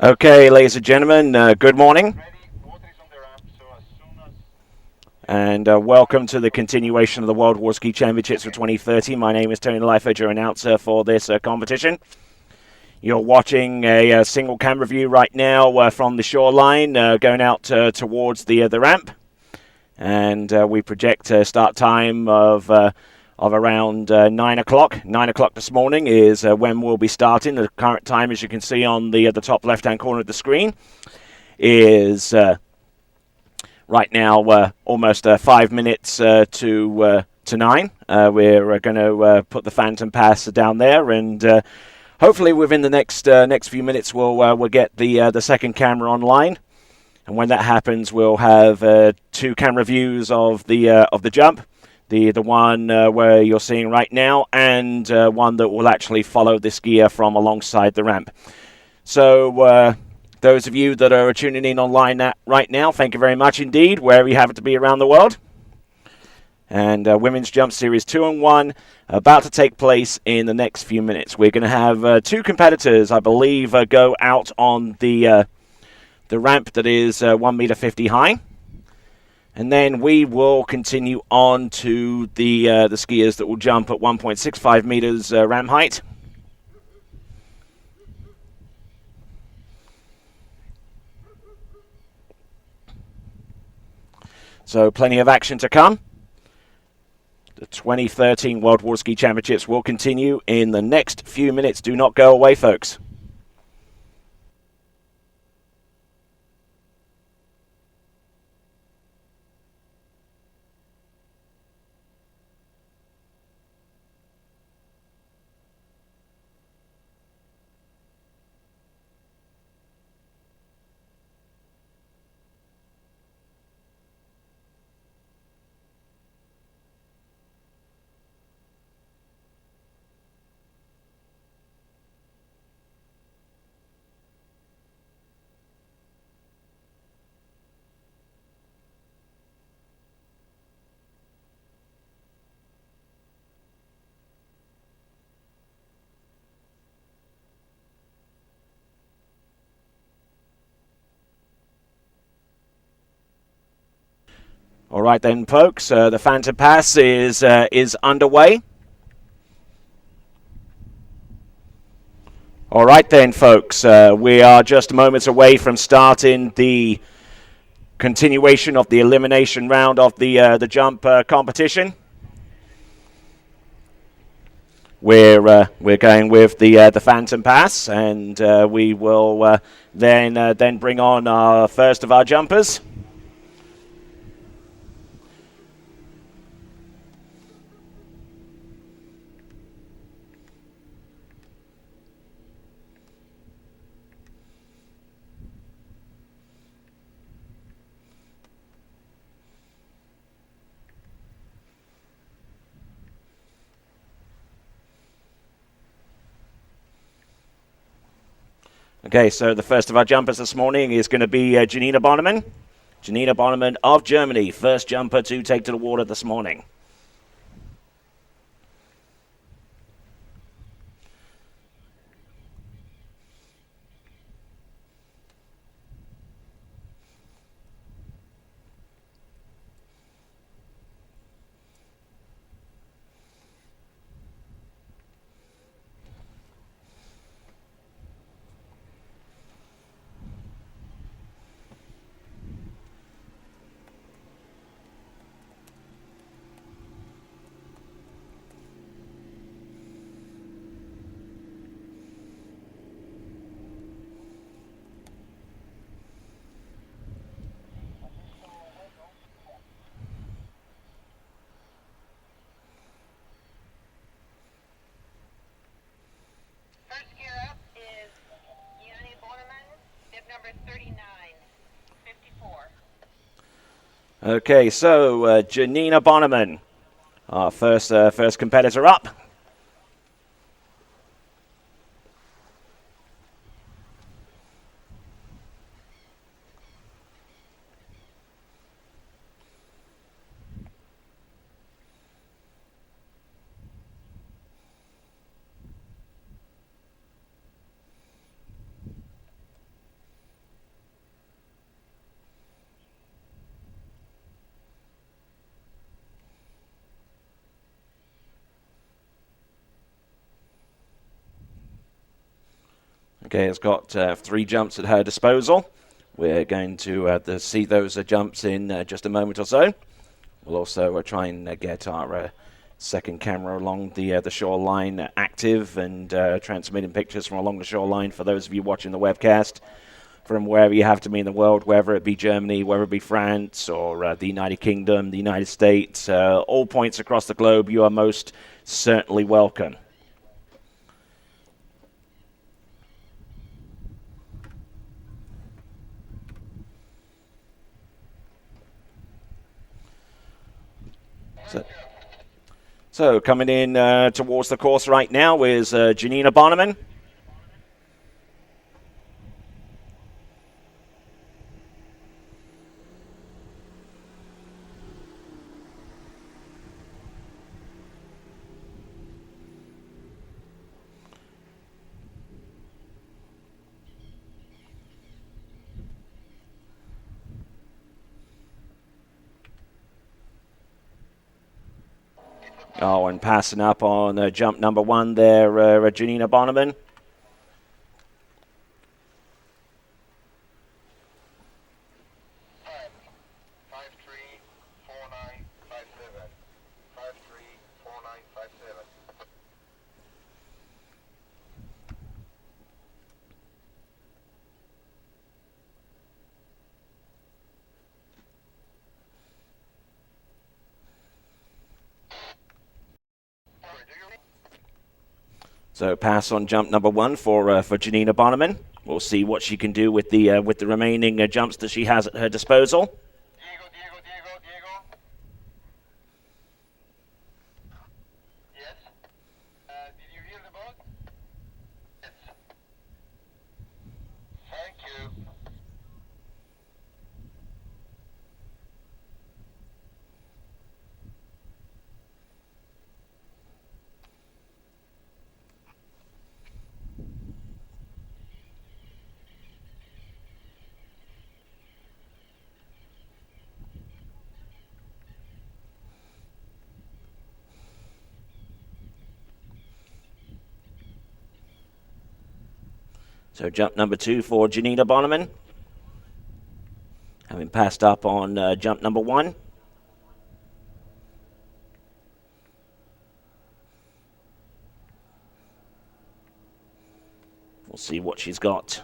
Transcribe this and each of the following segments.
Okay, ladies and gentlemen, good morning, and welcome to the continuation of the World War Ski Championships for 2030. My name is Tony Leifert, your announcer for this competition. You're watching a single camera view right now from the shoreline, going out towards the ramp, and we project a start time of around 9 o'clock. 9 o'clock this morning is when we'll be starting. The current time, as you can see on the top left-hand corner of the screen, is right now almost 5 minutes to 9. We're going to put the Phantom Pass down there, and hopefully within the next few minutes we'll get the second camera online. And when that happens, we'll have two camera views of the jump. The one where you're seeing right now, and one that will actually follow the skier from alongside the ramp. So those of you that are tuning in online right now, thank you very much indeed, wherever you happen to be around the world. And Women's Jump Series 2 and 1 about to take place in the next few minutes. We're going to have two competitors, I believe, go out on the ramp that is 1 meter 50 high. And then we will continue on to the skiers that will jump at 1.65 meters ramp height. So plenty of action to come. The 2013 World War Ski Championships will continue in the next few minutes. Do not go away, folks. All right then, folks. The Phantom Pass is underway. All right then, folks. We are just moments away from starting the continuation of the elimination round of the jump competition. We're going with the Phantom Pass, and we will then bring on our first of our jumpers. Okay, so the first of our jumpers this morning is going to be Janina Bonnemann. Janina Bonnemann of Germany, first jumper to take to the water this morning. Okay, so Janina Bonnemann, our first competitor up. Okay, has got 3 jumps at her disposal. We're going to see those jumps in just a moment or so. We'll also try and get our second camera along the shoreline active and transmitting pictures from along the shoreline for those of you watching the webcast from wherever you have to be in the world, whether it be Germany, whether it be France or the United Kingdom, the United States, all points across the globe, you are most certainly welcome. So coming in towards the course right now is Janina Bonneman. Oh, and passing up on jump number 1 there, Janina Bonneman. So pass on jump number 1 for Janina Bonneman. We'll see what she can do with the remaining jumps that she has at her disposal. Yes. Did you hear the boat? Yes. Thank you. So jump number 2 for Janina Bonneman. Having passed up on jump number 1. We'll see what she's got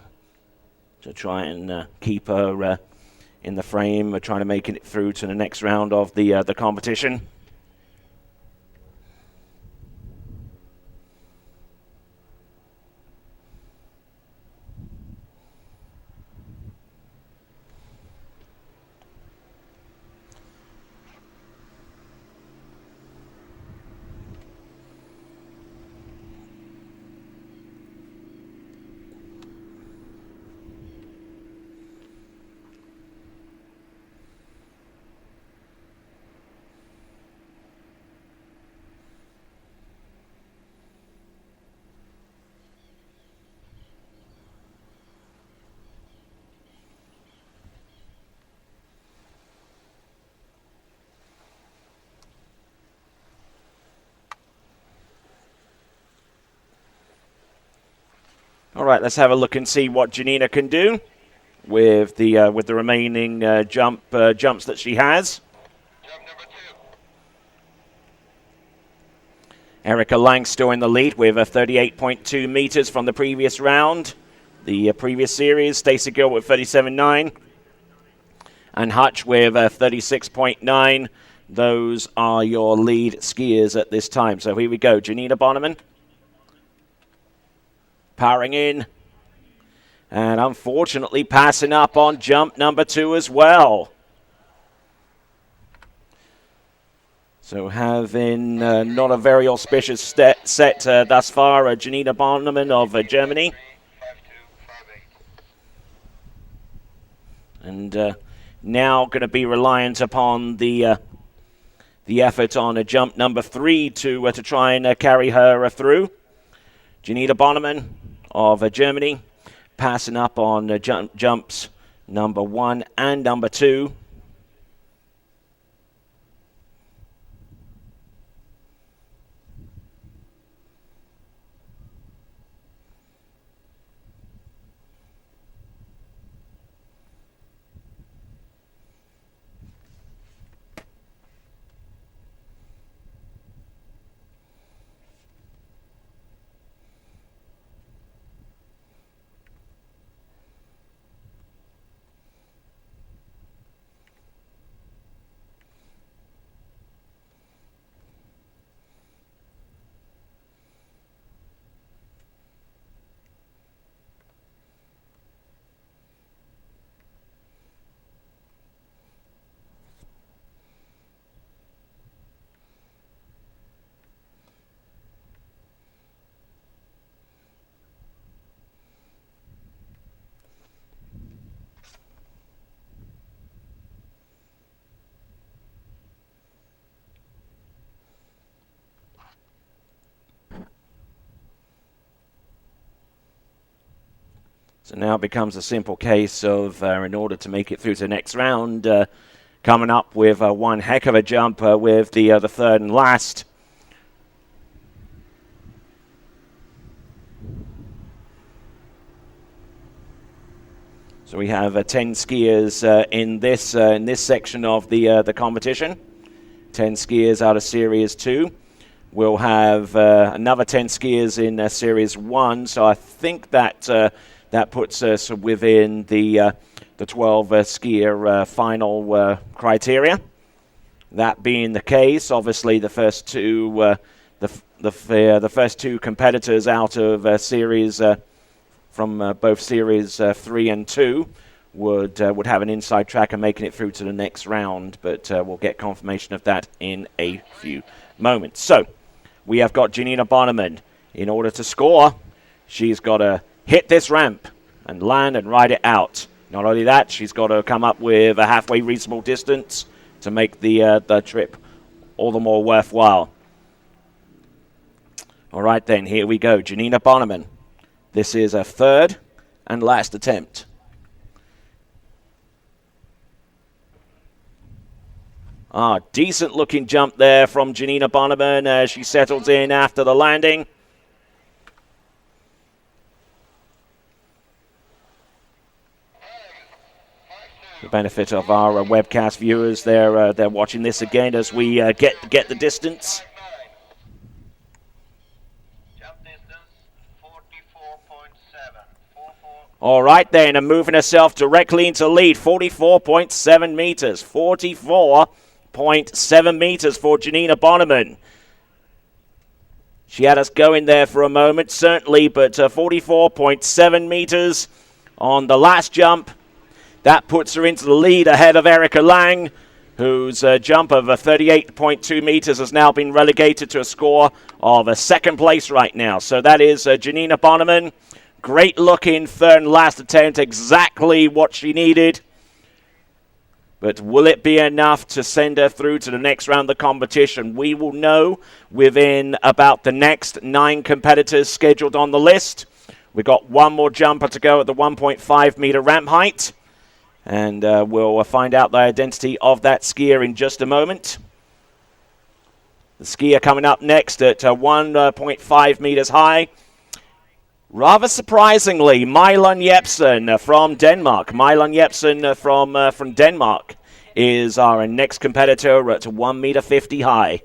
to try and keep her in the frame, trying to make it through to the next round of the competition. All right, let's have a look and see what Janina can do with the remaining jumps that she has. Jump number 2. Erica Lang still in the lead with 38.2 meters from the previous round. The previous series, Stacey Gill with 37.9. And Hutch with 36.9. Those are your lead skiers at this time. So here we go. Janina Bonneman. Powering in. And unfortunately passing up on jump number 2 as well. So having not a very auspicious set thus far, Janina Bonneman of Germany. 5258. And now going to be reliant upon the effort on jump number 3 to try and carry her through. Janina Bonneman of Germany passing up on jumps number 1 and number 2. So now it becomes a simple case of, in order to make it through to the next round, coming up with one heck of a jump with the third and last. So we have 10 skiers in this section of the competition. 10 skiers out of Series 2. We'll have another 10 skiers in Series 1. So I think that that puts us within the 12 skier final criteria. That being the case, obviously the first two the first two competitors out of Series from both Series 3 and 2 would have an inside track and making it through to the next round, but we'll get confirmation of that in a few moments. So we have got Janina Bonneman. In order to score, she's got to hit this ramp and land and ride it out. Not only that, she's got to come up with a halfway reasonable distance to make the trip all the more worthwhile. All right then, here we go. Janina Bonneman. This is a third and last attempt. Decent looking jump there from Janina Bonneman as she settles in after the landing. The benefit of our webcast viewers, they're watching this again as we get the distance. All right then, and moving herself directly into lead, 44.7 meters. 44.7 meters for Janina Bonneman. She had us going there for a moment, certainly, but 44.7 meters on the last jump. That puts her into the lead ahead of Erica Lang, whose jump of 38.2 meters has now been relegated to a score of second place right now. So that is Janina Bonneman. Great looking third and last attempt, exactly what she needed. But will it be enough to send her through to the next round of the competition? We will know within about the next 9 competitors scheduled on the list. We've got one more jumper to go at the 1.5 meter ramp height. And we'll find out the identity of that skier in just a moment. The skier coming up next at 1.5 meters high. Rather surprisingly, Mylon Jepsen from Denmark. Mylon Jepsen from Denmark is our next competitor at 1.50 meter high.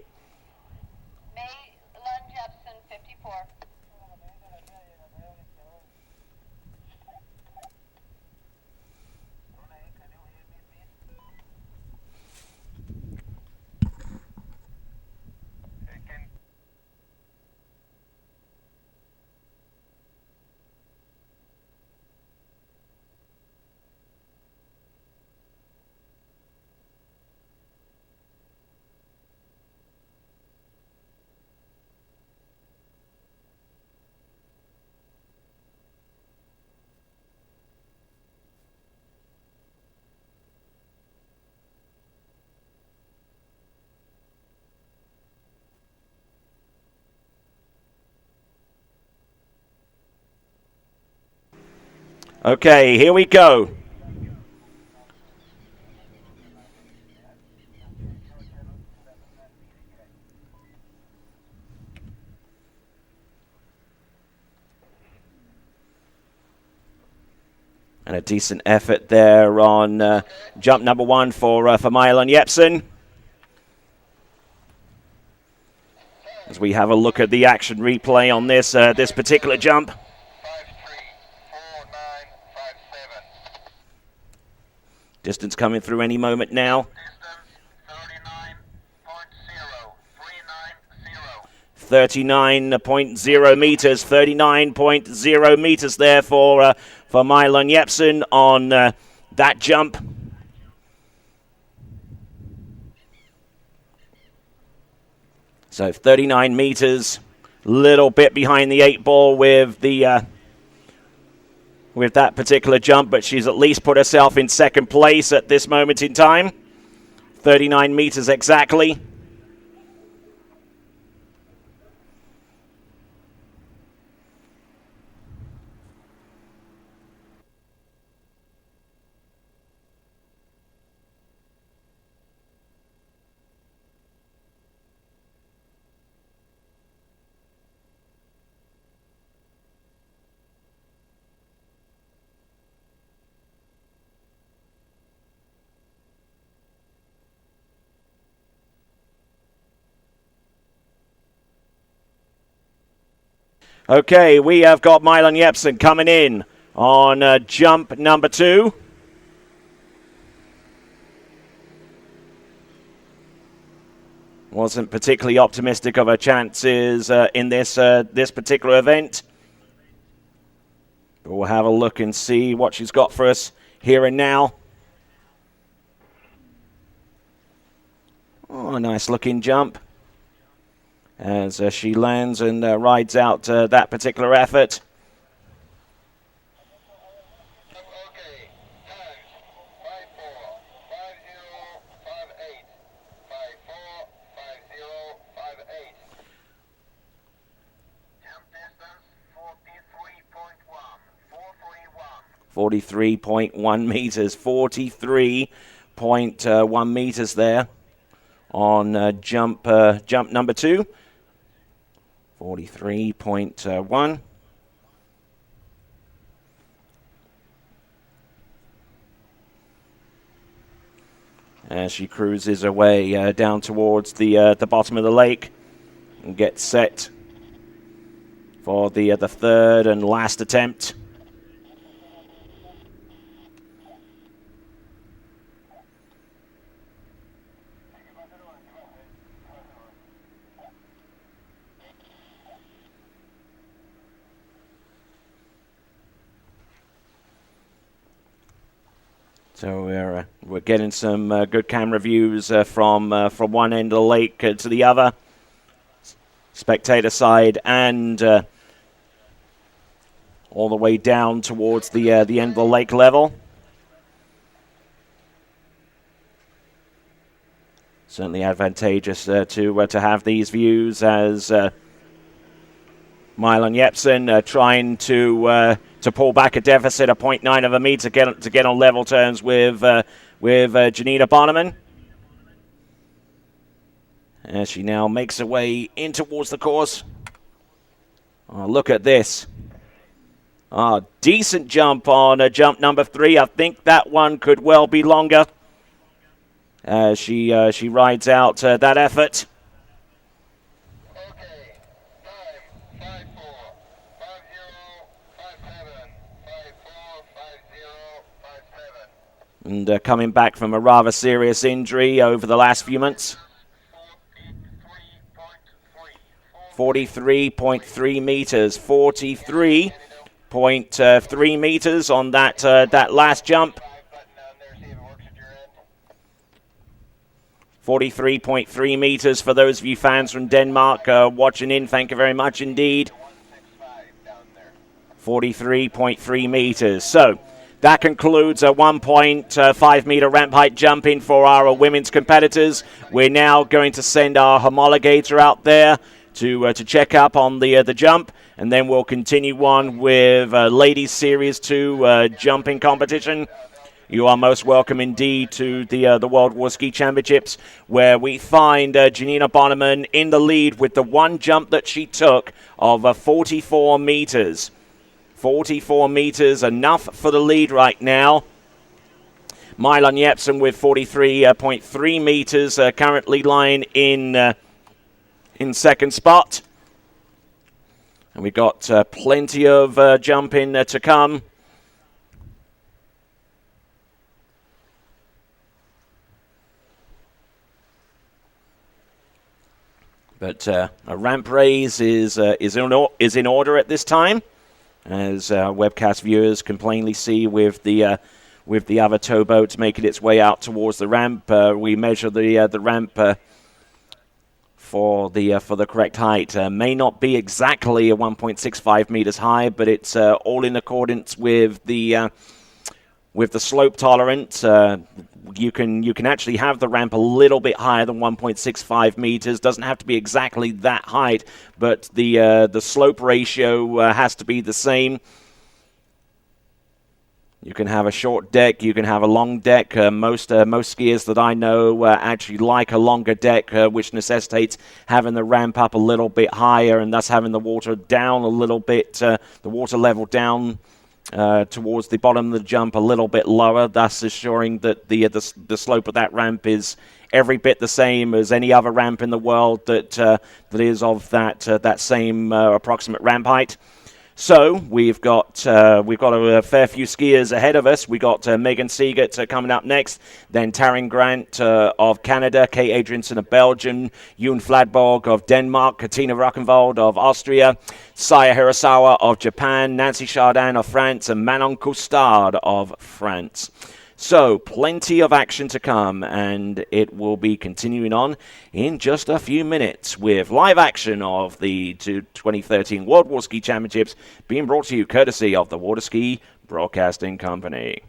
Mylon Jepsen, 54. Okay, here we go. And a decent effort there on jump number 1 for Mylon Jepsen. As we have a look at the action replay on this this particular jump. 534957. Distance coming through any moment now. Distance 39.0390. 39.0 meters. 39.0 meters there for Mylon Jepsen on that jump. So 39 meters, little bit behind the 8 ball with the with that particular jump, but she's at least put herself in second place at this moment in time. 39 meters exactly. Okay, we have got Mylon Jepsen coming in on jump number 2. Wasn't particularly optimistic of her chances in this particular event. But we'll have a look and see what she's got for us here and now. Oh, a nice looking jump as she lands and rides out that particular effort. Okay, times 545058. 545058. Jump distance 43.1. 43.1 meters. 43.1 meters there on jump number 2. 43.1. As she cruises away down towards the bottom of the lake and gets set for the third and last attempt. So we're getting some good camera views from one end of the lake to the other, spectator side, and all the way down towards the end of the lake level. Certainly advantageous to have these views as Mylon Jepsen trying to pull back a deficit of 0.9 of a meter to get on level terms with Janina Bonneman. As she now makes her way in towards the course. Oh, look at this. Oh, decent jump on jump number 3. I think that one could well be longer. As she rides out that effort. Okay, time 545057. 545057. And coming back from a rather serious injury over the last few months. 43.3 meters. 43.3 meters on that last jump. 43.3 meters for those of you fans from Denmark watching in. Thank you very much indeed. 43.3 meters. So that concludes a 1.5 meter ramp height jumping for our women's competitors. We're now going to send our homologator out there to check up on the jump, and then we'll continue on with ladies series 2 jumping competition. You are most welcome indeed to the World War Ski Championships, where we find Janina Bonneman in the lead with the one jump that she took of 44 meters. 44 meters, enough for the lead right now. Mylon Jepsen with 43.3 meters, currently lying in second spot. And we've got plenty of jumping to come. But a ramp raise is in order at this time, as webcast viewers can plainly see with the other towboat making its way out towards the ramp. We measure the ramp for the correct height. May not be exactly a 1.65 meters high, but it's all in accordance with the slope tolerance. You can actually have the ramp a little bit higher than 1.65 meters. Doesn't have to be exactly that height, but the slope ratio has to be the same. You can have a short deck, you can have a long deck. Most skiers that I know actually like a longer deck, which necessitates having the ramp up a little bit higher and thus having the water down a little bit, the water level down towards the bottom of the jump a little bit lower, thus assuring that the slope of that ramp is every bit the same as any other ramp in the world that is of that same approximate ramp height. So we've got a fair few skiers ahead of us. We got Megan Siegert coming up next, then Taryn Grant of Canada, Kate Adrianson of Belgium, Yoon Fladborg of Denmark, Katina Rockenwald of Austria, Saya Hirasawa of Japan, Nancy Chardin of France, and Manon Coustard of France. So, plenty of action to come, and it will be continuing on in just a few minutes with live action of the 2013 World Warski Championships being brought to you courtesy of the Waterski Broadcasting Company.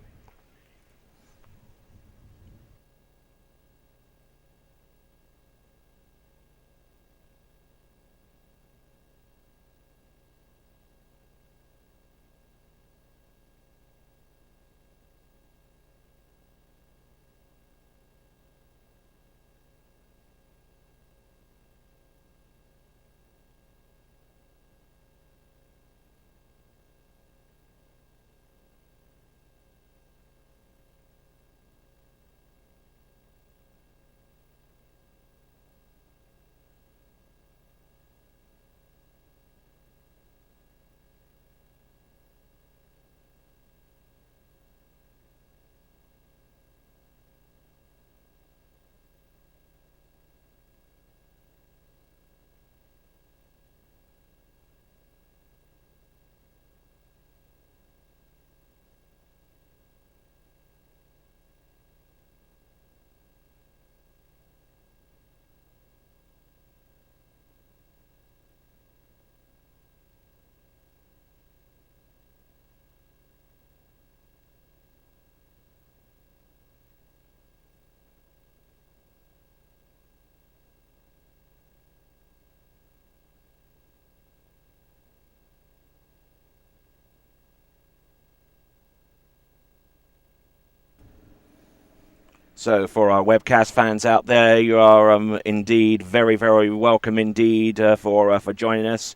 So for our webcast fans out there, you are indeed very, very welcome indeed for joining us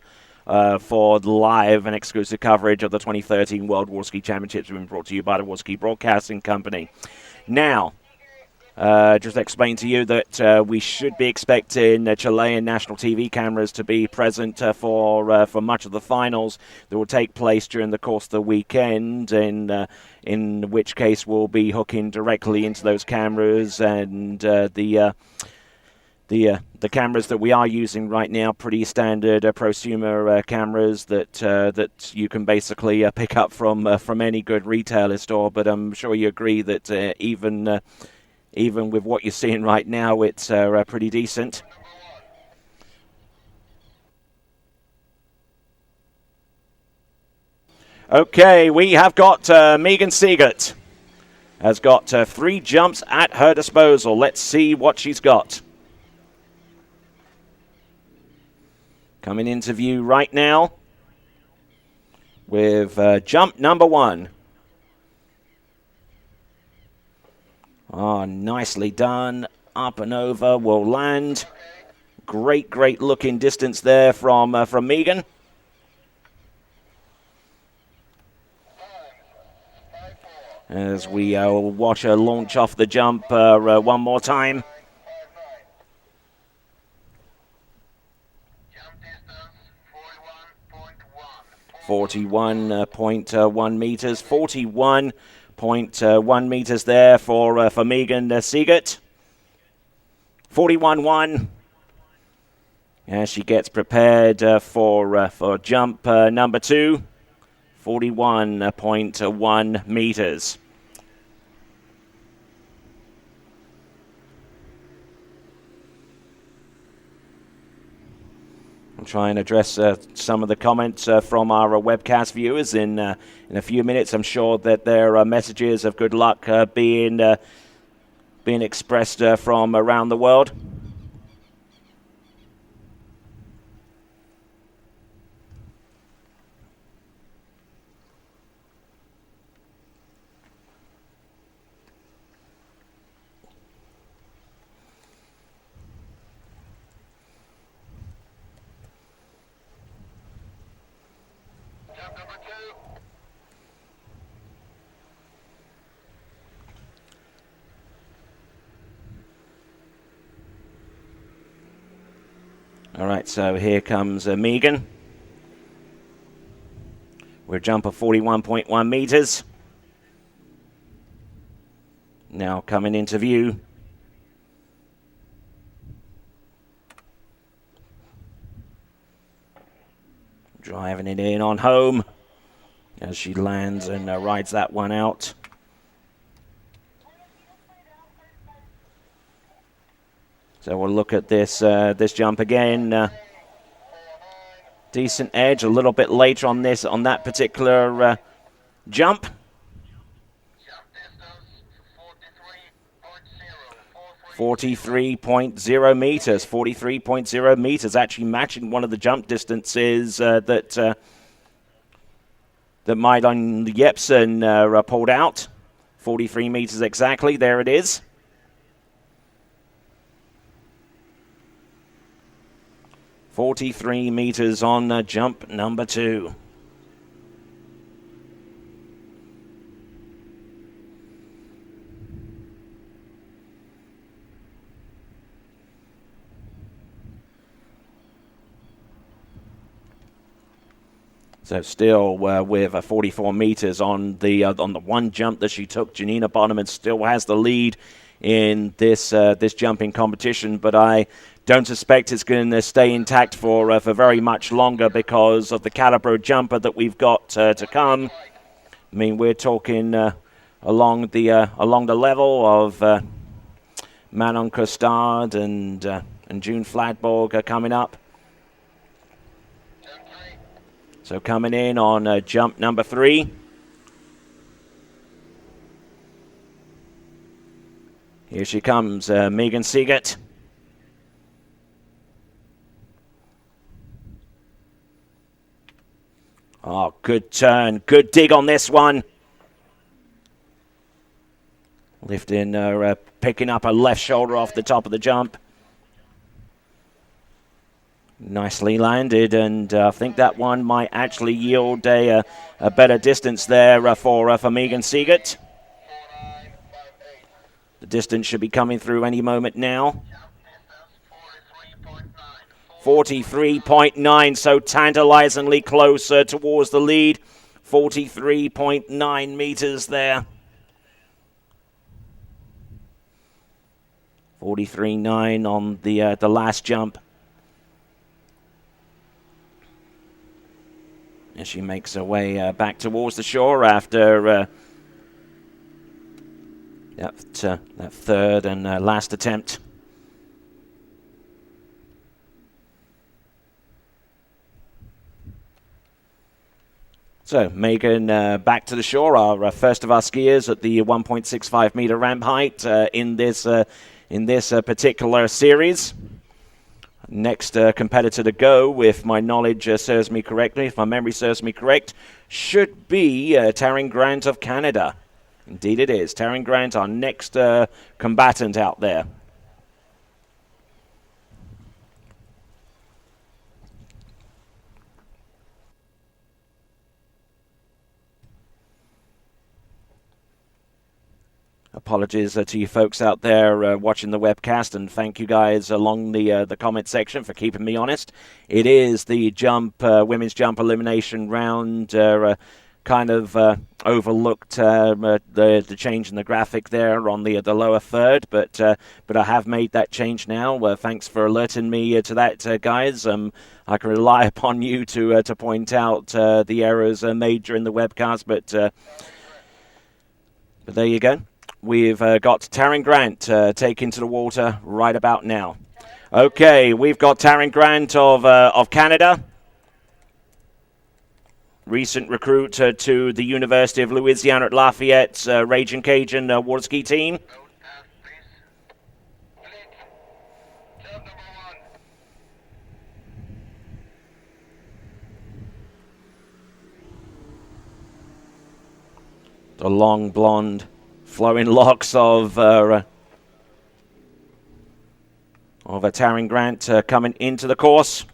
for the live and exclusive coverage of the 2013 World Warski Championships being brought to you by the Warski Broadcasting Company. Now, just explain to you that we should be expecting Chilean national TV cameras to be present for much of the finals that will take place during the course of the weekend, in which case we'll be hooking directly into those cameras, and the cameras that we are using right now, pretty standard prosumer cameras that you can basically pick up from any good retailer store. But I'm sure you agree that even with what you're seeing right now, it's pretty decent. Okay, we have got Megan Siegert has got 3 jumps at her disposal. Let's see what she's got. Coming into view right now with jump number 1. Oh, nicely done. Up and over, will land. Great, great looking distance there from Megan. As we watch her launch off the jump one more time. 41.1 meters. 41.1 meters there for Megan Siegert. 41.1 as she gets prepared for jump number 2. 41.1 meters. I'll try and address some of the comments from our webcast viewers in a few minutes. I'm sure that there are messages of good luck being expressed from around the world. All right, so here comes Megan. We're a jump of 41.1 meters. Now coming into view. Driving it in on home as she lands and rides that one out. So we'll look at this this jump again. Decent edge, a little bit later on that particular jump. 43.0 meters. 43.0 meters, actually matching one of the jump distances that Maidan Jepsen pulled out. 43 meters exactly. There it is. .43 meters on jump number 2. So still with 44 meters on the one jump that she took, Janina Bonneman still has the lead in this jumping competition, but I don't suspect it's going to stay intact for very much longer because of the Calibro jumper that we've got to come. I mean, we're talking along the level of Manon Costard and June Fladborg coming up. So coming in on jump number 3. Here she comes, Megan Siegert. Oh, good turn. Good dig on this one. Lifting picking up her left shoulder off the top of the jump. Nicely landed, and I think that one might actually yield a better distance there for Megan Siegert. The distance should be coming through any moment now. 43.9, so tantalizingly closer towards the lead. 43.9 meters there. 43.9 on the last jump. As she makes her way back towards the shore after that third and last attempt. So Megan back to the shore, our first of our skiers at the 1.65 meter ramp height in this particular series. Next competitor to go, if my knowledge serves me correctly, if my memory serves me correct, should be Taryn Grant of Canada. Indeed it is. Taryn Grant, our next combatant out there. Apologies to you folks out there watching the webcast, and thank you guys along the comment section for keeping me honest. It is the women's jump elimination round. Kind of overlooked the change in the graphic there on the lower third, but I have made that change now. Thanks for alerting me to that, guys. I can rely upon you to point out the errors made during the webcast, but there you go. We've got Taryn Grant taken to the water right about now. Okay, we've got Taryn Grant of Canada. Recent recruit to the University of Louisiana at Lafayette's Raging Cajun water ski team. The long blonde flowing locks of Taryn Grant coming into the course.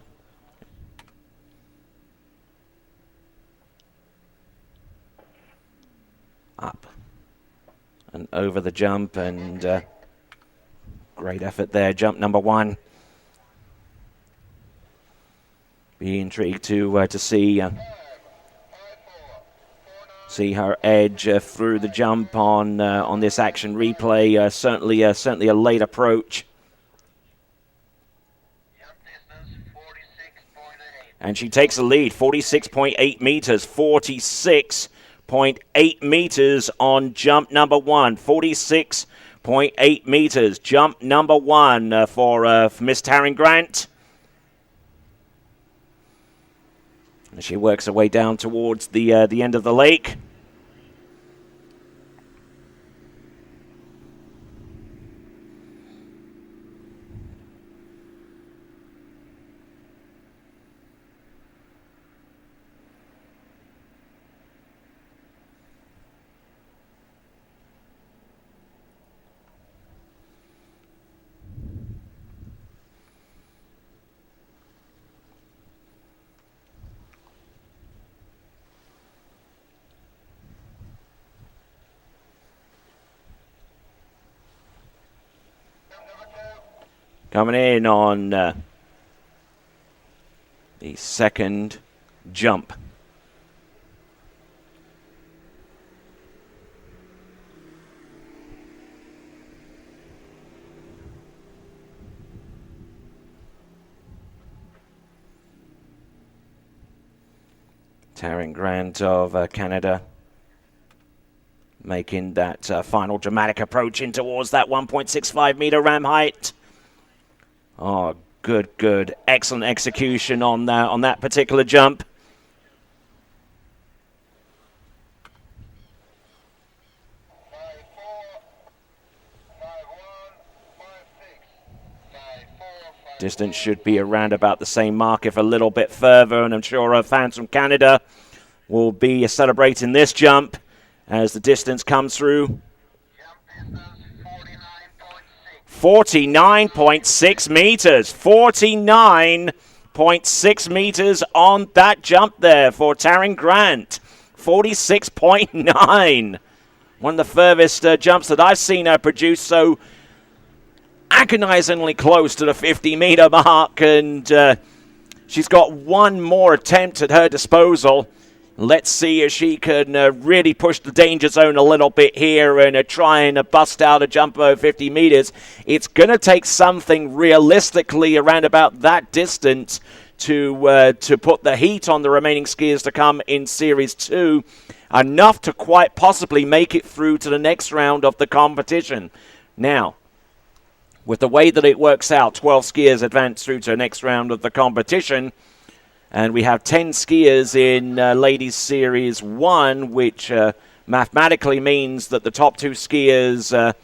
Up and over the jump, and great effort there. Jump number 1. Be intrigued to see her edge through the jump on this action replay. Certainly a late approach. Jump distance 46.8. And she takes the lead, 46.8 meters, 46.8 meters on jump number one, 46.8 meters, jump number one for Miss Taryn Grant. And she works her way down towards the end of the lake. Coming in on the second jump. Taryn Grant of Canada making that final dramatic approach in towards that 1.65 meter ram height. Oh, good. Excellent execution on that particular jump. Distance should be around about the same mark, if a little bit further, and I'm sure our fans from Canada will be celebrating this jump as the distance comes through. 49.6 meters. 49.6 meters on that jump there for Taryn Grant. 46.9. One of the furthest jumps that I've seen her produce, so agonizingly close to the 50-meter mark, and she's got one more attempt at her disposal. Let's see if she can really push the danger zone a little bit here and try and bust out a jump over 50 meters. It's going to take something realistically around about that distance to put the heat on the remaining skiers to come in Series 2, enough to quite possibly make it through to the next round of the competition. Now, with the way that it works out, 12 skiers advance through to the next round of the competition. And we have 10 skiers in Ladies Series 1, which mathematically means that the top two skiers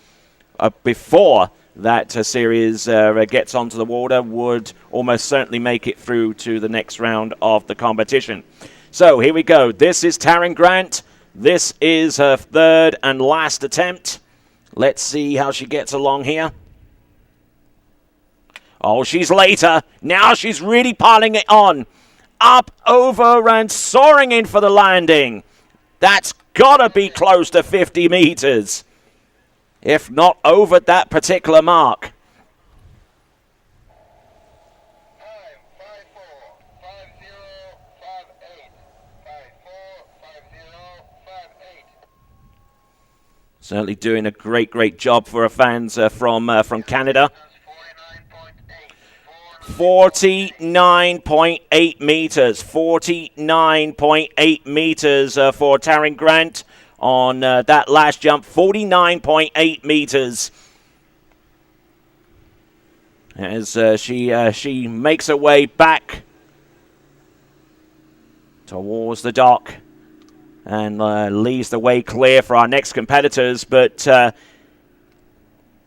before that series gets onto the water would almost certainly make it through to the next round of the competition. So here we go. This is Taryn Grant. This is her third and last attempt. Let's see how she gets along here. Oh, she's later. Now she's really piling it on. Up, over, and soaring in for the landing. That's got to be close to 50 meters, if not over that particular mark. Time 545058. 545058. Certainly doing a great job for her fans from Canada. 49.8 meters. 49.8 meters for Taryn Grant on that last jump. 49.8 meters. As she makes her way back towards the dock and leaves the way clear for our next competitors, but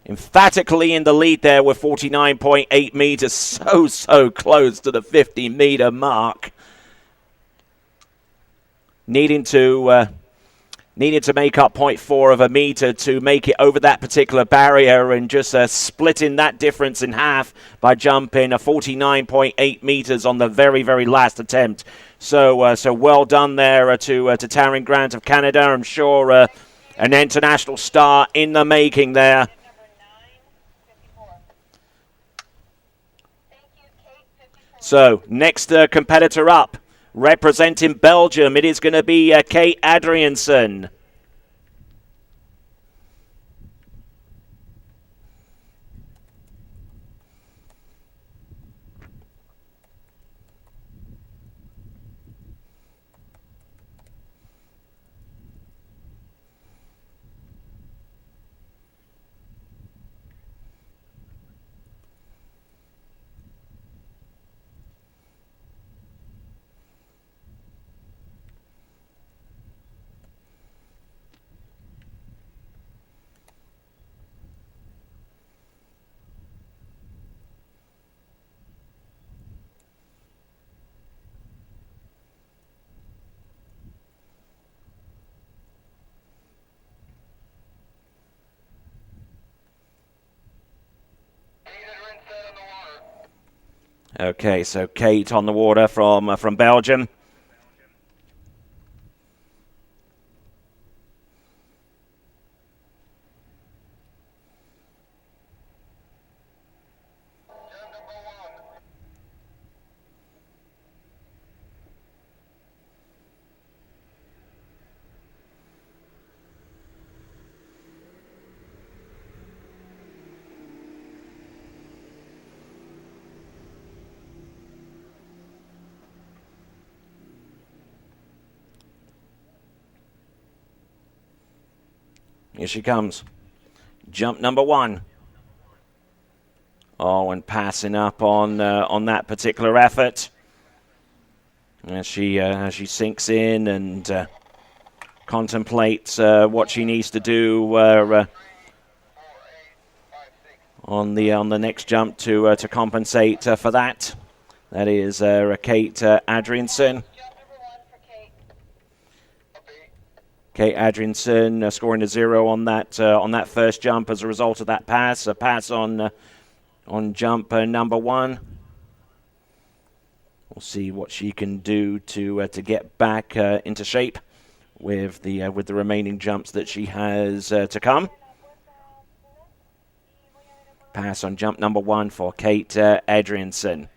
emphatically in the lead there with 49.8 meters, so close to the 50-meter mark. Needing to make up 0.4 of a meter to make it over that particular barrier, and just splitting that difference in half by jumping 49.8 meters on the very last attempt. So well done there to Taryn Grant of Canada. I'm sure an international star in the making there. So, next competitor up, representing Belgium, it is going to be Kate Adriaansen. Okay, so Kate on the water from Belgium. Here she comes. Jump number 1. Oh, and passing up on that particular effort. As she sinks in and contemplates what she needs to do on the next jump to compensate for that. That is Kate Adriaansen. Kate Adriaansen scoring a 0 on that first jump as a result of that pass. A pass on jump number 1. We'll see what she can do to get back into shape with the remaining jumps that she has to come. Pass on jump number 1 for Kate Adriaansen.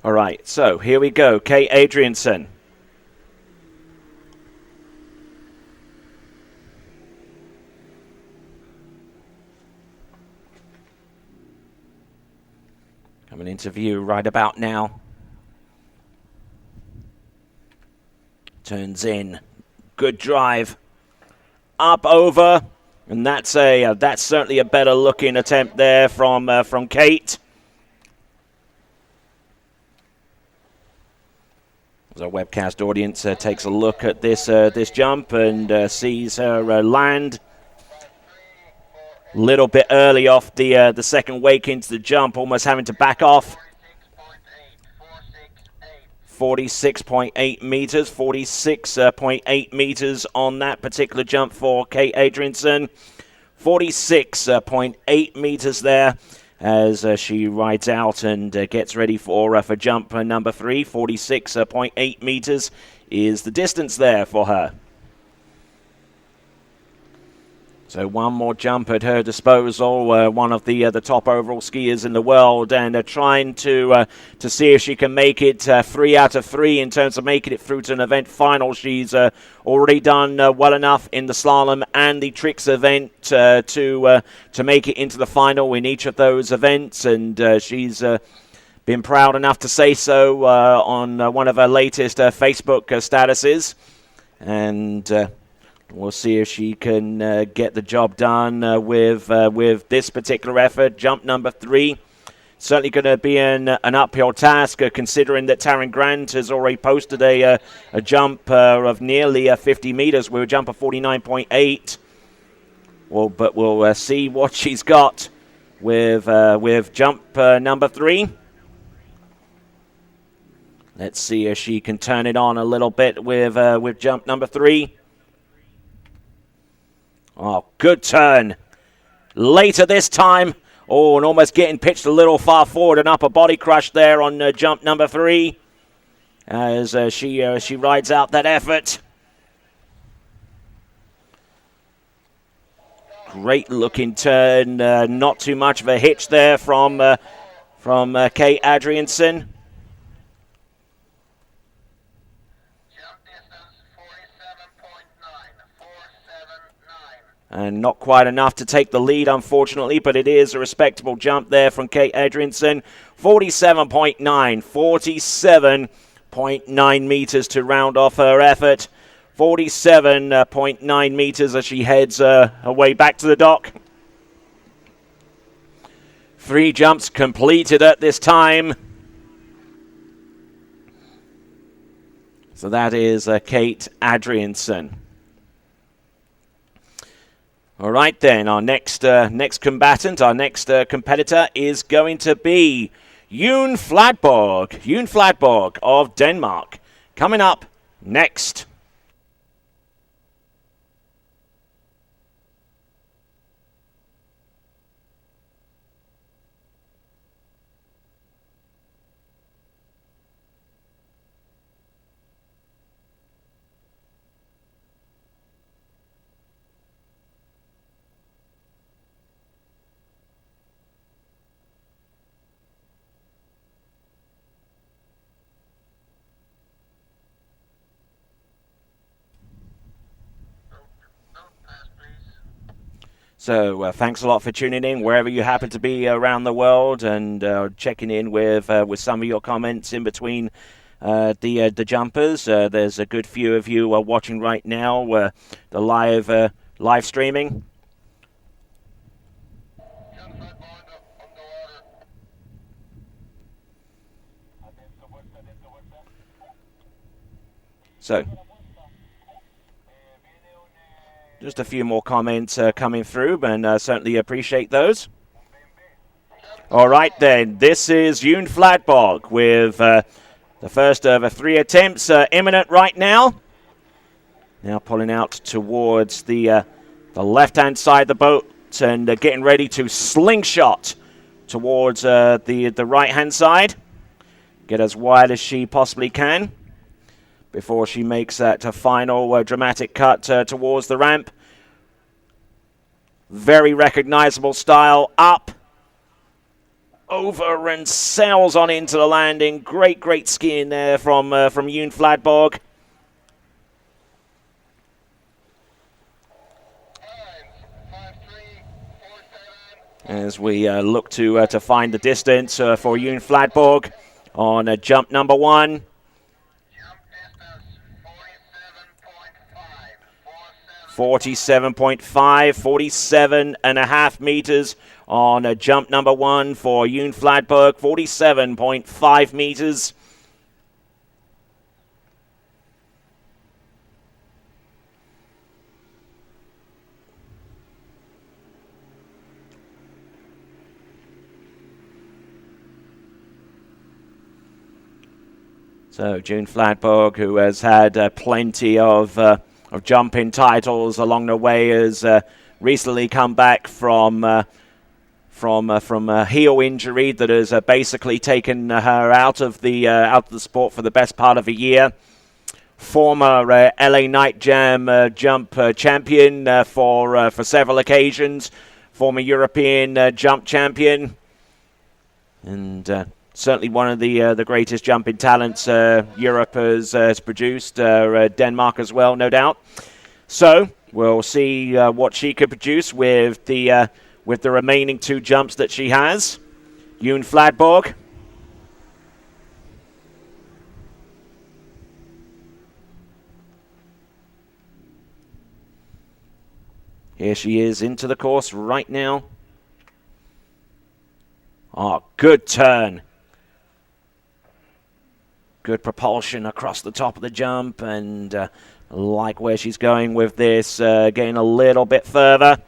All right, so here we go. Kate Adriaansen. Coming into view right about now. Turns in. Good drive. Up, over. And that's certainly a better looking attempt there from Kate. As our webcast audience takes a look at this jump and sees her land Little bit early off the second wake into the jump, almost having to back off. 46.8 meters, 46.8 meters on that particular jump for Kate Adrianson. 46.8 meters there as she rides out and gets ready for jump number 3. 46.8 meters is the distance there for her. So one more jump at her disposal, one of the top overall skiers in the world, and trying to see if she can make it 3 out of 3 in terms of making it through to an event final. She's already done well enough in the slalom and the tricks event to make it into the final in each of those events, and she's been proud enough to say so on one of her latest Facebook statuses, and we'll see if she can get the job done with this particular effort. Jump number 3. Certainly going to be an uphill task, considering that Taryn Grant has already posted a jump of nearly 50 meters with a jump of 49.8. Well, but we'll see what she's got with jump number 3. Let's see if she can turn it on a little bit with jump number 3. Oh, good turn. Later this time. Oh, and almost getting pitched a little far forward. An upper body crush there on jump number 3 as she rides out that effort. Great looking turn. Not too much of a hitch there from Kate Adrianson. And not quite enough to take the lead, unfortunately, but it is a respectable jump there from Kate Adrianson. 47.9, 47.9 meters to round off her effort. 47.9 meters as she heads her way back to the dock. 3 jumps completed at this time. So that is Kate Adrianson. All right, then, our next combatant, our next competitor is going to be June Fladborg. June Fladborg of Denmark. Coming up next. So thanks a lot for tuning in wherever you happen to be around the world, and checking in with some of your comments in between the jumpers. There's a good few of you watching right now, the live streaming. So just a few more comments coming through, and certainly appreciate those. All right, then. This is June Fladborg with the first of 3 attempts imminent right now. Now pulling out towards the left-hand side of the boat and getting ready to slingshot towards the right-hand side. Get as wide as she possibly can before she makes that final dramatic cut towards the ramp. Very recognizable style. Up, over, and sails on into the landing. Great skiing there from June Fladborg. As we look to find the distance for June Fladborg on jump number 1. 47.5, 47.5 meters on jump number 1 for June Fladborg. 47.5 meters. So June Fladborg, who has had plenty of jumping titles along the way, has recently come back from a heel injury that has basically taken her out of the sport for the best part of a year. Former LA Night Jam jump champion for several occasions. Former European jump champion, and certainly one of the greatest jumping talents Europe has produced. Denmark as well, no doubt. So we'll see what she could produce with the remaining 2 jumps that she has. June Fladborg. Here she is into the course right now. Oh, good turn. Good propulsion across the top of the jump, and like where she's going with this, getting a little bit further.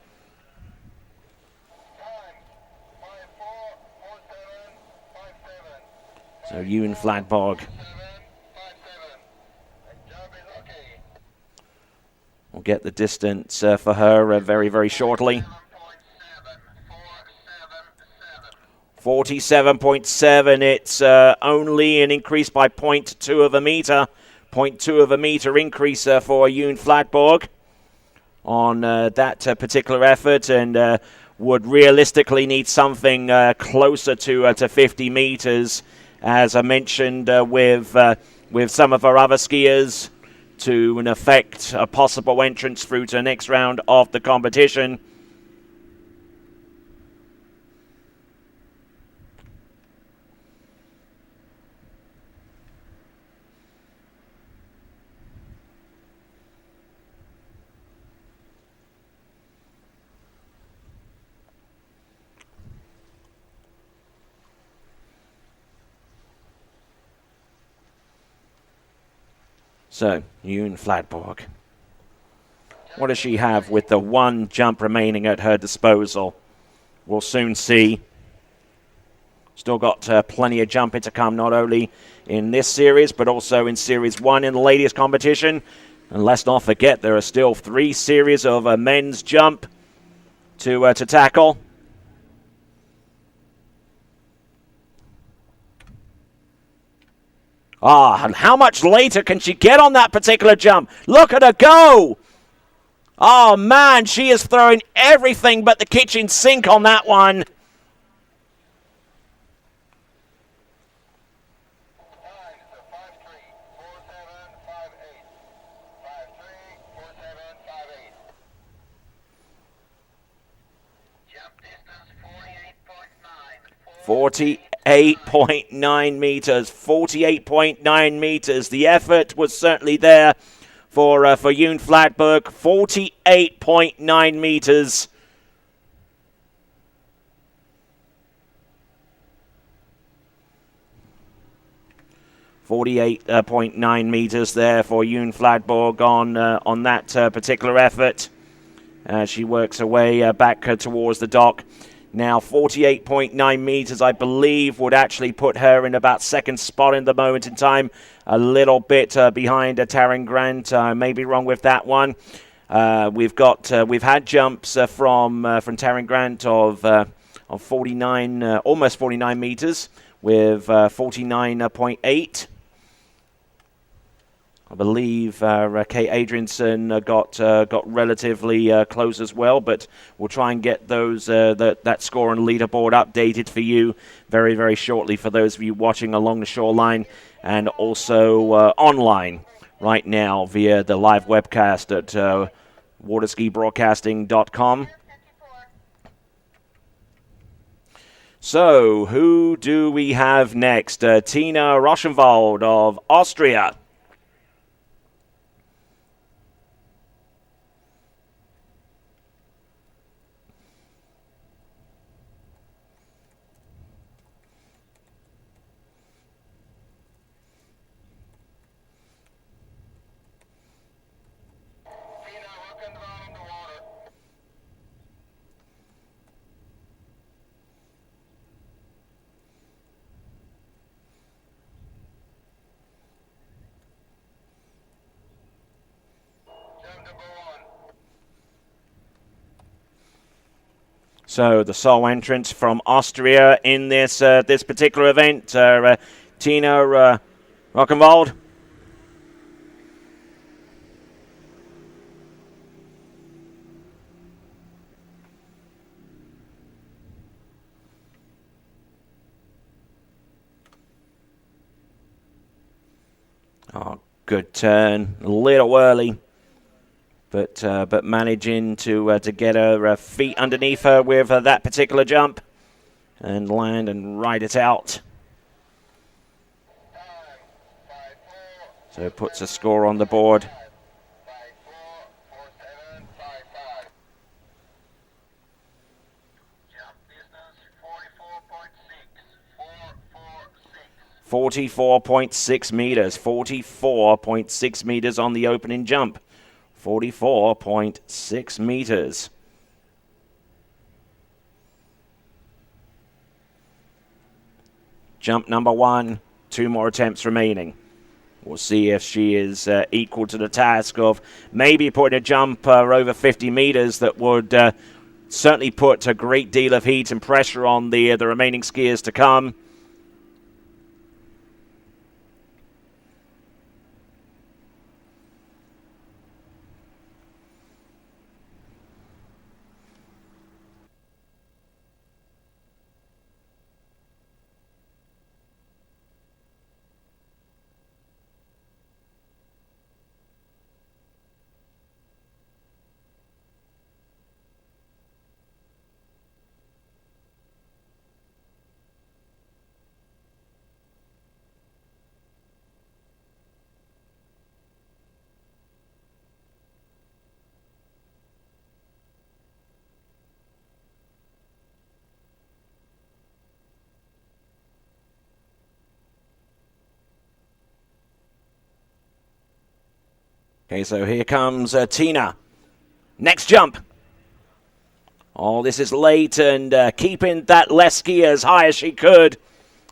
So June Fladborg will get the distance for her very, very shortly. 47.7. It's only an increase by 0.2 of a meter. 0.2 of a meter increase for June Fladborg on that particular effort, and would realistically need something closer to 50 meters, as I mentioned, with some of our other skiers, to affect a possible entrance through to the next round of the competition. So, June Fladborg. What does she have with the 1 jump remaining at her disposal? We'll soon see. Still got plenty of jumping to come, not only in this series, but also in Series 1 in the ladies' competition. And let's not forget, there are still 3 series of a men's jump to tackle. And how much later can she get on that particular jump? Look at her go! Oh, man, she is throwing everything but the kitchen sink on that one. Jump distance 48.9. 48.9 meters. 48.9 meters. The effort was certainly there for June Fladborg. 48.9 meters. .9 meters there for June Fladborg on that particular effort. She works her way back towards the dock. Now 48.9 meters, I believe, would actually put her in about second spot in the moment in time. A little bit behind Taryn Grant. I may be wrong with that one. We've had jumps from Taryn Grant of 49, almost 49 meters, with 49.8. I believe Kate Adrianson got relatively close as well, but we'll try and get those that score and leaderboard updated for you very, very shortly for those of you watching along the shoreline and also online right now via the live webcast at waterskibroadcasting.com. So, who do we have next? Tina Rauschenwald of Austria. So the sole entrant from Austria in this this particular event, Tina Rockenwald. Oh, good turn, a little early, but managing to get her feet underneath her with that particular jump and land and ride it out. So it puts a score on the board. Jump distance 44.6. 44.6 meters. 44.6 meters on the opening jump. 44.6 meters. Jump number 1. 2 more attempts remaining. We'll see if she is equal to the task of maybe putting a jump over 50 meters that would certainly put a great deal of heat and pressure on the remaining skiers to come. Okay, so here comes Tina. Next jump. Oh, this is late and keeping that left ski as high as she could.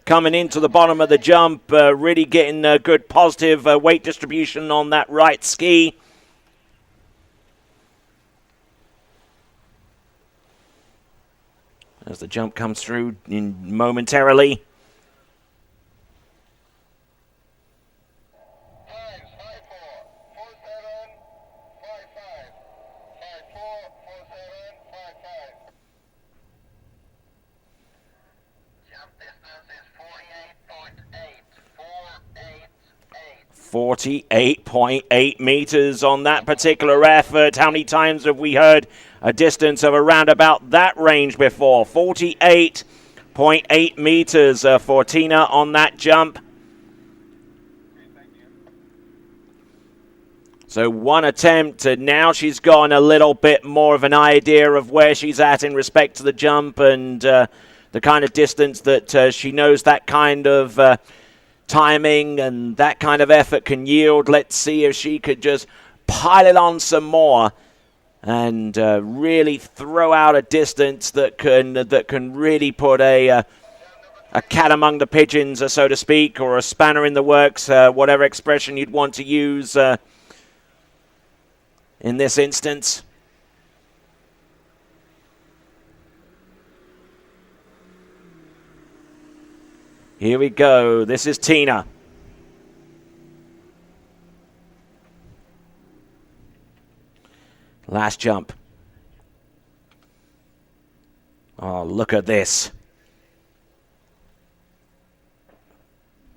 Coming into the bottom of the jump, really getting a good positive weight distribution on that right ski. As the jump comes through momentarily. Jump distance is 48.8. 48.8 meters on that particular effort. How many times have we heard a distance of around about that range before? 48.8 meters for Tina on that jump. So one attempt, and now she's gotten a little bit more of an idea of where she's at in respect to the jump and the kind of distance that she knows that kind of timing and that kind of effort can yield. Let's see if she could just pile it on some more and really throw out a distance that can really put a cat among the pigeons, so to speak, or a spanner in the works, whatever expression you'd want to use in this instance. Here we go. This is Tina. Last jump. Oh, look at this.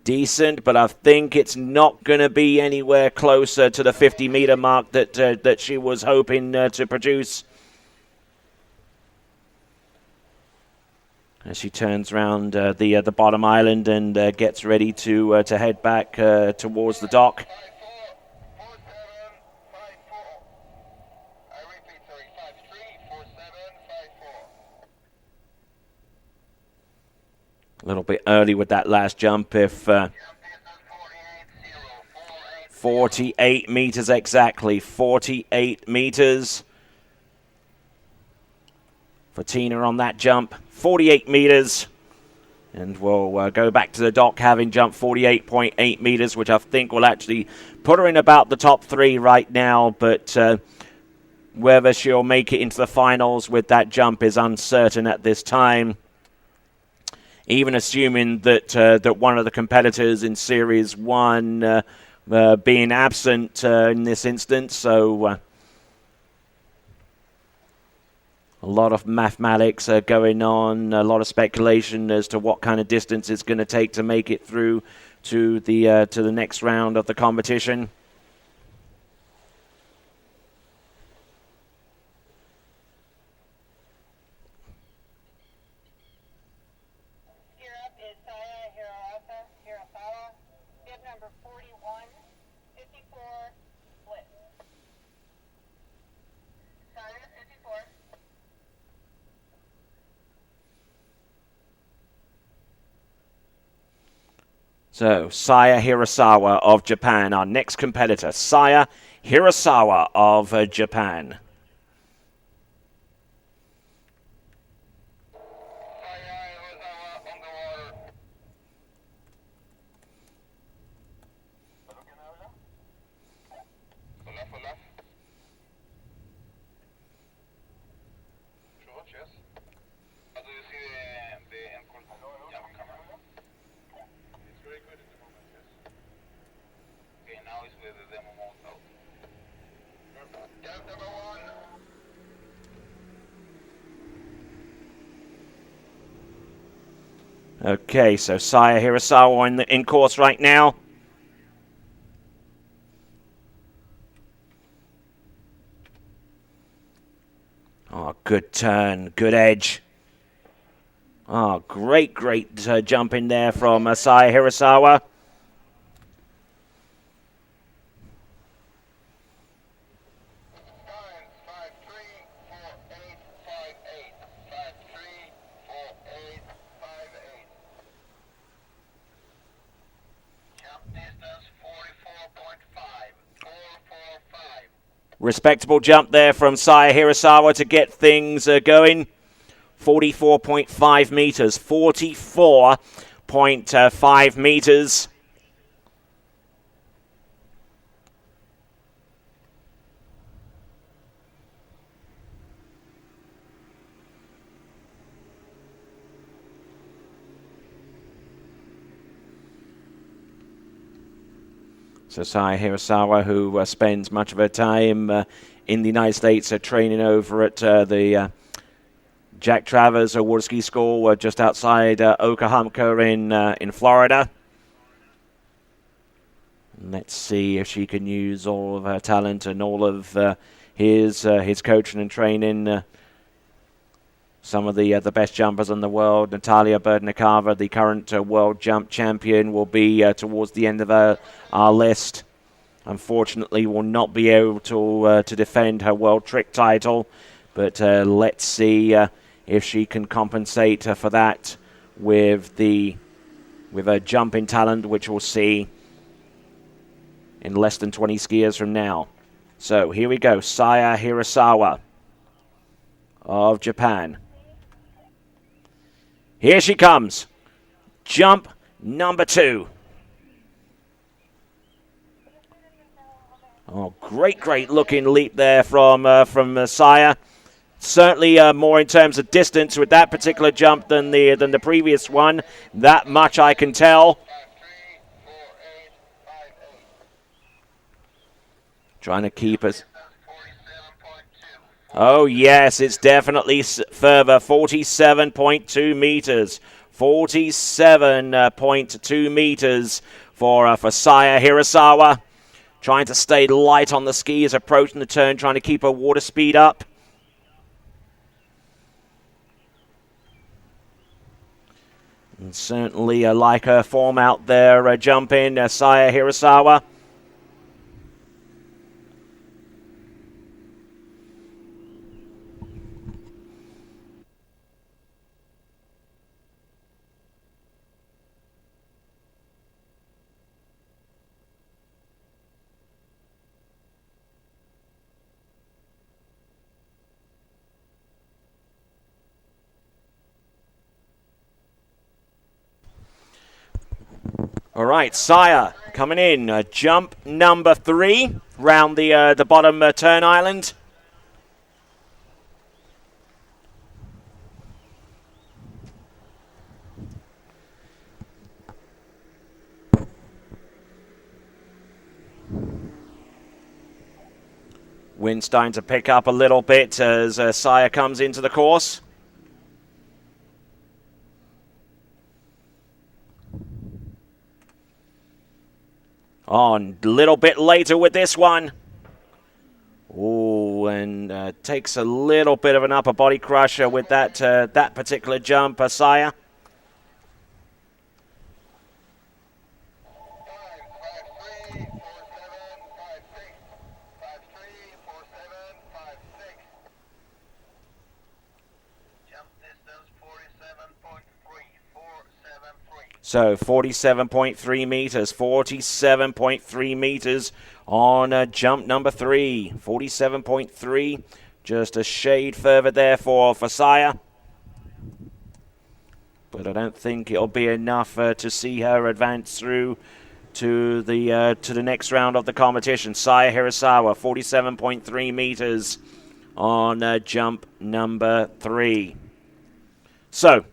Decent, but I think it's not going to be anywhere closer to the 50-meter mark that she was hoping to produce. As she turns around the bottom island and gets ready to head back towards the dock. A little bit early with that last jump. If 48 meters exactly, 48 meters for Tina on that jump. 48 meters, and we'll go back to the dock having jumped 48.8 meters, which I think will actually put her in about the top 3 right now, but Whether she'll make it into the finals with that jump is uncertain at this time. Even assuming that one of the competitors in Series 1 being absent in this instance, so a lot of mathematics going on, a lot of speculation as to what kind of distance it's going to take to make it through to the next round of the competition. Here up is Saya Hirasawa, bib number 4154 split. Saya 54. So, Saya Hirasawa of Japan, our next competitor. Saya Hirasawa of Japan. Okay, so Saya Hirasawa in course right now. Oh, good turn, good edge. Oh, great jump in there from Saya Hirasawa. Respectable jump there from Saya Hirasawa to get things going. 44.5 meters. 44.5 meters. So Saya Hirasawa, who spends much of her time in the United States training over at the Jack Travers Water Ski School just outside Okahomka in Florida. Let's see if she can use all of her talent and all of his coaching and training. Some of the best jumpers in the world. Natalia Berdnikova, the current world jump champion, will be towards the end of our list. Unfortunately, will not be able to defend her world trick title. But let's see if she can compensate for that with her jumping talent, which we'll see in less than 20 skiers from now. So here we go. Saya Hirasawa of Japan. Here she comes. Jump number 2. Oh, great looking leap there from Saya. Certainly more in terms of distance with that particular jump than the previous one. That much I can tell. Trying to keep us. Oh, yes, it's definitely further. 47.2 meters. 47.2 meters for Saya Hirasawa. Trying to stay light on the skis, approaching the turn, trying to keep her water speed up. And certainly like her form out there jumping, Saya Hirasawa. All right, Saya coming in. Jump number 3 round the bottom turn island. Wind starting to pick up a little bit as Saya comes into the course. On a little bit later with this one. Oh, and takes a little bit of an upper body crusher with that that particular jump, Saya. 5-3, 4-7, 5-6. 5-3, 4-7, 5-6. Jump distance 47.3, 473. So 47.3 meters, 47.3 meters on jump number 3. 47.3, just a shade further there for Saya. But I don't think it'll be enough to see her advance through to the next round of the competition. Saya Hirasawa, 47.3 meters on jump number 3. So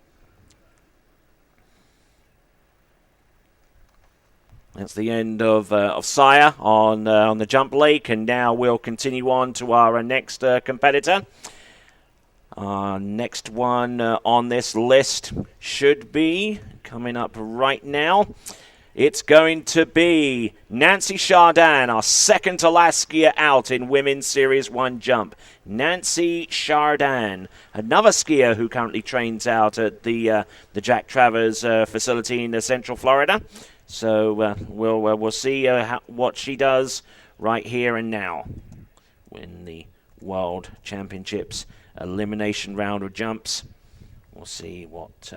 that's the end of Saya on the jump lake, and now we'll continue on to our next competitor. Our next one on this list should be coming up right now. It's going to be Nancy Chardin, our second to last skier out in Women's Series 1 jump. Nancy Chardin, another skier who currently trains out at the Jack Travers facility in Central Florida. So we'll see what she does right here and now in the World Championships elimination round of jumps. We'll see what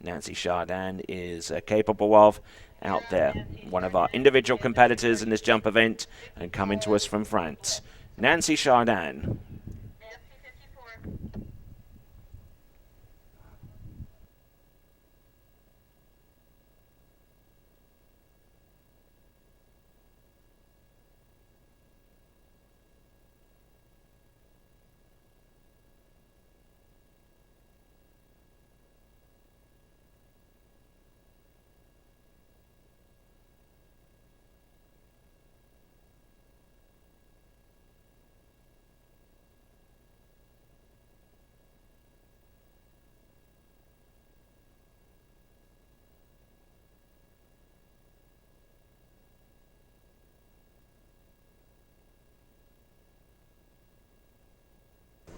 Nancy Chardin is capable of out there. One of our individual competitors in this jump event, and coming to us from France, Nancy Chardin.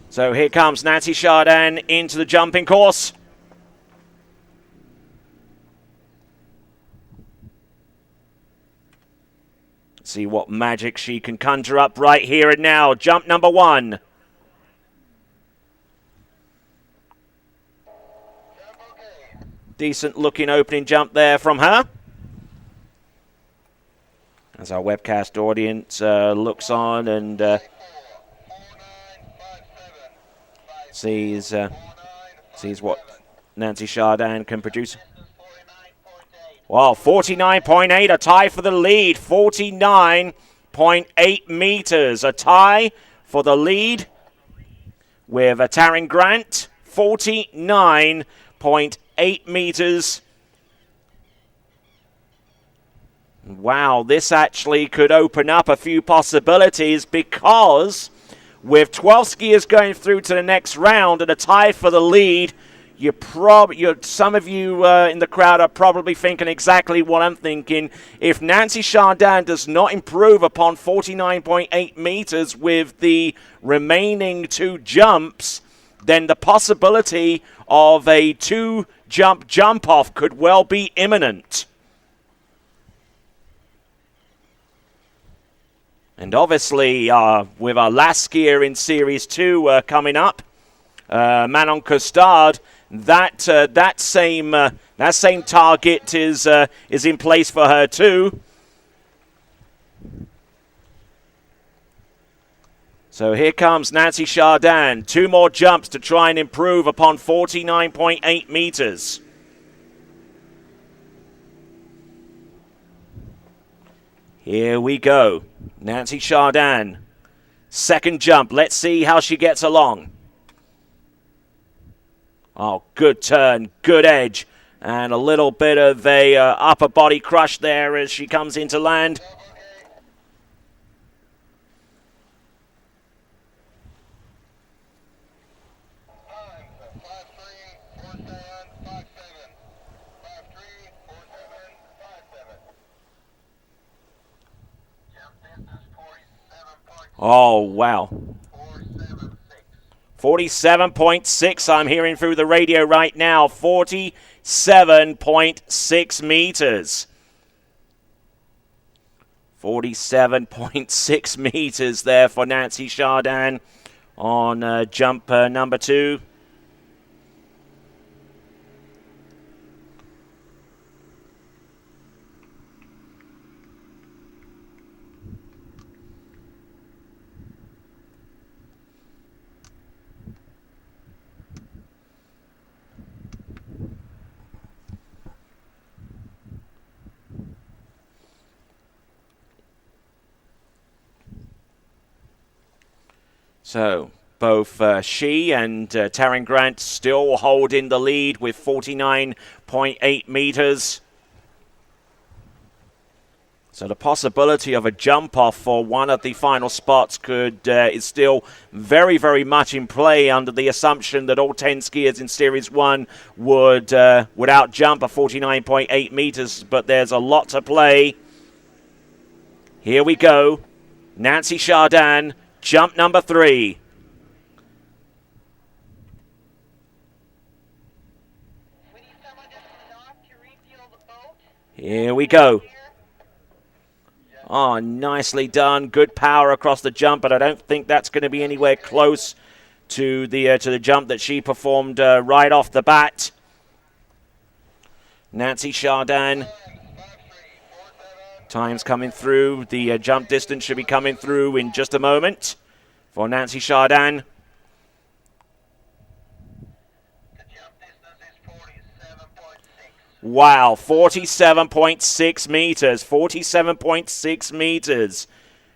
So here comes Nancy Chardin into the jumping course. See what magic she can conjure up right here and now. Jump number 1. Decent looking opening jump there from her. As our webcast audience looks on and sees what Nancy Chardin can produce. Wow, 49.8, a tie for the lead. 49.8 meters, a tie for the lead with Taryn Grant. 49.8 meters. Wow, this actually could open up a few possibilities, because with 12 skiers going through to the next round and a tie for the lead, some of you in the crowd are probably thinking exactly what I'm thinking. If Nancy Chardin does not improve upon 49.8 meters with the remaining 2 jumps, then the possibility of a 2-jump jump-off could well be imminent. And obviously, with our last skier in Series 2 coming up, Manon Costard, that same target is in place for her too. So here comes Nancy Chardin. 2 more jumps to try and improve upon 49.8 meters. Here we go. Nancy Chardin. Second jump. Let's see how she gets along. Oh, good turn, good edge, and a little bit of a upper body crush there as she comes into land. Oh, wow. 476. 47.6, I'm hearing through the radio right now. 47.6 meters. 47.6 meters there for Nancy Chardin on jump number 2. So both she and Taryn Grant still holding the lead with 49.8 meters. So the possibility of a jump off for one of the final spots is still very, very much in play under the assumption that all 10 skiers in Series 1 would out jump a 49.8 meters, but there's a lot to play. Here we go. Nancy Chardin, jump number 3. Here we go. Oh, nicely done. Good power across the jump, but I don't think that's going to be anywhere close to the jump that she performed right off the bat. Nancy Chardin. Time's coming through. The jump distance should be coming through in just a moment for Nancy Chardin. Wow, 47.6 meters, 47.6 meters.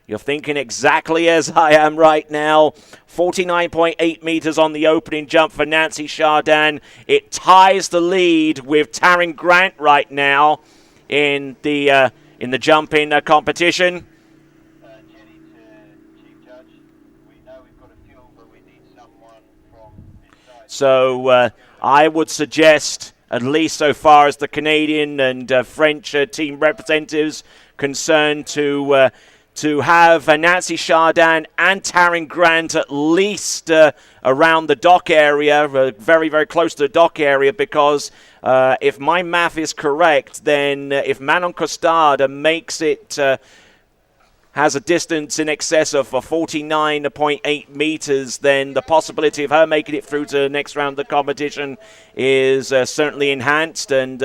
You're thinking exactly as I am right now. 49.8 meters on the opening jump for Nancy Chardin. It ties the lead with Taryn Grant right now in the jumping competition. Jenny to Chief Judge. We know we've got a few, but we need someone from this side. So I would suggest, at least so far as the Canadian and French team representatives concerned, to have Nancy Chardin and Taryn Grant at least around the dock area, very, very close to the dock area, because if my math is correct, then if Manon Costard makes it, has a distance in excess of 49.8 meters, then the possibility of her making it through to the next round of the competition is certainly enhanced, and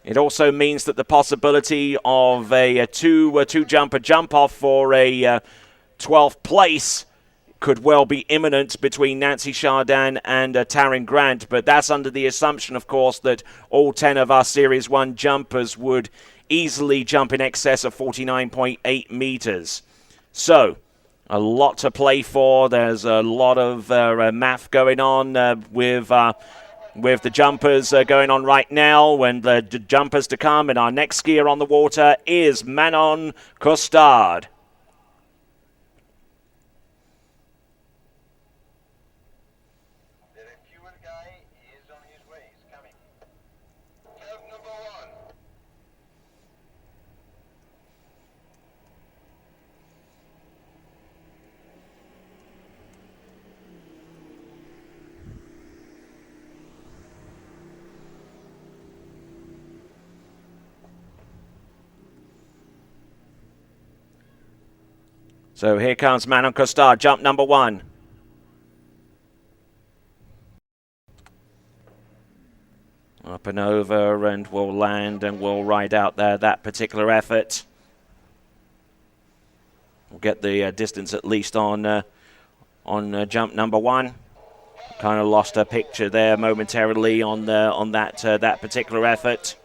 it also means that the possibility of a two-jumper jump-off for a 12th place could well be imminent between Nancy Chardin and Taryn Grant, but that's under the assumption, of course, that all 10 of our Series 1 jumpers would easily jump in excess of 49.8 meters. So, a lot to play for. There's a lot of math going on with the jumpers going on right now, and the jumpers to come, and our next skier on the water is Manon Costard. The refuel guy is on his way. He's coming. Jump number 1. So here comes Manon Costard, jump number 1. Up and over, and we'll land, and we'll ride out there that particular effort. We'll get the distance at least on jump number 1. Kind of lost a picture there momentarily on that particular effort.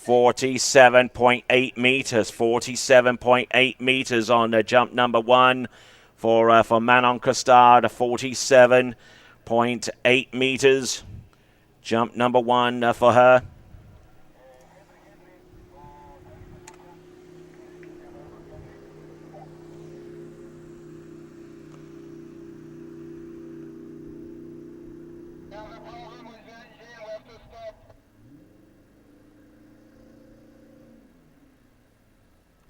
47.8 meters. 47.8 meters on jump number 1 for Manon Costard. 47.8 meters. Jump number 1 for her.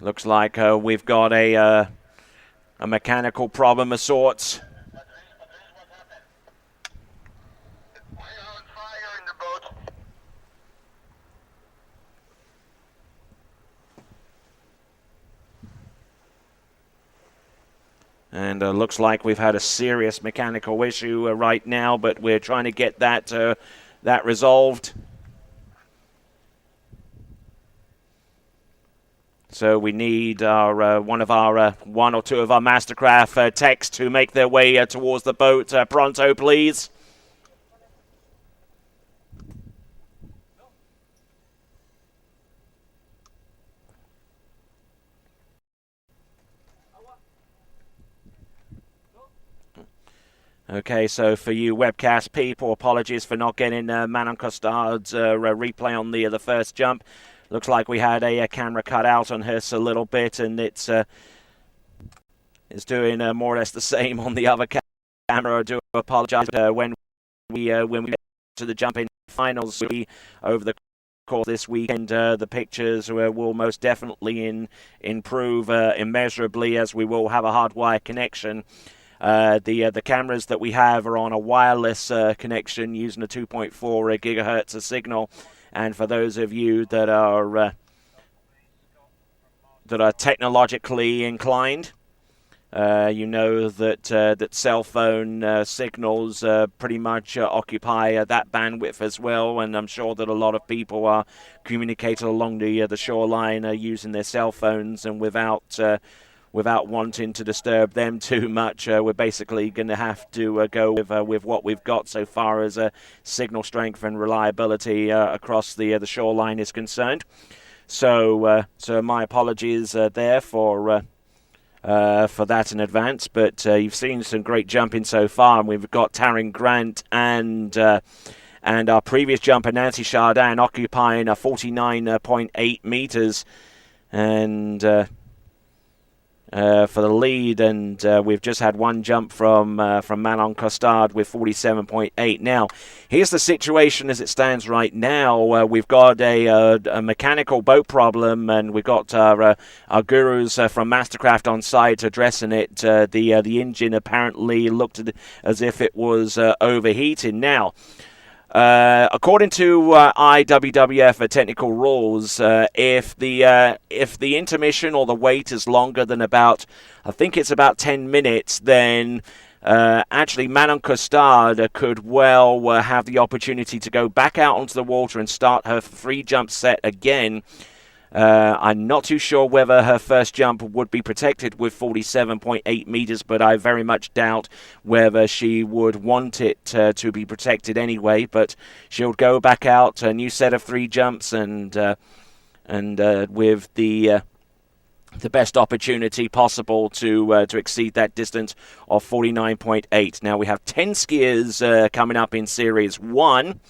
Looks like we've got a mechanical problem of sorts. Patrice, what happened? We are on fire in the boat. And looks like we've had a serious mechanical issue right now, but we're trying to get that resolved. So we need our one or two of our Mastercraft techs to make their way towards the boat. Pronto, please. Okay, so for you webcast people, apologies for not getting Manon Costard's replay on the first jump. Looks like we had a camera cut out on her a little bit, and it's doing more or less the same on the other camera. I do apologize. When we get to the jumping finals over the course this weekend, the pictures will most definitely improve immeasurably, as we will have a hardwire connection. The cameras that we have are on a wireless connection using a 2.4 gigahertz signal. And for those of you that are technologically inclined, you know that cell phone signals pretty much occupy that bandwidth as well. And I'm sure that a lot of people are communicating along the shoreline using their cell phones, and without wanting to disturb them too much, we're basically going to have to go with what we've got so far as signal strength and reliability across the shoreline is concerned. So my apologies there for that in advance. But you've seen some great jumping so far, and we've got Taryn Grant and our previous jumper Nancy Chardin occupying 49.8 meters, and for the lead, and we've just had one jump from Manon Costard with 47.8. Now, here's the situation as it stands right now. We've got a mechanical boat problem, and we've got our gurus from Mastercraft on site addressing it. The engine apparently looked as if it was overheating. Now, according to IWWF technical rules, if the intermission or the wait is longer than about 10 minutes, then actually Manon Costard could well have the opportunity to go back out onto the water and start her free jump set again. I'm not too sure whether her first jump would be protected with 47.8 meters, but I very much doubt whether she would want it to be protected anyway. But she'll go back out, a new set of 3 jumps, and with the best opportunity possible to exceed that distance of 49.8. Now we have 10 skiers coming up in Series 1,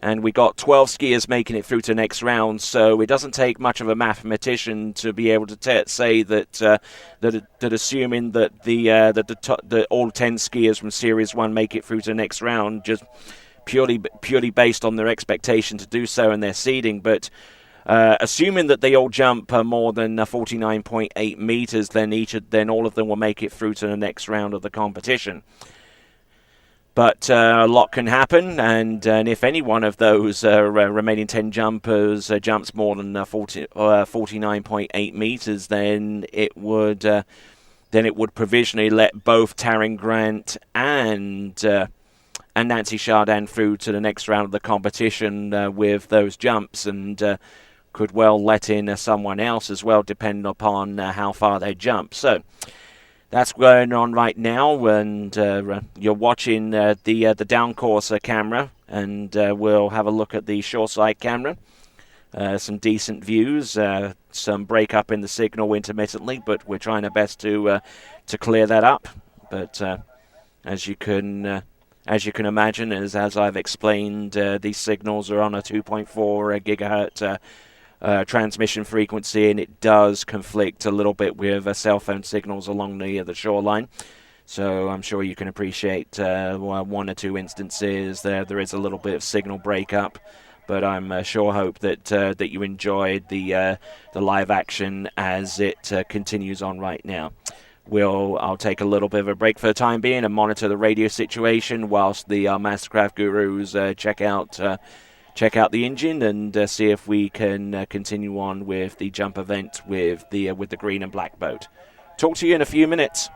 and we got 12 skiers making it through to the next round, so it doesn't take much of a mathematician to be able to say that assuming that all 10 skiers from Series 1 make it through to the next round, just purely based on their expectation to do so and their seeding. But assuming that they all jump more than 49.8 meters, then all of them will make it through to the next round of the competition. But a lot can happen, and if any one of those remaining 10 jumpers jumps more than 49.8 meters, then it would provisionally let both Taryn Grant and Nancy Chardin through to the next round of the competition with those jumps, and could well let in someone else as well, depending upon how far they jump. So that's going on right now, and you're watching the downcourse camera, and we'll have a look at the shoreside camera. Some decent views, some breakup in the signal intermittently, but we're trying our best to clear that up. But as you can imagine, as I've explained, these signals are on a 2.4 gigahertz transmission frequency, and it does conflict a little bit with cell phone signals along the shoreline. So I'm sure you can appreciate one or two instances there is a little bit of signal breakup. But I'm sure hope that that you enjoyed the live action as it continues on right now. I'll take a little bit of a break for the time being and monitor the radio situation whilst the Mastercraft gurus check out the engine and see if we can continue on with the jump event with the green and black boat. Talk to you in a few minutes.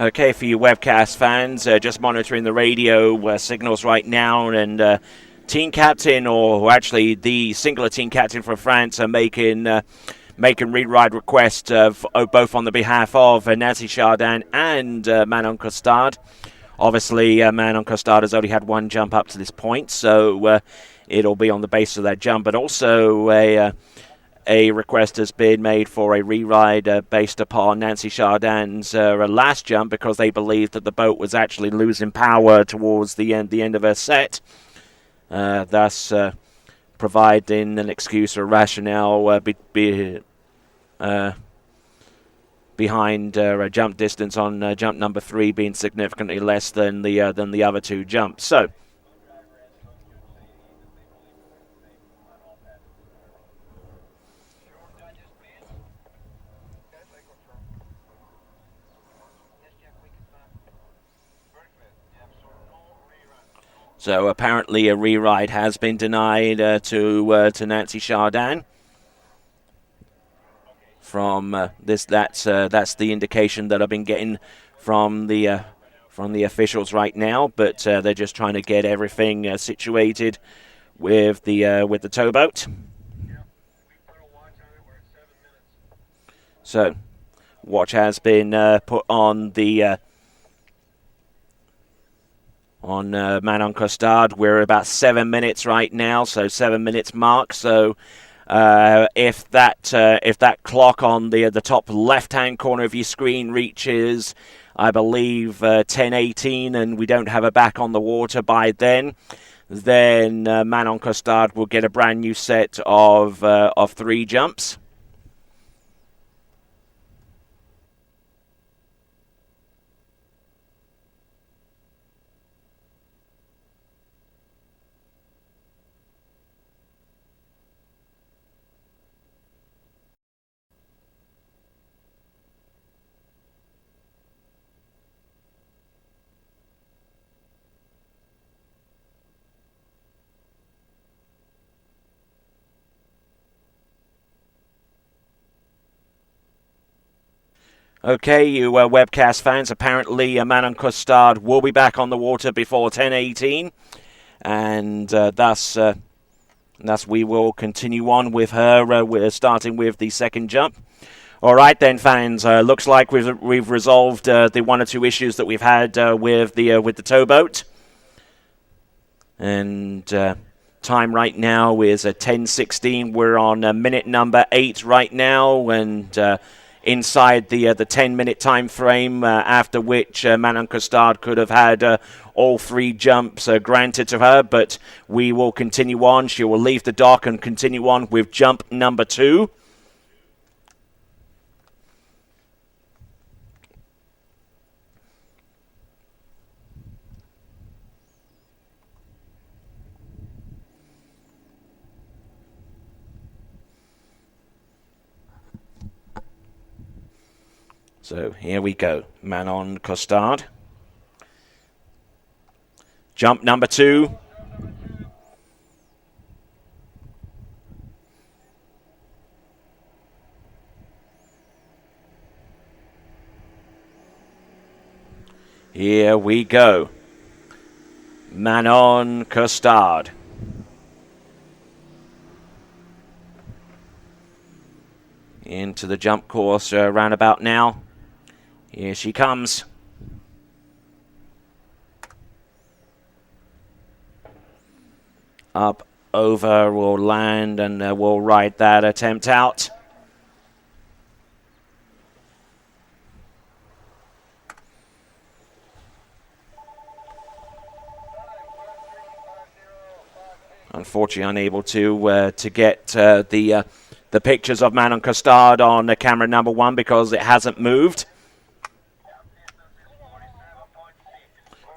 Okay, for you webcast fans, just monitoring the radio signals right now, and team captain, or actually the singular team captain from France, are making re-ride requests both on the behalf of Nancy Chardin and Manon Costard. Obviously, Manon Costard has only had one jump up to this point, so it'll be on the basis of that jump, but also a request has been made for a re-ride based upon Nancy Chardin's last jump, because they believe that the boat was actually losing power towards the end of her set, thus providing an excuse or rationale behind a jump distance on jump number 3 being significantly less than the other two jumps. So. So apparently a re-ride has been denied to Nancy Chardin. From that's the indication that I've been getting from the officials right now. But they're just trying to get everything situated with the towboat. So watch has been put on the. On Manon Costard. We're about 7 minutes right now, so 7 minutes mark. So if that clock on the top left-hand corner of your screen reaches, I believe, 10:18, and we don't have her back on the water by then Manon Costard will get a brand new set of 3 jumps. Okay, you webcast fans, apparently Manon Costard will be back on the water before 10:18, and thus we will continue on with her. We're starting with the second jump. All right then, fans. Looks like we've resolved the 1 or 2 issues that we've had with the towboat, and time right now is 10:16. We're on minute number 8 right now, and inside the 10-minute time frame, after which Manon Costard could have had all 3 jumps granted to her, but we will continue on. She will leave the dock and continue on with jump number 2. So here we go, Manon Costard. Jump number 2. Here we go, Manon Costard. Into the jump course roundabout now. Here she comes. Up, over, will land, and we'll ride that attempt out. Unfortunately, unable to get the pictures of Manon Costard on camera number 1 because it hasn't moved.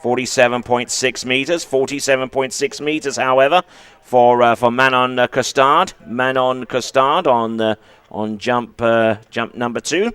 47.6 meters. 47.6 meters, however, for Manon Costard. Manon Costard on jump number 2.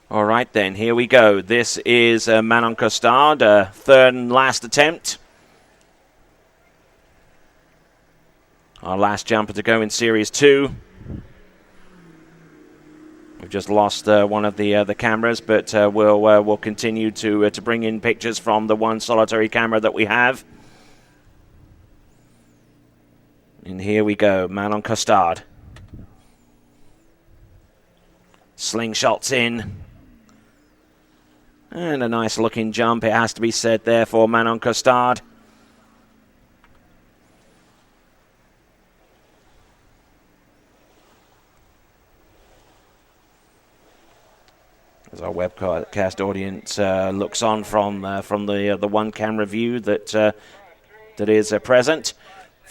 All right, then, here we go. This is Manon Costard, third and last attempt. Our last jumper to go in Series 2. We've just lost one of the cameras, but we'll continue to bring in pictures from the one solitary camera that we have. And here we go, Manon Costard. Slingshots in. And a nice looking jump, it has to be said there, for Manon Costard. As our webcast audience looks on from the one camera view that is present,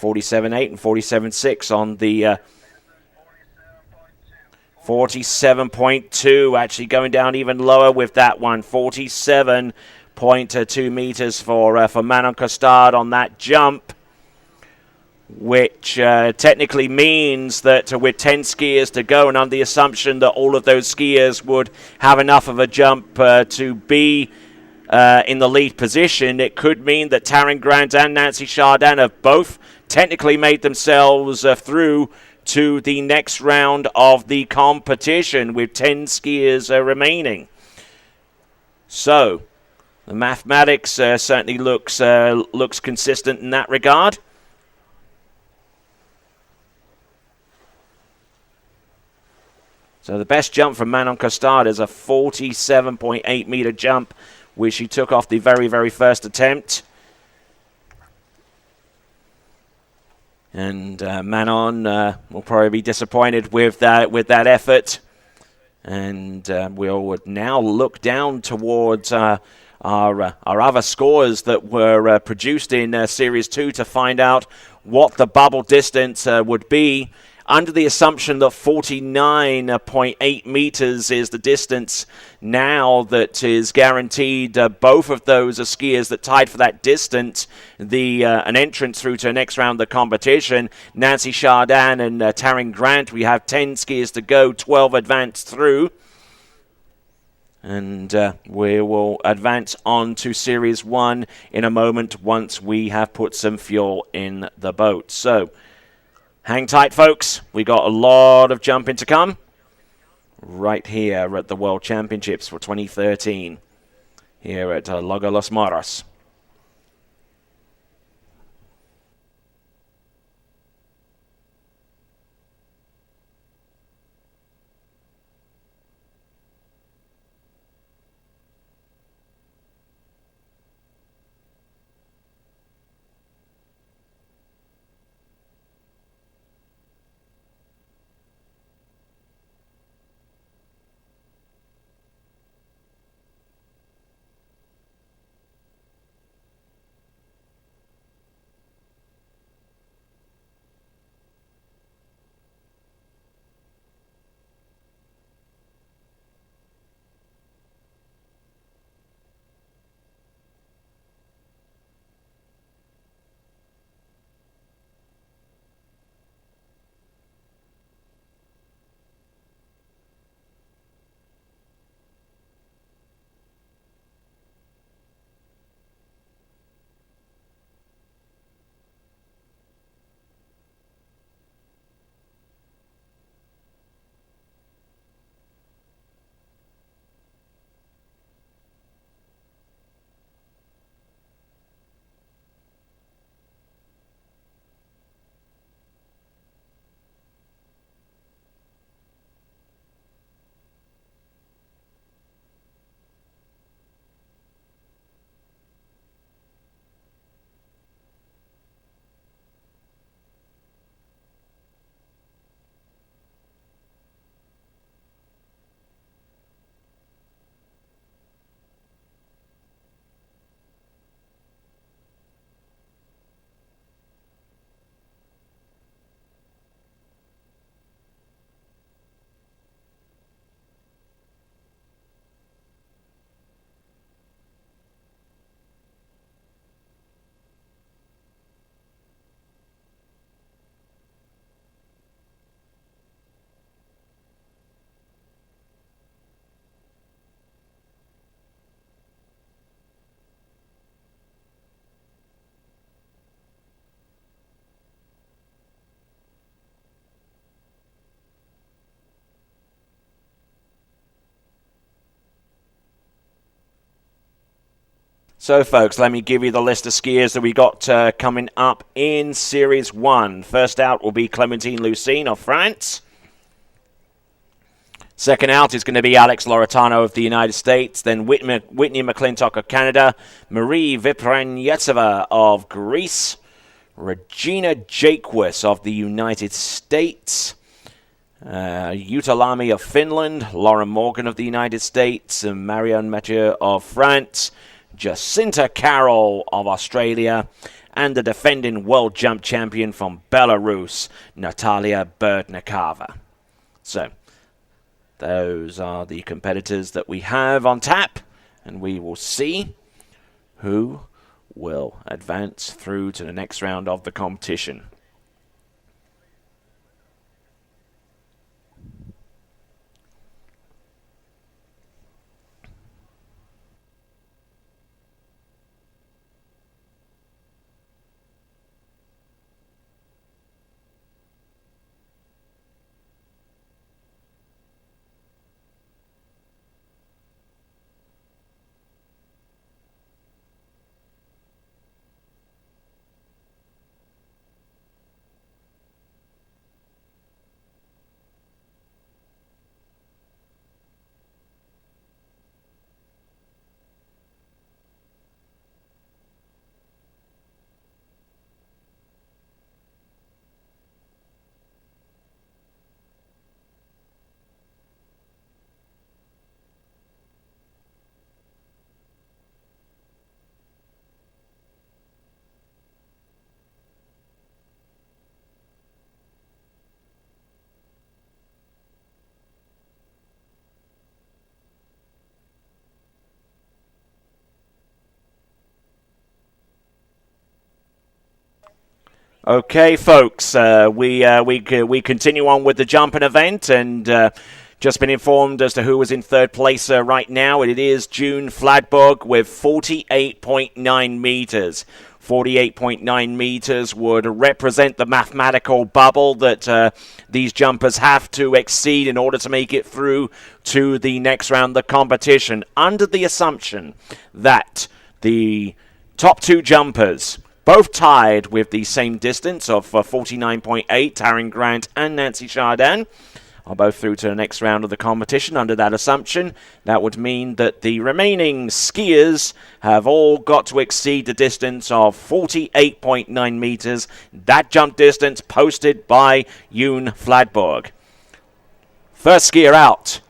47.8 and 47.6 on the 47.2, actually going down even lower with that one. 47.2 meters for Manon Costard on that jump, which technically means that with 10 skiers to go, and under the assumption that all of those skiers would have enough of a jump to be in the lead position, it could mean that Taryn Grant and Nancy Chardin have both technically made themselves through to the next round of the competition with 10 skiers remaining. So the mathematics certainly looks consistent in that regard. So the best jump from Manon Costard is a 47.8 meter jump, which she took off the very, very first attempt. And Manon will probably be disappointed with that effort. And we'll now look down towards our other scores that were produced in Series 2 to find out what the bubble distance would be, under the assumption that 49.8 meters is the distance now that is guaranteed. Both of those are skiers that tied for that distance, an entrance through to the next round of the competition. Nancy Chardin and Taryn Grant, we have 10 skiers to go, 12 advanced through. And we will advance on to Series 1 in a moment once we have put some fuel in the boat. So, hang tight, folks. We got a lot of jumping to come right here at the World Championships for 2013 here at Lago Los Moros. So, folks, let me give you the list of skiers that we got coming up in Series 1. First out will be Clémentine Lucine of France. Second out is going to be Alex Loretano of the United States. Then Whitney McClintock of Canada. Marie Vyprenetseva of Greece. Regina Jaquus of the United States. Jutta Lamy of Finland. Lauren Morgan of the United States. And Marion Mathieu of France. Jacinta Carroll of Australia, and the defending world jump champion from Belarus, Natalia Berdnikova. So, those are the competitors that we have on tap, and we will see who will advance through to the next round of the competition. Okay, folks, we continue on with the jumping event, and Just been informed as to who is in third place right now. It is June Fladberg with 48.9 meters. 48.9 meters would represent the mathematical bubble that these jumpers have to exceed in order to make it through to the next round of the competition, under the assumption that the top two jumpers, both tied with the same distance of 49.8, Taryn Grant and Nancy Chardin, are both through to the next round of the competition. Under that assumption, that would mean that the remaining skiers have all got to exceed the distance of 48.9 meters, that jump distance posted by June Fladberg. First skier out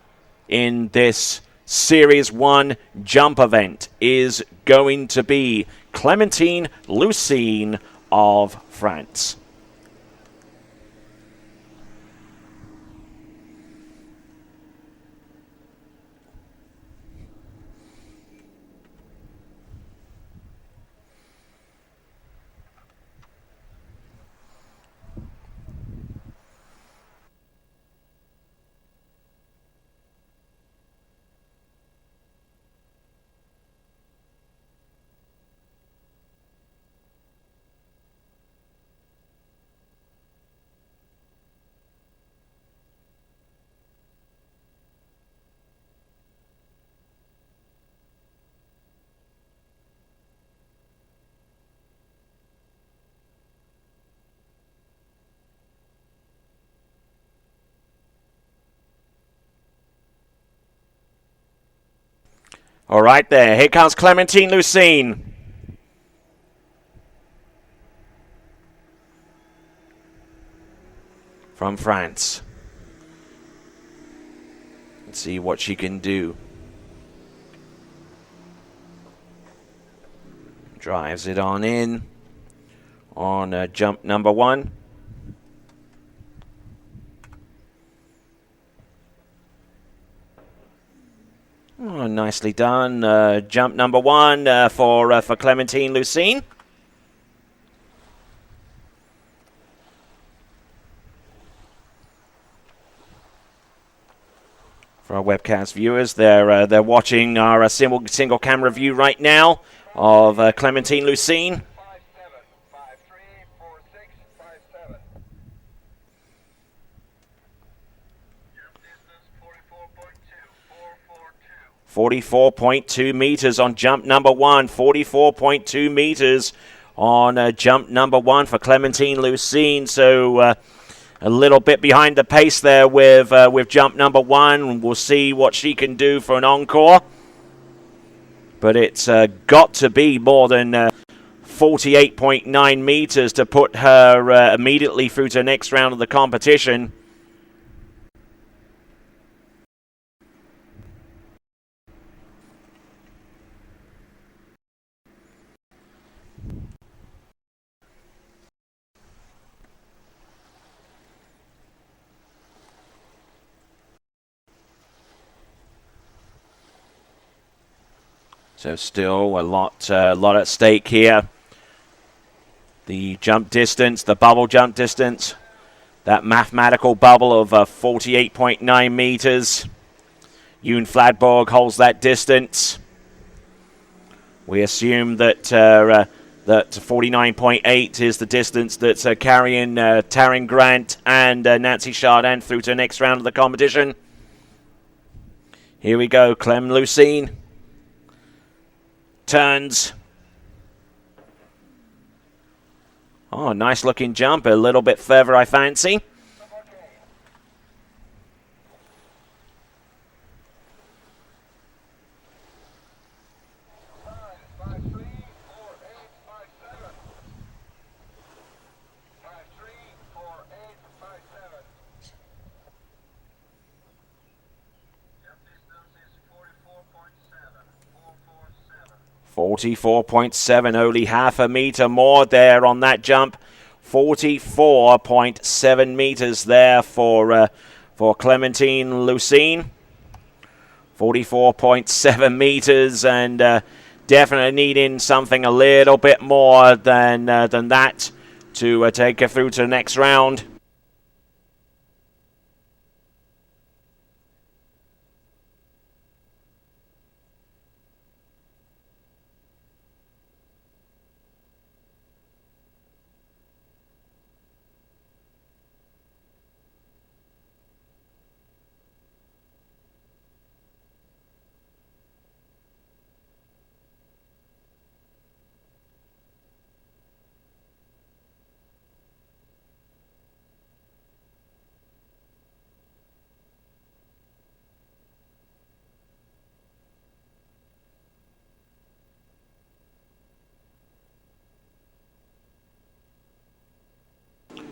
in this Series 1 jump event is going to be Clémentine Lucine of France. All right there, here comes Clémentine Lucine. From France. Let's see what she can do. Drives it on in on jump number 1. Oh, nicely done. Jump number 1 for Clémentine Lucine. For our webcast viewers, they're watching our single camera view right now of Clémentine Lucine. 44.2 meters on jump number 1. 44.2 meters on jump number 1 for Clémentine Lucine. So a little bit behind the pace there with jump number 1. We'll see what she can do for an encore. But it's got to be more than 48.9 meters to put her immediately through to the next round of the competition. So still a lot at stake here. The jump distance, the bubble jump distance, that mathematical bubble of 48.9 meters. June Fladberg holds that distance. We assume that that 49.8 is the distance that's carrying Taryn Grant and Nancy Chardin through to the next round of the competition. Here we go, Clem Lucine. Turns. Oh, nice looking jump. A little bit further, I fancy. .7, only half a meter more there on that jump. 44.7 meters there for Clémentine Lucine. 44.7 meters, and definitely needing something a little bit more than that to take her through to the next round.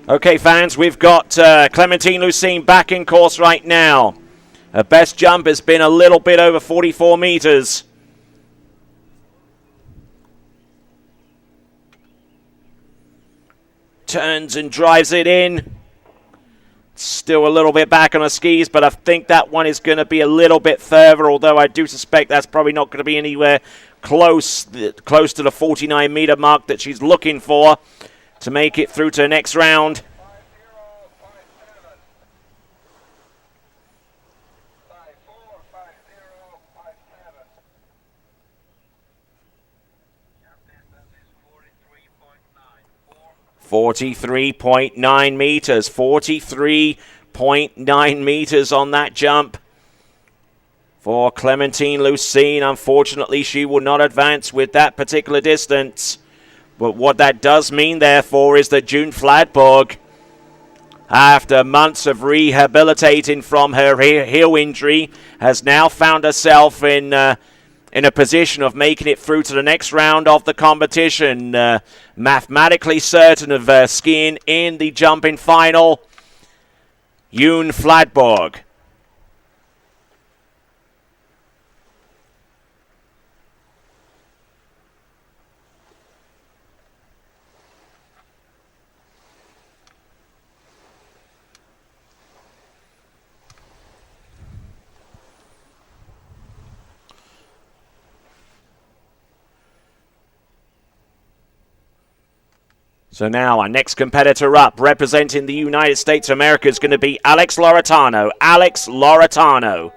Okay, fans, we've got Clementine Lucene back in course right now. Her best jump has been a little bit over 44 meters. Turns and drives it in. Still a little bit back on her skis, but I think that one is going to be a little bit further, although I do suspect that's probably not going to be anywhere close to the 49-meter mark that she's looking for to make it through to the next round. 43.9 meters. 43.9 meters on that jump for Clementine Lucene. Unfortunately, she will not advance with that particular distance. But what that does mean, therefore, is that June Fladborg, after months of rehabilitating from her heel injury, has now found herself in a position of making it through to the next round of the competition. Mathematically certain of skiing in the jumping final, June Fladborg. So now our next competitor up, representing the United States of America, is going to be Alex Lauritano. Alex Lauritano.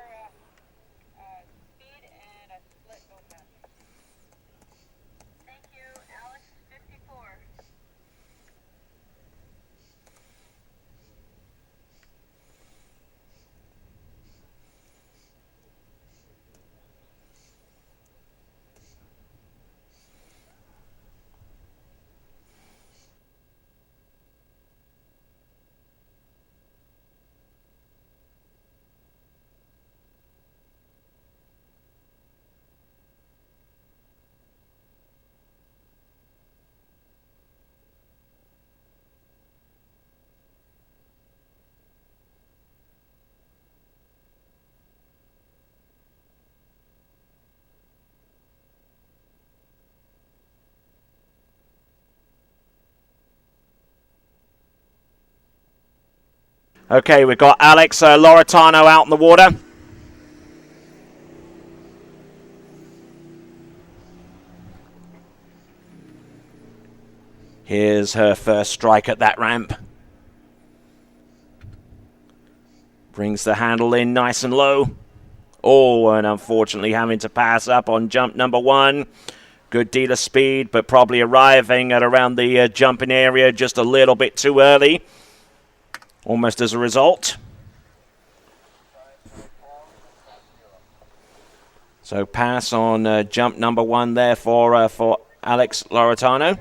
Okay, we've got Alex Lauritano out in the water. Here's her first strike at that ramp. Brings the handle in nice and low. Oh, and unfortunately having to pass up on jump number one. Good deal of speed, but probably arriving at around the jumping area just a little bit too early. Almost as a result. So pass on jump number one there for Alex Lauritano.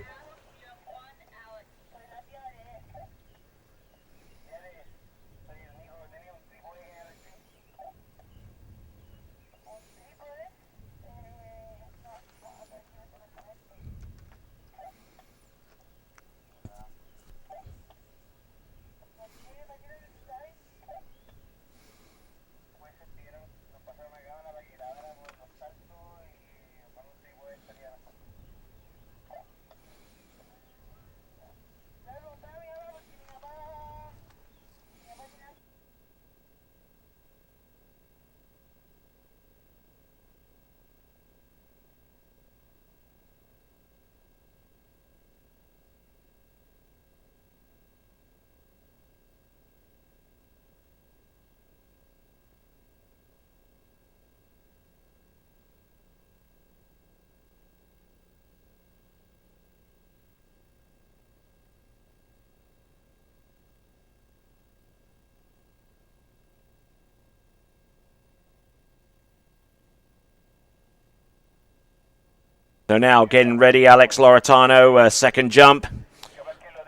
So now getting ready, Alex Lauritano, second jump.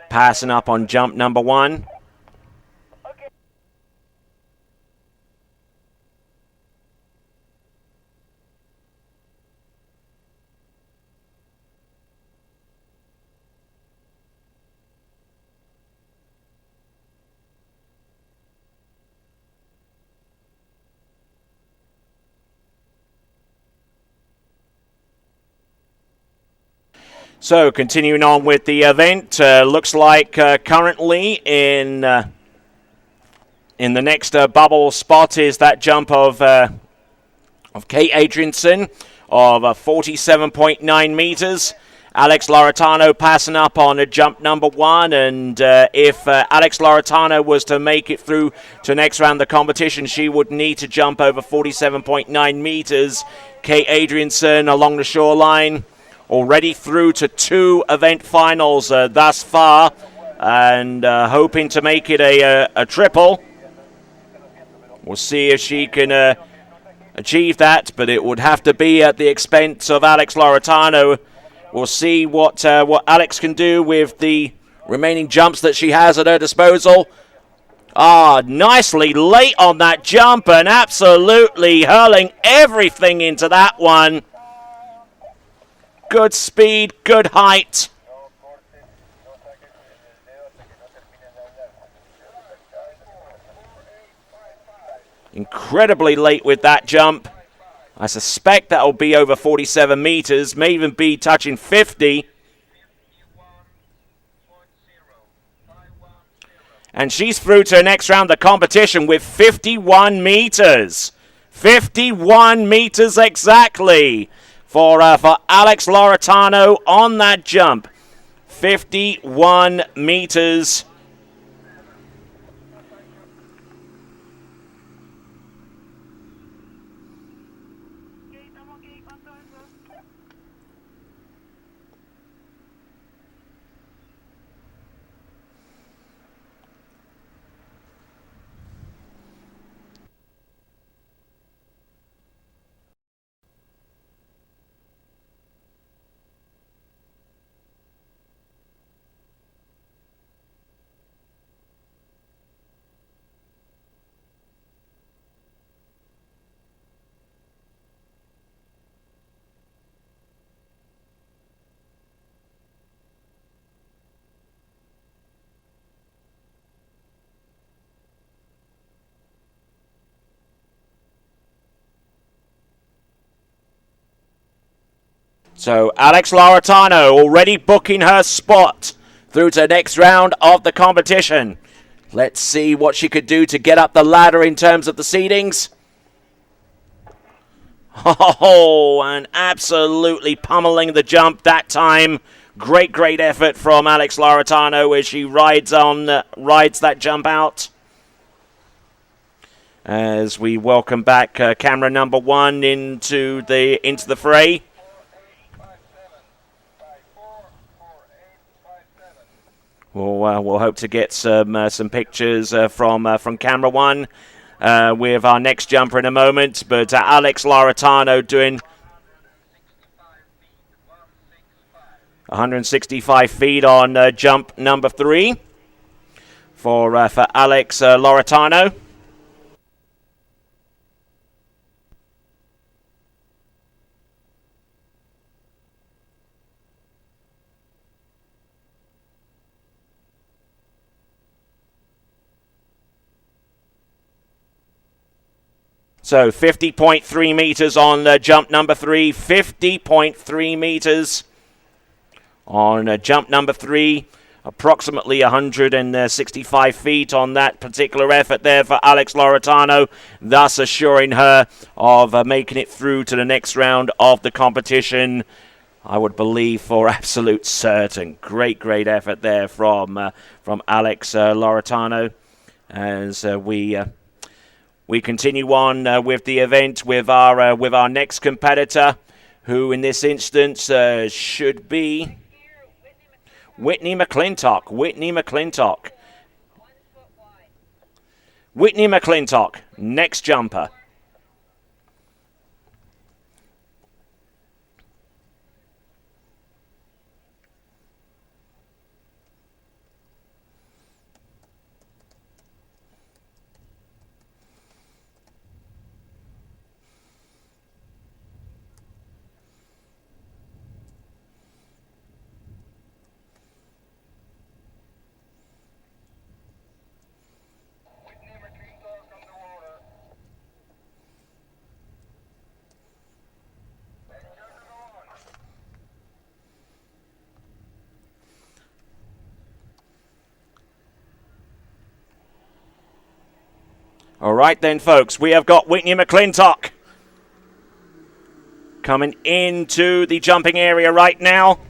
Passing up on jump number one. So, continuing on with the event, looks like currently in the next bubble spot is that jump of Kate Adrianson of 47.9 meters. Alex Lauritano passing up on jump number 1, and if Alex Lauritano was to make it through to next round of the competition, she would need to jump over 47.9 meters. Kate Adrianson along the shoreline, already through to 2 event finals thus far, and hoping to make it a triple. We'll see if she can achieve that, but it would have to be at the expense of Alex Lauritano. We'll see what Alex can do with the remaining jumps that she has at her disposal. Nicely late on that jump and absolutely hurling everything into that one. Good speed, good height. Incredibly late with that jump. I suspect that will be over 47 meters, may even be touching 50. And she's through to the next round of the competition with 51 meters. 51 meters exactly for Alex Lauritano on that jump. 51 meters. So Alex Lauritano already booking her spot through to the next round of the competition. Let's see what she could do to get up the ladder in terms of the seedings. Oh, and absolutely pummeling the jump that time. Great effort from Alex Lauritano as she rides that jump out. As we welcome back camera number 1 into the fray. We'll hope to get some pictures from camera 1 with our next jumper in a moment. But Alex Lauritano doing 165 feet on jump number 3 for Alex Lauritano. So 50.3 meters on jump number 3, 50.3 meters on jump number 3, approximately 165 feet on that particular effort there for Alex Lauritano, thus assuring her of making it through to the next round of the competition, I would believe, for absolute certain. Great effort there from Alex Lauritano as we continue on with the event with our next competitor, who in this instance should be Whitney McClintock. Whitney McClintock, next jumper. All right then, folks, we have got Whitney McClintock coming into the jumping area right now.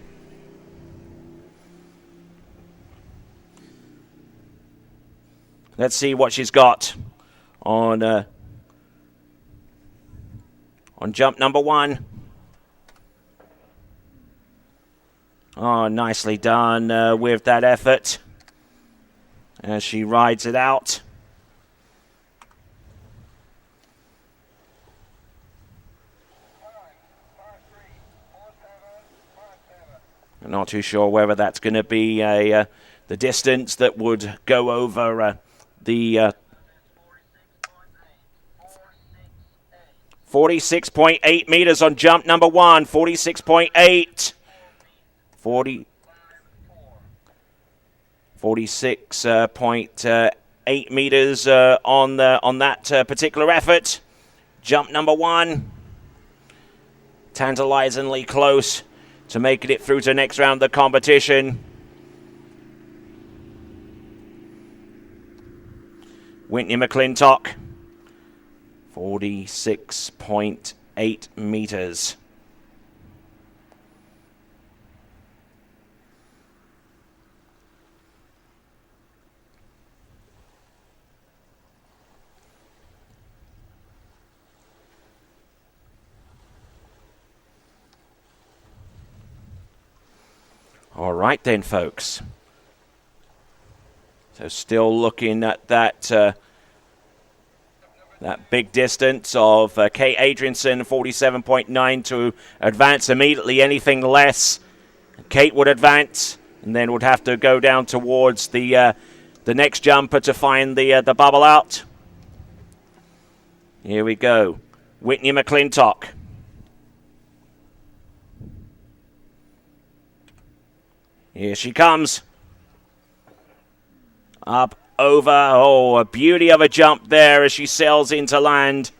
Let's see what she's got on jump number 1. Oh, nicely done with that effort as she rides it out. I'm not too sure whether that's going to be the distance that would go over the 46.8 meters on jump number 1. 46.8. 46.8 meters on that particular effort. Jump number 1. Tantalizingly close to making it through to the next round of the competition. Whitney McClintock, 46.8 meters. All right then, folks. So still looking at that big distance of Kate Adrianson, 47.9 to advance immediately. Anything less, Kate would advance and then would have to go down towards the next jumper to find the bubble out. Here we go. Whitney McClintock. Here she comes. Up, over. Oh, a beauty of a jump there as she sails into land.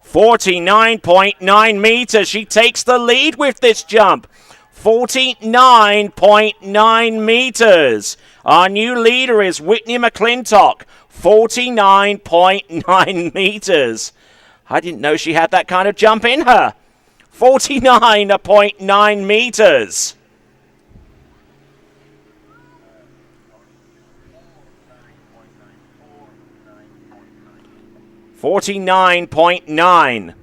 .49 meters. She takes the lead with this jump. 49.9 meters. Our new leader is Whitney McClintock. 49.9 meters. I didn't know she had that kind of jump in her. 49.9 meters. .9.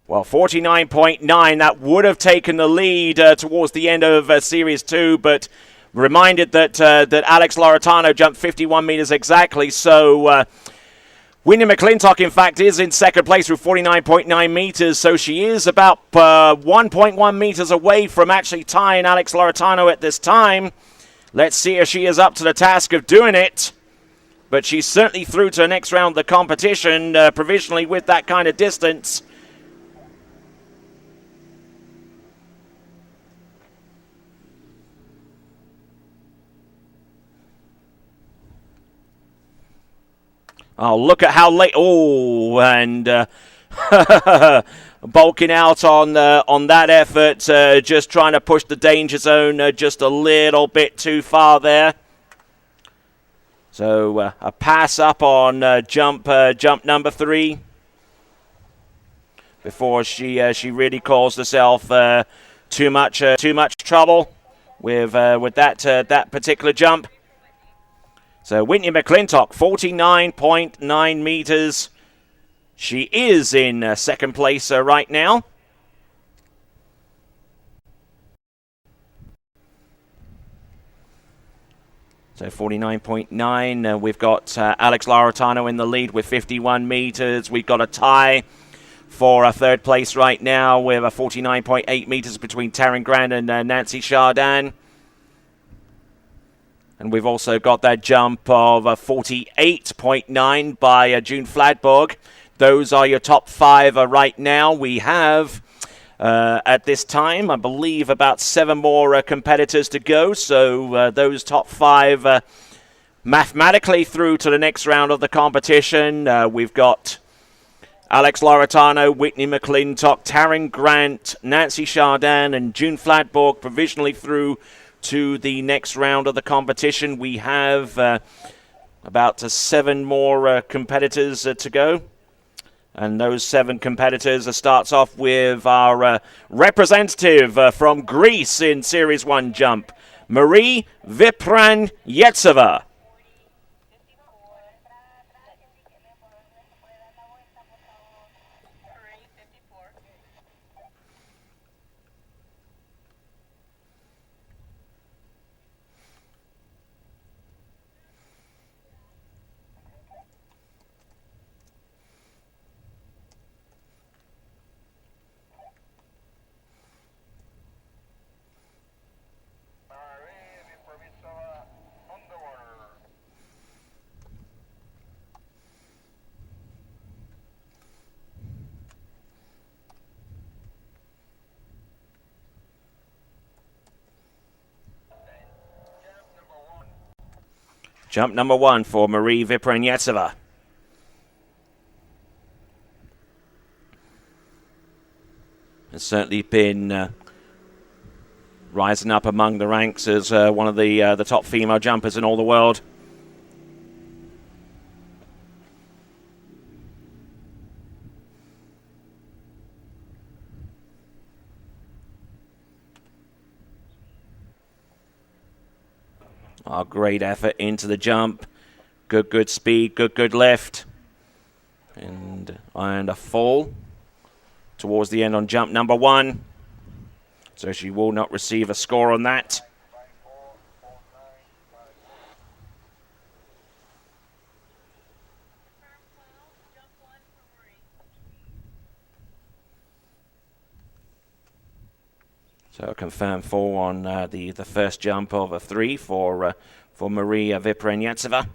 Well, 49.9, that would have taken the lead towards the end of Series 2, but reminded that Alex Lauritano jumped 51 meters exactly, so Whitney McClintock, in fact, is in second place with 49.9 meters, so she is about 1.1 meters away from actually tying Alex Lauritano at this time. Let's see if she is up to the task of doing it. But she's certainly through to the next round of the competition, provisionally with that kind of distance. Oh, look at how late. Oh, and bulking out on that effort, just trying to push the danger zone just a little bit too far there. So a pass up on jump number 3 before she really caused herself too much trouble with that particular jump. So Whitney McClintock, 49.9 meters. She is in second place right now. So 49.9. We've got Alex Lauritano in the lead with 51 meters. We've got a tie for a third place right now with a 49.8 meters between Taryn Grant and Nancy Chardin. And we've also got that jump of 48.9 by June Fladborg. those are your top 5 right now. We have, at this time, I believe about 7 more competitors to go. So those top 5 mathematically through to the next round of the competition. We've got Alex Loretano, Whitney McClintock, Taryn Grant, Nancy Chardin, and June Flatborg provisionally through to the next round of the competition. We have about 7 more competitors to go. And those 7 competitors starts off with our representative from Greece in Series 1 jump, Marie Vipran-Yetseva. Jump number 1 for Marie Vipran-Yetseva. Has certainly been rising up among the ranks as one of the top female jumpers in all the world. Great effort into the jump. Good speed, good lift. And a fall towards the end on jump number 1. So she will not receive a score on that. So a confirmed fall on the first jump of a 3 for Marie Vipran-Yetseva.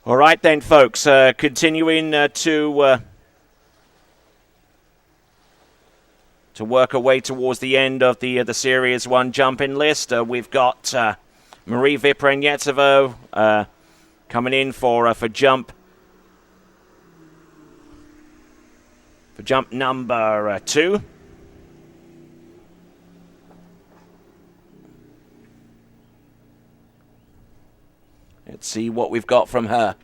All right then, folks, continuing to work our way towards the end of the Series 1 jumping list. We've got Marie Vipran-Yetseva coming in for jump number 2. Let's see what we've got from her.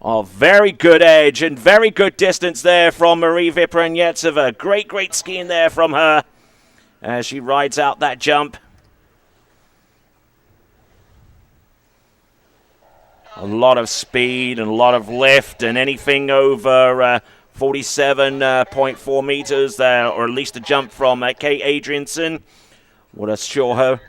Oh, very good edge and very good distance there from Marie Vyprenetseva. Great skiing there from her as she rides out that jump. A lot of speed and a lot of lift, and anything over 47.4 meters there, or at least a jump from Kate Adrianson, would assure her.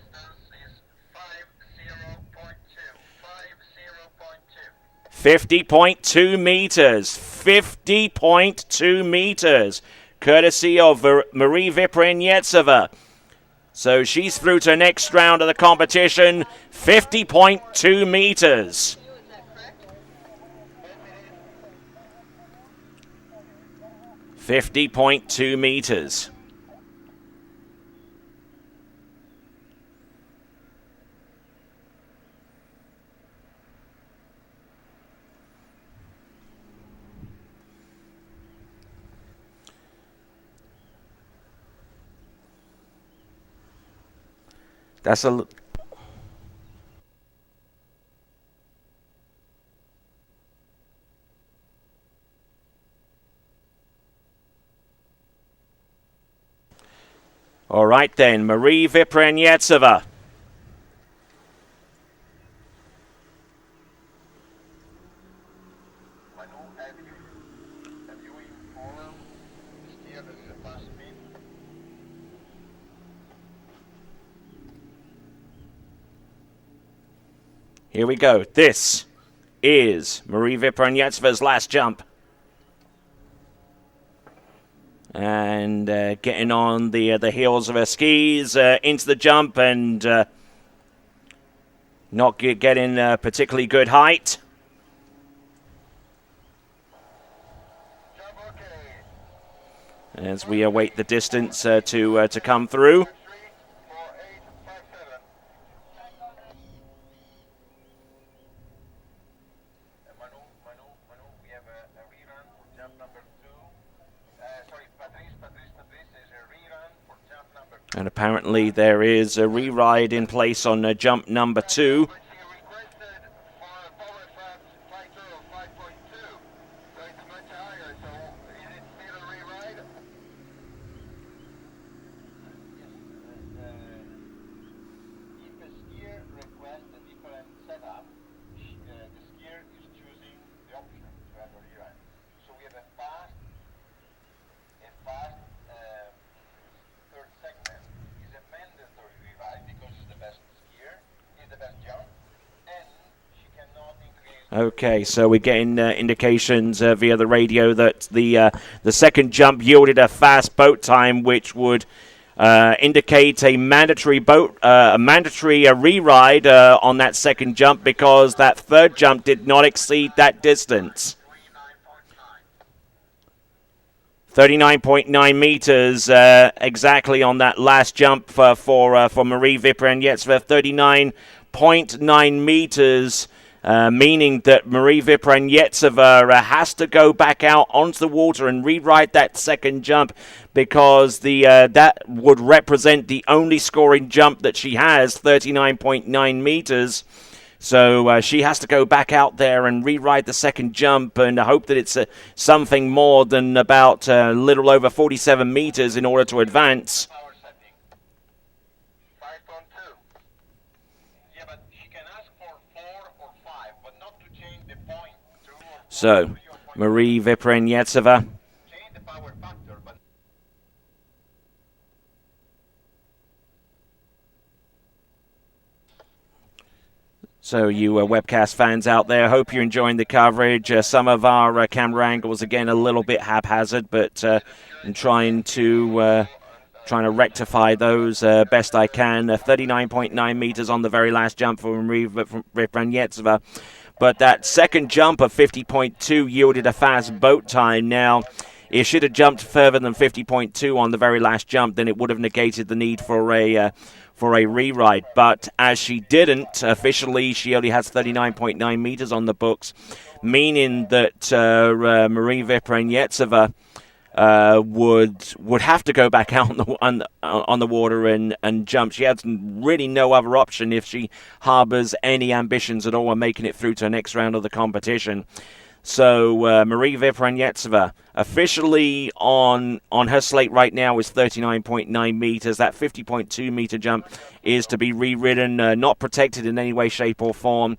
50.2 meters. 50.2 meters, courtesy of Marie Vyprenetseva. So she's through to next round of the competition. 50.2 meters. 50.2 meters. That's a... All right then, Marie Vyprenetseva. Here we go. This is Marie Vyprenetseva's last jump. And getting on the heels of her skis into the jump and not getting particularly good height. As we await the distance to come through. And apparently there is a re-ride in place on jump number 2. Okay, so we're getting indications via the radio that the second jump yielded a fast boat time, which would indicate a mandatory re-ride on that second jump, because that third jump did not exceed that distance. 39.9 meters exactly on that last jump for Marie Vyprenetseva. 39.9 meters. Meaning that Marie Vyprenetseva has to go back out onto the water and rewrite that second jump, because that would represent the only scoring jump that she has, 39.9 meters. So she has to go back out there and rewrite the second jump and hope that it's something more than about a little over 47 meters in order to advance. So, Marie Vyprenetseva. So you webcast fans out there, hope you're enjoying the coverage. Some of our camera angles, again, a little bit haphazard, but I'm trying to rectify those best I can. 39.9 meters on the very last jump for Marie Vyprenetseva. But that second jump of 50.2 yielded a fast boat time. Now, if she'd have jumped further than 50.2 on the very last jump, then it would have negated the need for a re-ride. But as she didn't, officially she only has 39.9 meters on the books, meaning that Marie Vyprenetseva would have to go back out on the water and jump. She has really no other option if she harbors any ambitions at all of making it through to the next round of the competition. So Marie Vipranetseva officially on her slate right now is 39.9 meters. That 50.2 meter jump is to be re-ridden, not protected in any way, shape, or form.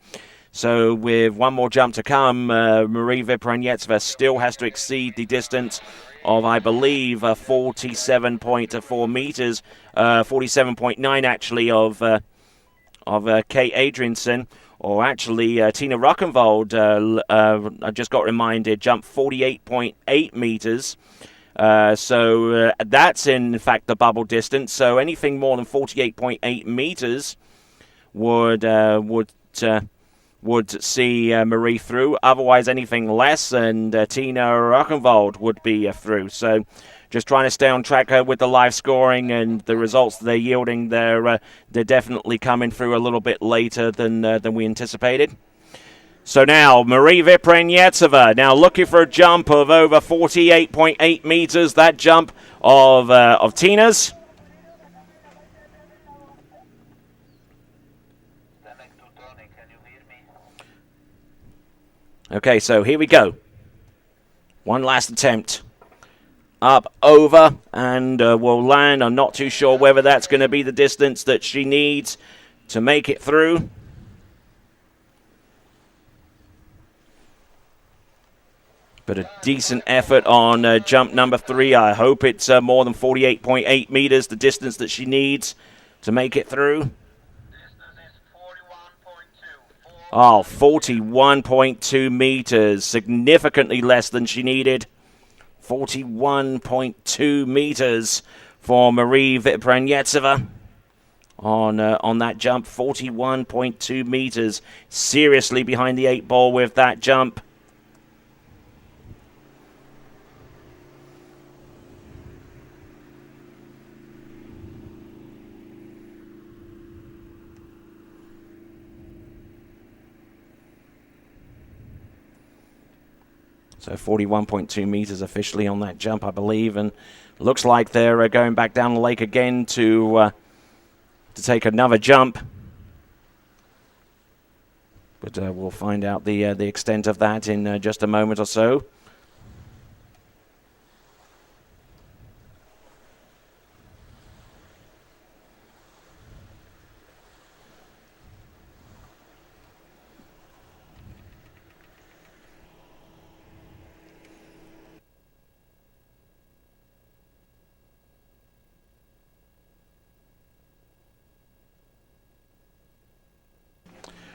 So with one more jump to come, Marie Vipranetseva still has to exceed the distance of, I believe, 47.4 meters, 47.9 actually of Kay Adrianson. Or actually, Tina Ruckenwald, I just got reminded, jumped 48.8 meters. So that's in fact the bubble distance. So anything more than 48.8 meters would see Marie through. Otherwise, anything less, and Tina Ruckenwald would be through. So just trying to stay on track with the live scoring and the results they're yielding. They're definitely coming through a little bit later than we anticipated. So now, Marie Vipranetseva now looking for a jump of over 48.8 meters. That jump of Tina's. Okay, so here we go. One last attempt. Up, over, and will land. I'm not too sure whether that's going to be the distance that she needs to make it through. But a decent effort on jump number 3. I hope it's more than 48.8 meters, the distance that she needs to make it through. Oh, 41.2 meters, significantly less than she needed. 41.2 meters for Marie Vipranetseva on that jump. 41.2 meters, seriously behind the 8 ball with that jump. So 41.2 meters officially on that jump, I believe, and looks like they're going back down the lake again to take another jump. But we'll find out the extent of that in just a moment or so.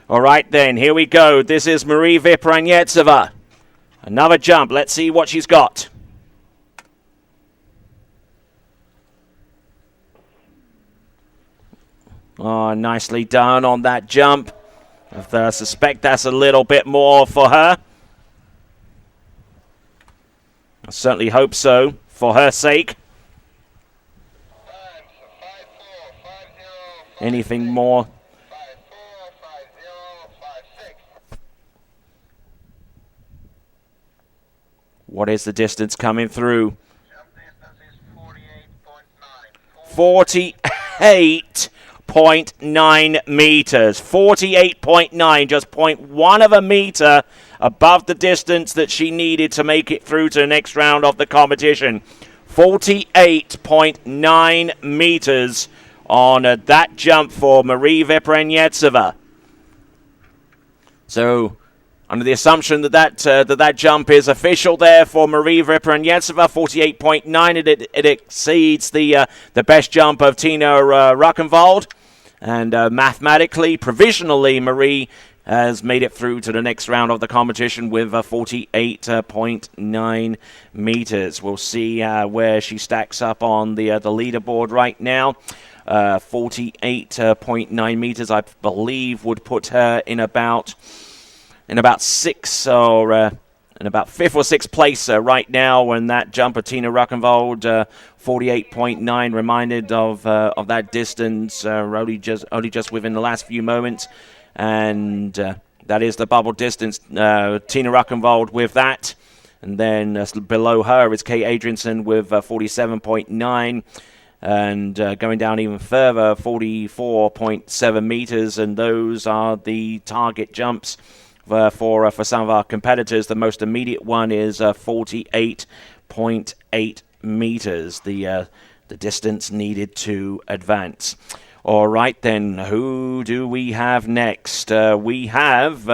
All right, then, here we go. This is Marie Vipranetseva. Another jump. Let's see what she's got. Oh, nicely done on that jump. I suspect that's a little bit more for her. I certainly hope so, for her sake. Anything more? What is the distance coming through? 48.9 meters. 48.9, just 0.1 of a meter above the distance that she needed to make it through to the next round of the competition. 48.9 meters on that jump for Marie Vipranetseva. So, under the assumption that jump is official there for Marie Vipranetseva, 48.9, it exceeds the best jump of Tina Ruckenwald. And mathematically, provisionally, Marie has made it through to the next round of the competition with 48.9 meters. We'll see where she stacks up on the leaderboard right now. 48.9 meters, I believe, would put her in about sixth or in about fifth or sixth place right now. When that jump of Tina Ruckenwald, 48.9, reminded of that distance only just within the last few moments, and that is the bubble distance. Tina Ruckenwald with that, and then below her is Kay Adrianson with 47.9. And going down even further, 44.7 meters, and those are the target jumps for some of our competitors. The most immediate one is 48.8 meters, the distance needed to advance. All right, then, who do we have next? We have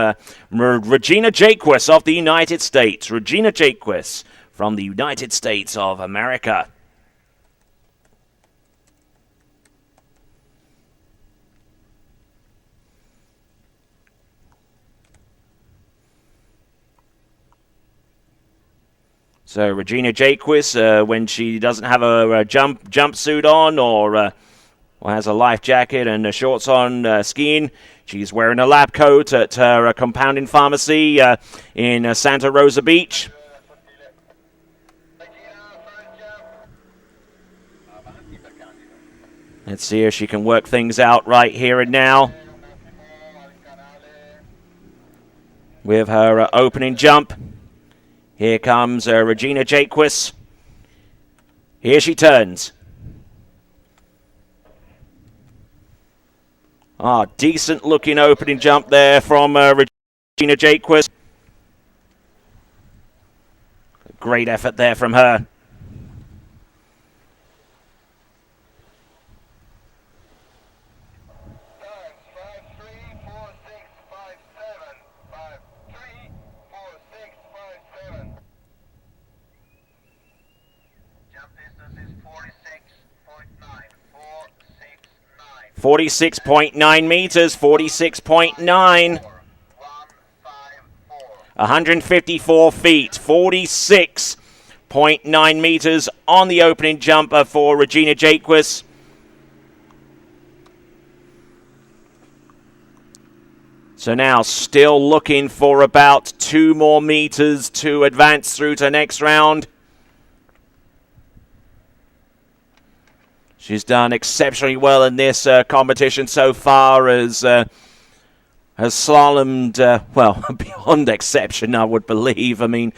Regina Jaquess of the United States. Regina Jaquess from the United States of America. So Regina Jaquess, when she doesn't have a jumpsuit on or has a life jacket and shorts on skiing, she's wearing a lab coat at her compounding pharmacy in Santa Rosa Beach. Let's see if she can work things out right here and now with her opening jump. Here comes Regina Jaquess. Here she turns. Decent looking opening jump there from Regina Jaquess. Great effort there from her. Jump distance is 46.9. 46.9 meters, 46.9. 154 feet, 46.9 meters on the opening jumper for Regina Jaquess. So now still looking for about 2 more meters to advance through to next round. She's done exceptionally well in this competition so far, as has slalomed, beyond exception, I would believe. I mean,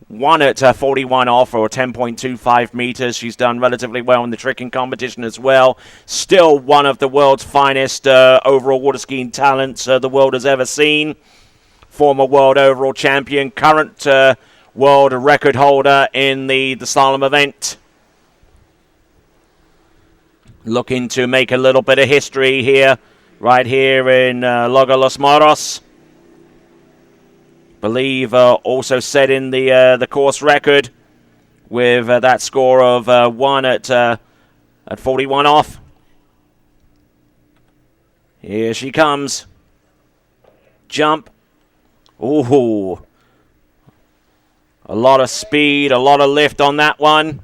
won at 41 off, or 10.25 meters. She's done relatively well in the tricking competition as well. Still one of the world's finest overall water skiing talents the world has ever seen. Former world overall champion, current world record holder in the slalom event. Looking to make a little bit of history here, right here in Lago Los Moros. Believe also setting the course record with that score of 1 at 41 off. Here she comes. Jump. Ooh. A lot of speed, a lot of lift on that one.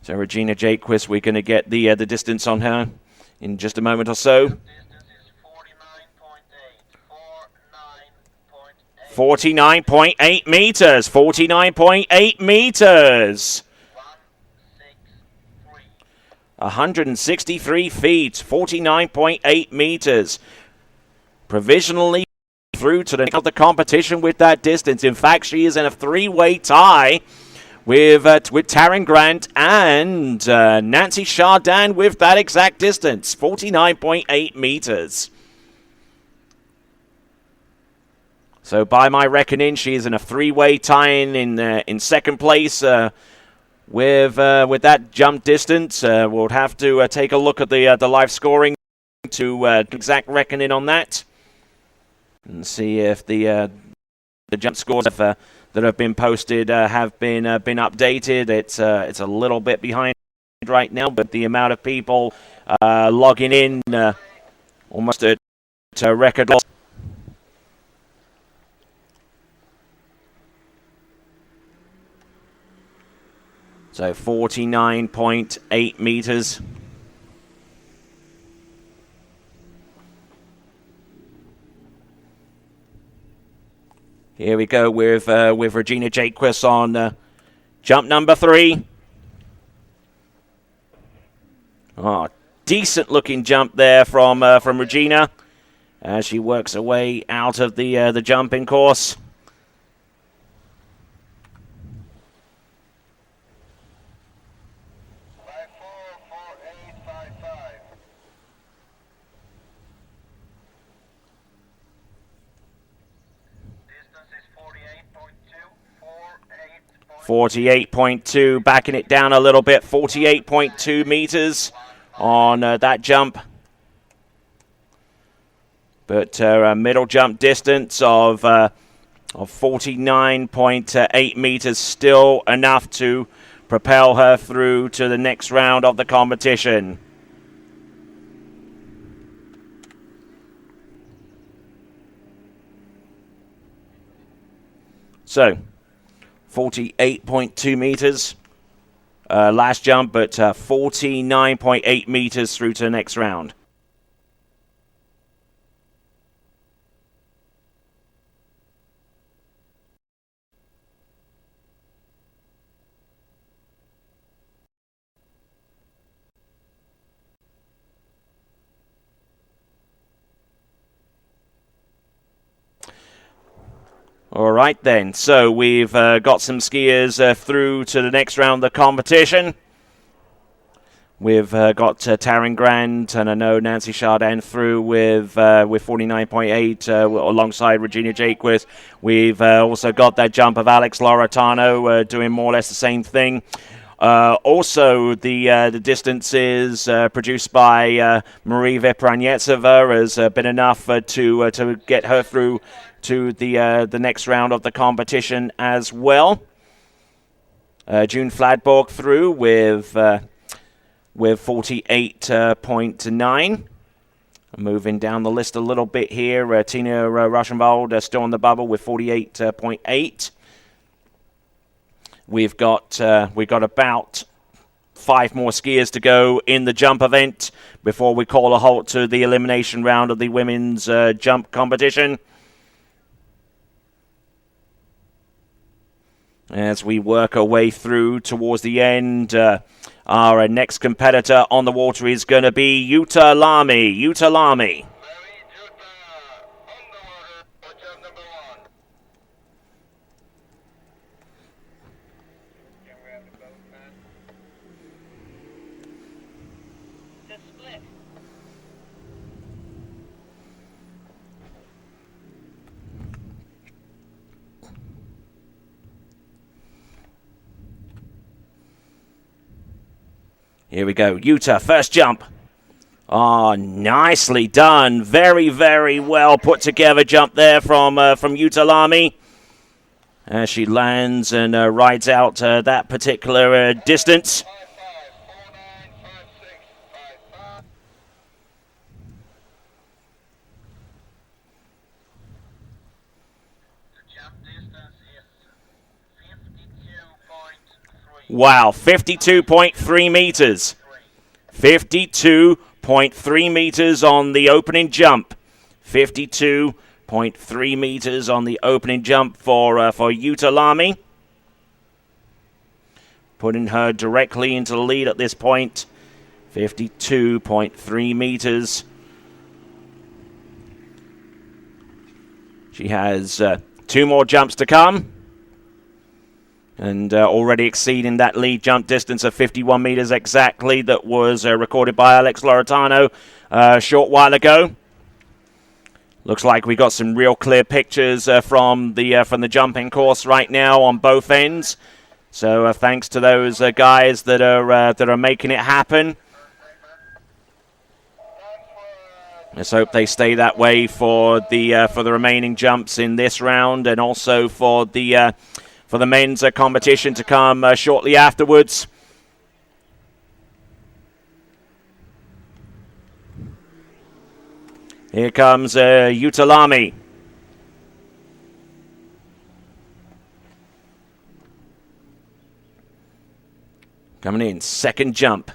So Regina Jaquess, we're going to get the distance on her in just a moment or so. Distance is 49.8. 49.8 meters. 49.8 meters. 163 feet. 49.8 meters. Provisionally through to the end of the competition with that distance. In fact, she is in a 3-way tie with Taryn Grant and Nancy Chardin with that exact distance, 49.8 meters. So by my reckoning, she is in a 3-way tie-in in second place with that jump distance. We'll have to take a look at the live scoring to exact reckoning on that and see if the jump scores that have been posted have been updated. It's a little bit behind right now, but the amount of people logging in almost at record loss. So 49.8 meters. Here we go with Regina Jaquess on jump number 3. Decent looking jump there from Regina as she works her way out of the jumping course. 48.2, backing it down a little bit. 48.2 meters on that jump. But a middle jump distance of 49.8 meters, still enough to propel her through to the next round of the competition. So, 48.2 meters last jump, but 49.8 meters through to the next round. All right, then. So we've got some skiers through to the next round of the competition. We've got Taryn Grant and I know Nancy Chardin through with 49.8 alongside Regina Jaquist. We've also got that jump of Alex Loretano doing more or less the same thing. Also, the distances produced by Marie Vepranyetsova has been enough to get her through to the next round of the competition as well. June Fladborg through with 48.9. Moving down the list a little bit here, Tina Rauschenwald still on the bubble with 48.8. We've got about 5 more skiers to go in the jump event before we call a halt to the elimination round of the women's jump competition. As we work our way through towards the end, our next competitor on the water is going to be Jutta Lamy. Jutta Lamy. Here we go. Jutta, first jump. Oh, nicely done. Very, very well put together jump there from Jutta Lamy. As she lands and rides out that particular distance. Wow, 52.3 meters. 52.3 meters on the opening jump. 52.3 meters on the opening jump for Jutta Lamy. Putting her directly into the lead at this point. 52.3 meters. She has 2 more jumps to come. And already exceeding that lead jump distance of 51 meters exactly that was recorded by Alex Loretano a short while ago. Looks like we got some real clear pictures from the jumping course right now on both ends. So thanks to those guys that are making it happen. Let's hope they stay that way for the remaining jumps in this round, and also for the men's competition to come shortly afterwards. Here comes Jutta Lamy. Coming in, second jump.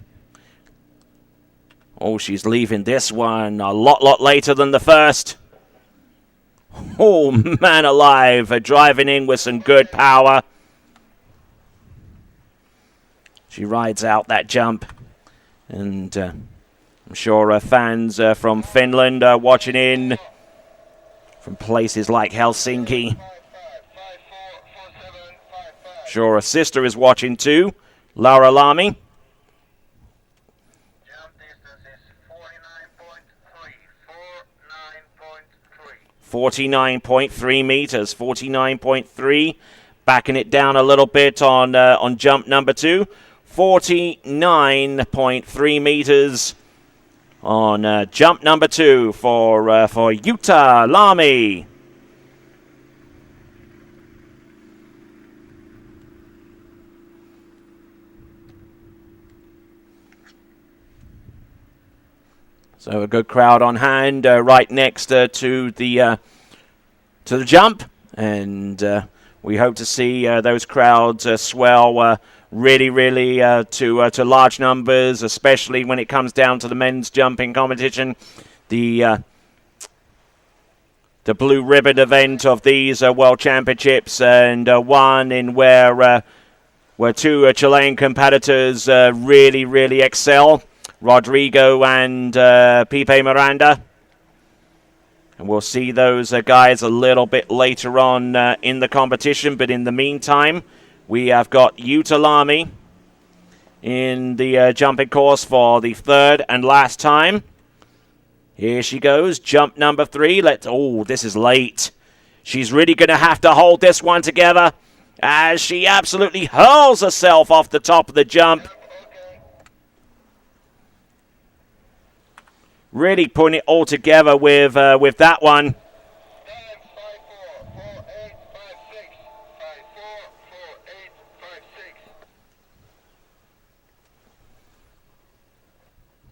Oh, she's leaving this one a lot later than the first. Oh, man alive, driving in with some good power. She rides out that jump. And I'm sure fans from Finland are watching in from places like Helsinki. Sure, her sister is watching too, Laura Lamy. 49.3 meters, 49.3, backing it down a little bit on jump number 2. 49.3 meters on jump number 2 for Yuta Lamy. So a good crowd on hand right next to the jump, and we hope to see those crowds swell really to large numbers, especially when it comes down to the men's jumping competition. The blue ribbon event of these World Championships, and one in where 2 Chilean competitors really excel. Rodrigo and Pipe Miranda. And we'll see those guys a little bit later on in the competition. But in the meantime, we have got Yuta Lamy in the jumping course for the 3rd and last time. Here she goes, jump number 3. This is late. She's really going to have to hold this one together as she absolutely hurls herself off the top of the jump. Really putting it all together with that one.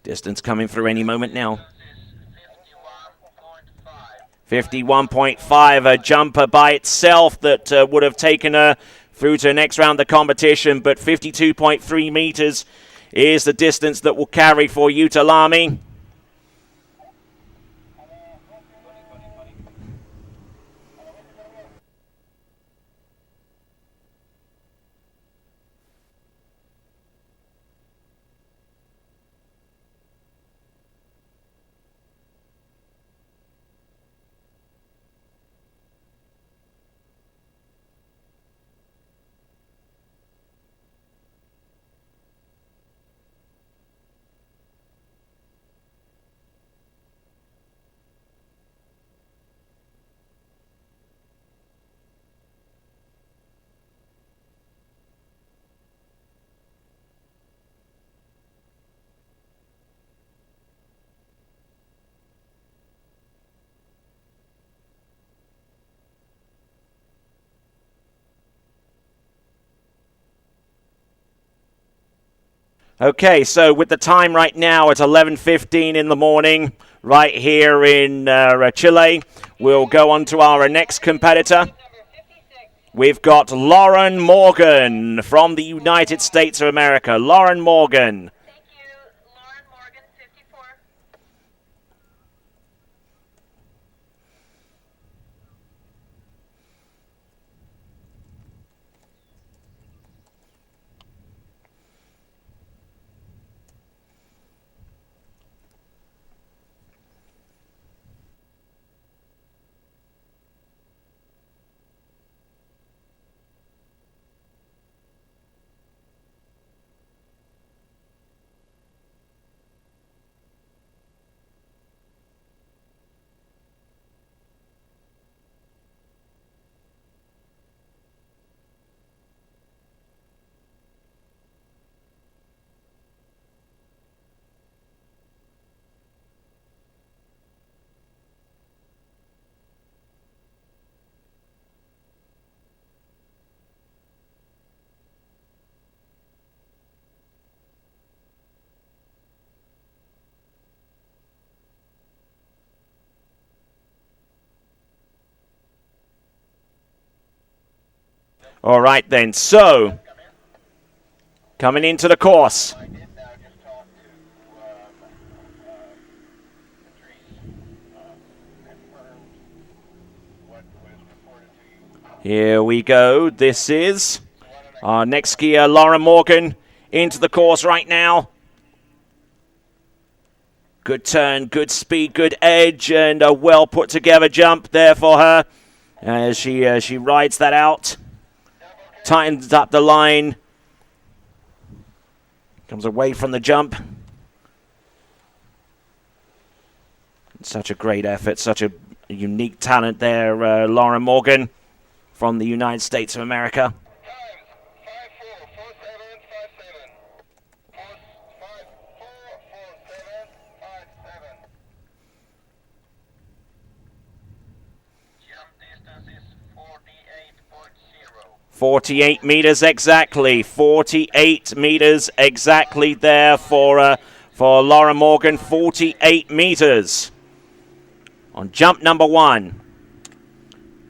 Distance coming through any moment now. 51.5, a jumper by itself that would have taken her through to the next round of the competition, but 52.3 meters is the distance that will carry for Yuta Lamy. Okay, so with the time right now at 11:15 in the morning, right here in Chile, we'll go on to our next competitor. We've got Lauren Morgan from the United States of America. Lauren Morgan. Thank you. Lauren Morgan, 54. All right then, so coming into the course. Here we go. This is our next skier, Lauren Morgan, into the course right now. Good turn, good speed, good edge, and a well put together jump there for her as she rides that out. Tightens up the line. Comes away from the jump. Such a great effort, such a unique talent there, Lauren Morgan from the United States of America. Times 544757. 544757. Jump distance is 48.0. 48 meters exactly. 48 meters exactly there for Laura Morgan. 48 meters on jump number 1.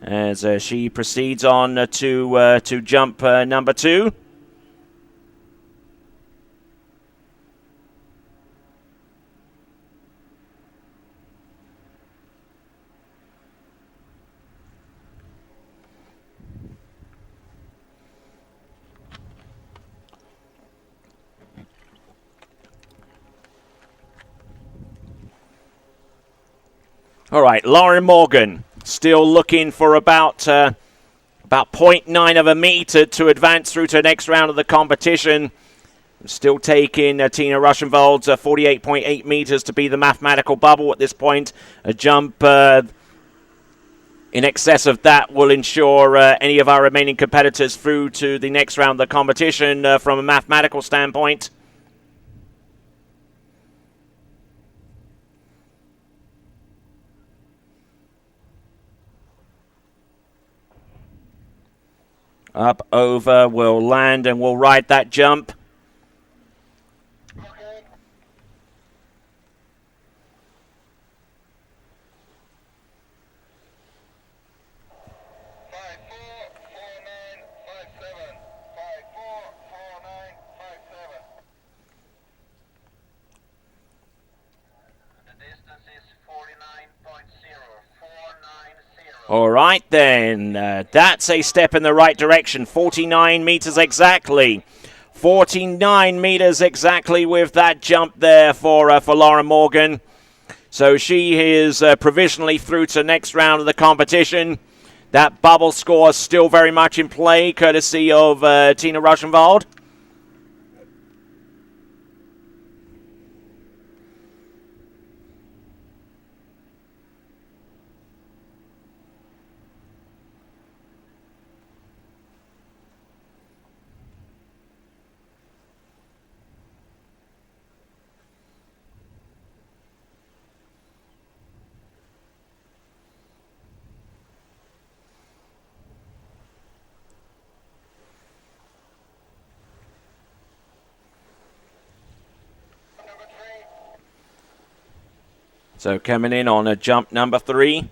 As she proceeds on to jump number 2. All right, Lauren Morgan still looking for about 0.9 of a meter to advance through to the next round of the competition. Still taking Tina Rushenwald's 48.8 meters to be the mathematical bubble at this point. A jump in excess of that will ensure any of our remaining competitors through to the next round of the competition from a mathematical standpoint. Up, over, will land, and will ride that jump. Okay. 544957. 544957. The distance is 49.0490. All right, then. That's a step in the right direction. 49 meters exactly. 49 meters exactly with that jump there for Laura Morgan. So she is provisionally through to the next round of the competition. That bubble score is still very much in play, courtesy of Tina Rushenwald. Number 3. So coming in on a jump number 3.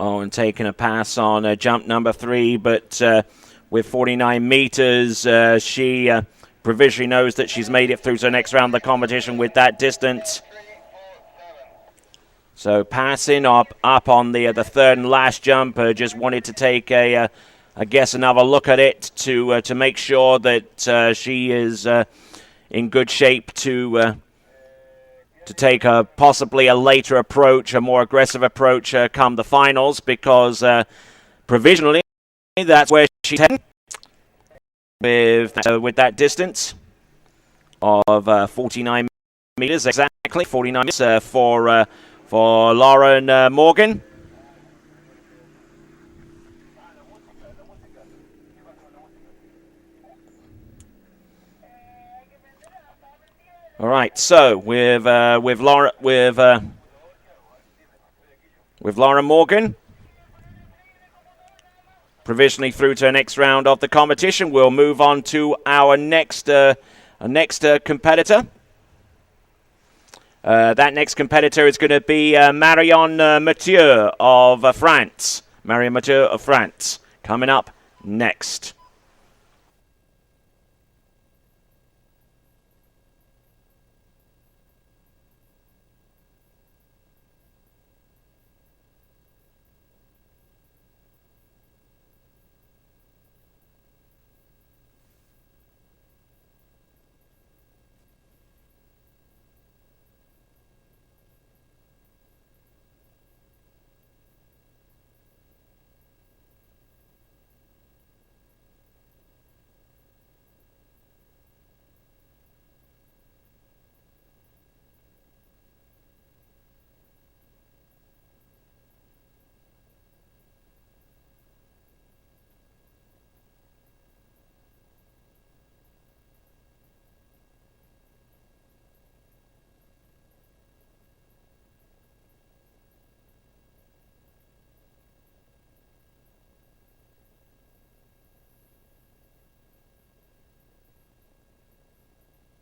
Oh, and taking a pass on jump number 3, but with 49 meters, she provisionally knows that she's made it through to the next round of the competition with that distance. 347. So passing up on the third and last jump, just wanted to take I guess another look at it to make sure that she is in good shape to take possibly a later approach, a more aggressive approach come the finals, because provisionally that's where she's heading with that distance of 49 meters exactly, 49 meters for Lauren Morgan. All right, so with Laura Morgan provisionally through to the next round of the competition, we'll move on to our next competitor. That next competitor is going to be Marion Mathieu of France. Marion Mathieu of France coming up next.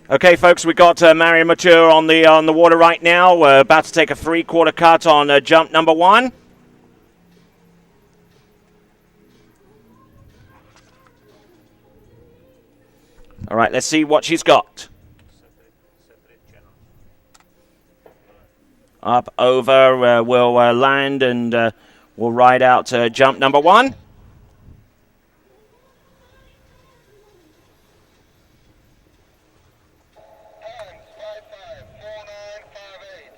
Okay, folks, we got Marion Mature on the water right now. We're about to take a 3/4 cut on jump number 1. All right, let's see what she's got. Up, over, we'll land and we'll ride out jump number 1. Times 554958.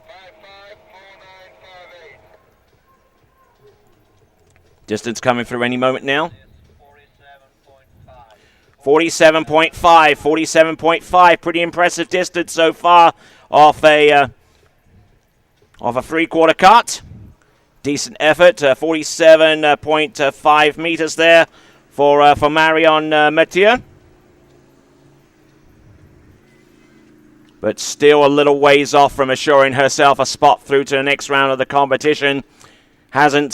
554958. Distance coming through any moment now. 47.5. 47.5. Pretty impressive distance so far off a 3/4 cut. Decent effort. 47.5 meters there for Marion Mathieu. But still a little ways off from assuring herself a spot through to the next round of the competition. Hasn't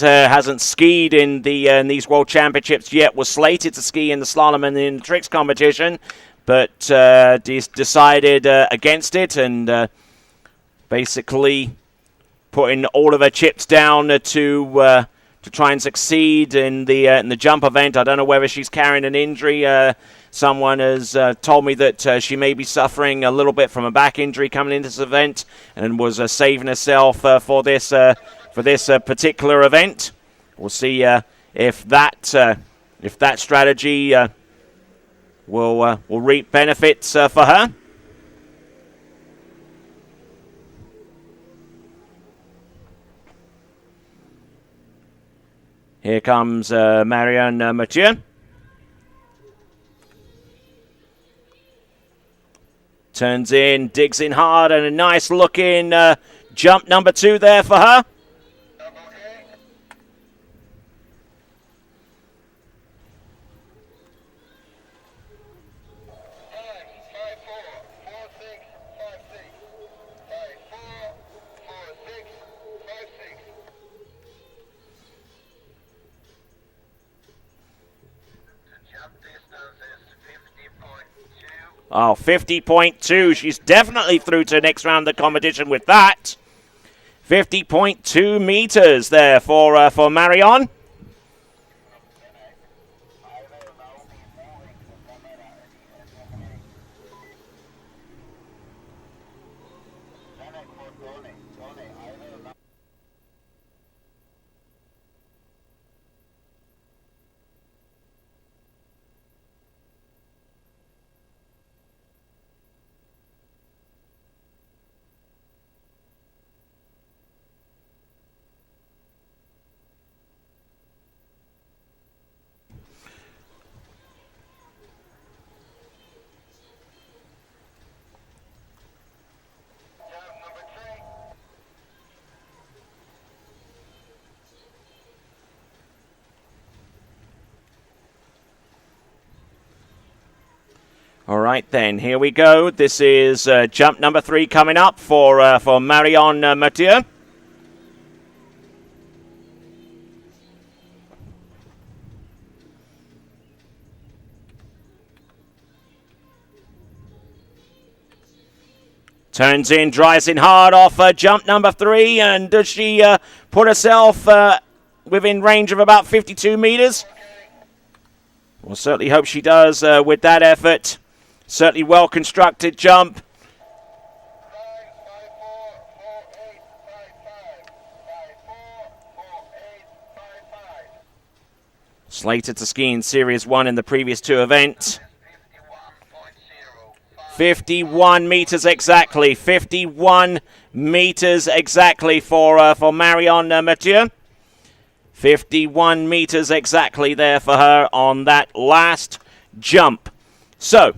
skied in these World Championships yet. Was slated to ski in the slalom and in the tricks competition, but decided against it and basically putting all of her chips down to try and succeed in the jump event. I don't know whether she's carrying an injury. Someone has told me that she may be suffering a little bit from a back injury coming into this event and was saving herself for this particular event. We'll see if that strategy will reap benefits for her. Here comes Marion Mathieu. Turns in, digs in hard, and a nice looking jump number 2 there for her. Double A. Times 544656. 544656. The jump distance is 50.2. Oh, 50.2. She's definitely through to the next round of the competition with that. 50.2 meters there for Marion. Jump number 3. All right, then. Here we go. This is jump number 3 coming up for Marion Mathieu. Turns in, drives in hard off jump number 3. And does she put herself within range of about 52 meters? We'll certainly hope she does with that effort. Certainly well-constructed jump. Times 544855. 544855. Slated to ski in Series 1 in the previous 2 events. 51.0. 51 meters exactly. 51 meters exactly for Marion Mathieu. 51 meters exactly there for her on that last jump. So,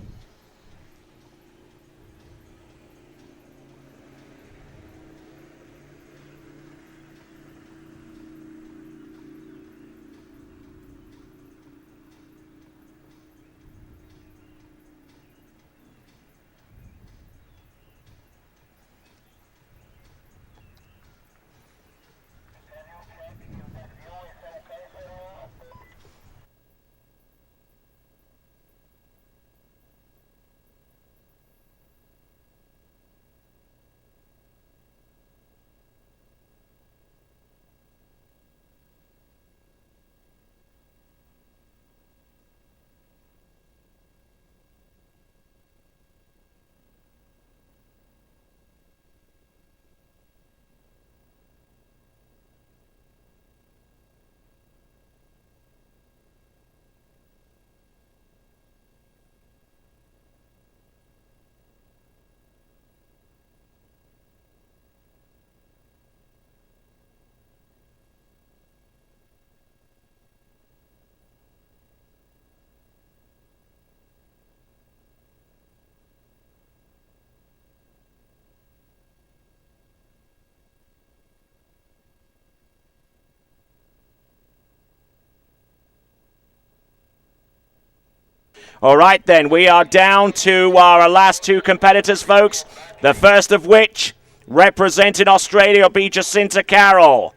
All right, then, we are down to our last two competitors, folks. The first of which, representing Australia, will be Jacinta Carroll.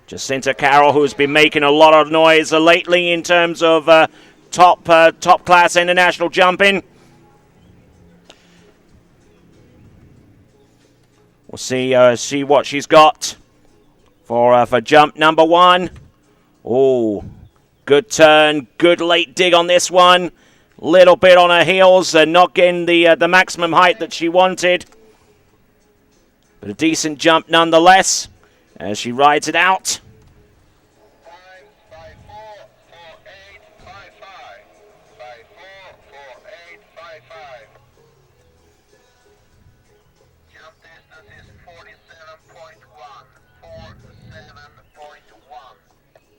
Jacinta Carroll, who's been making a lot of noise lately in terms of top class international jumping. We'll see what she's got for jump number one. Oh, good turn, good late dig on this one. Little bit on her heels, not getting the maximum height that she wanted. But a decent jump nonetheless as she rides it out. 5, 5, 4, 8, 5, 5. 5, 4, 4, 8, 5, 5. Jump distance is 47.1.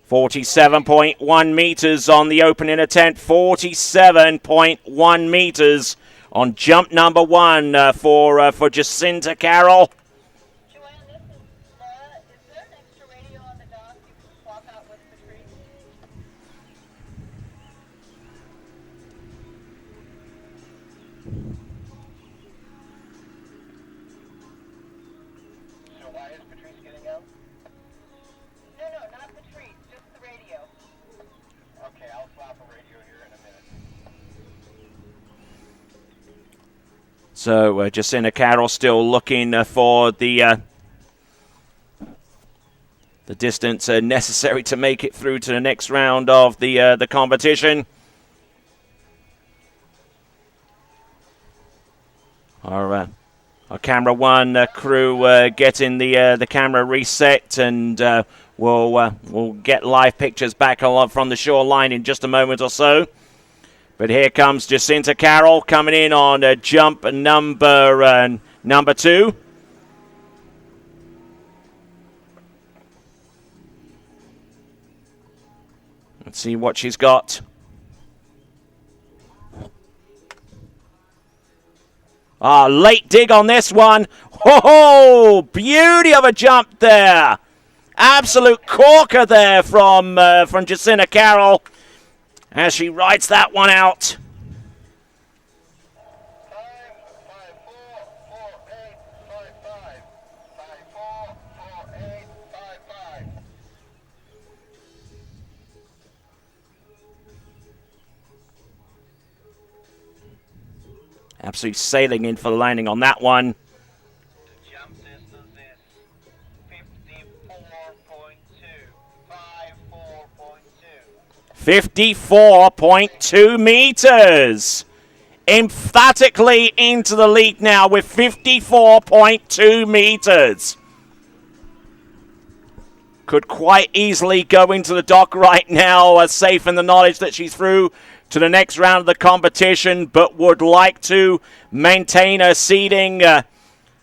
47.1 meters on the opening attempt. 47.1 meters on jump number one for Jacinta Carroll. Joanne, this is Laura. Is there an extra radio on the dock you can swap out with Patrice? So why is Patrice getting out? No, not Patrice, just the radio. Okay, I'll swap a radio here in a minute. So Jacinta Carroll still looking for the distance necessary to make it through to the next round of the competition. Our camera one crew getting the camera reset, and we'll get live pictures back from the shoreline in just a moment or so. But here comes Jacinta Carroll coming in on jump number two. Let's see what she's got. Late dig on this one. Oh, beauty of a jump there. Absolute corker there from Jacinta Carroll as she rides that one out. 5, 5, 4, 4, 8, 5, 5. 5, 4, 4, 8, 5, 5. Absolutely sailing in for the landing on that one. The jump distance is 54.2. 54.2 meters. Emphatically into the lead now with 54.2 meters. Could quite easily go into the dock right now, safe in the knowledge that she's through to the next round of the competition, but would like to maintain her seeding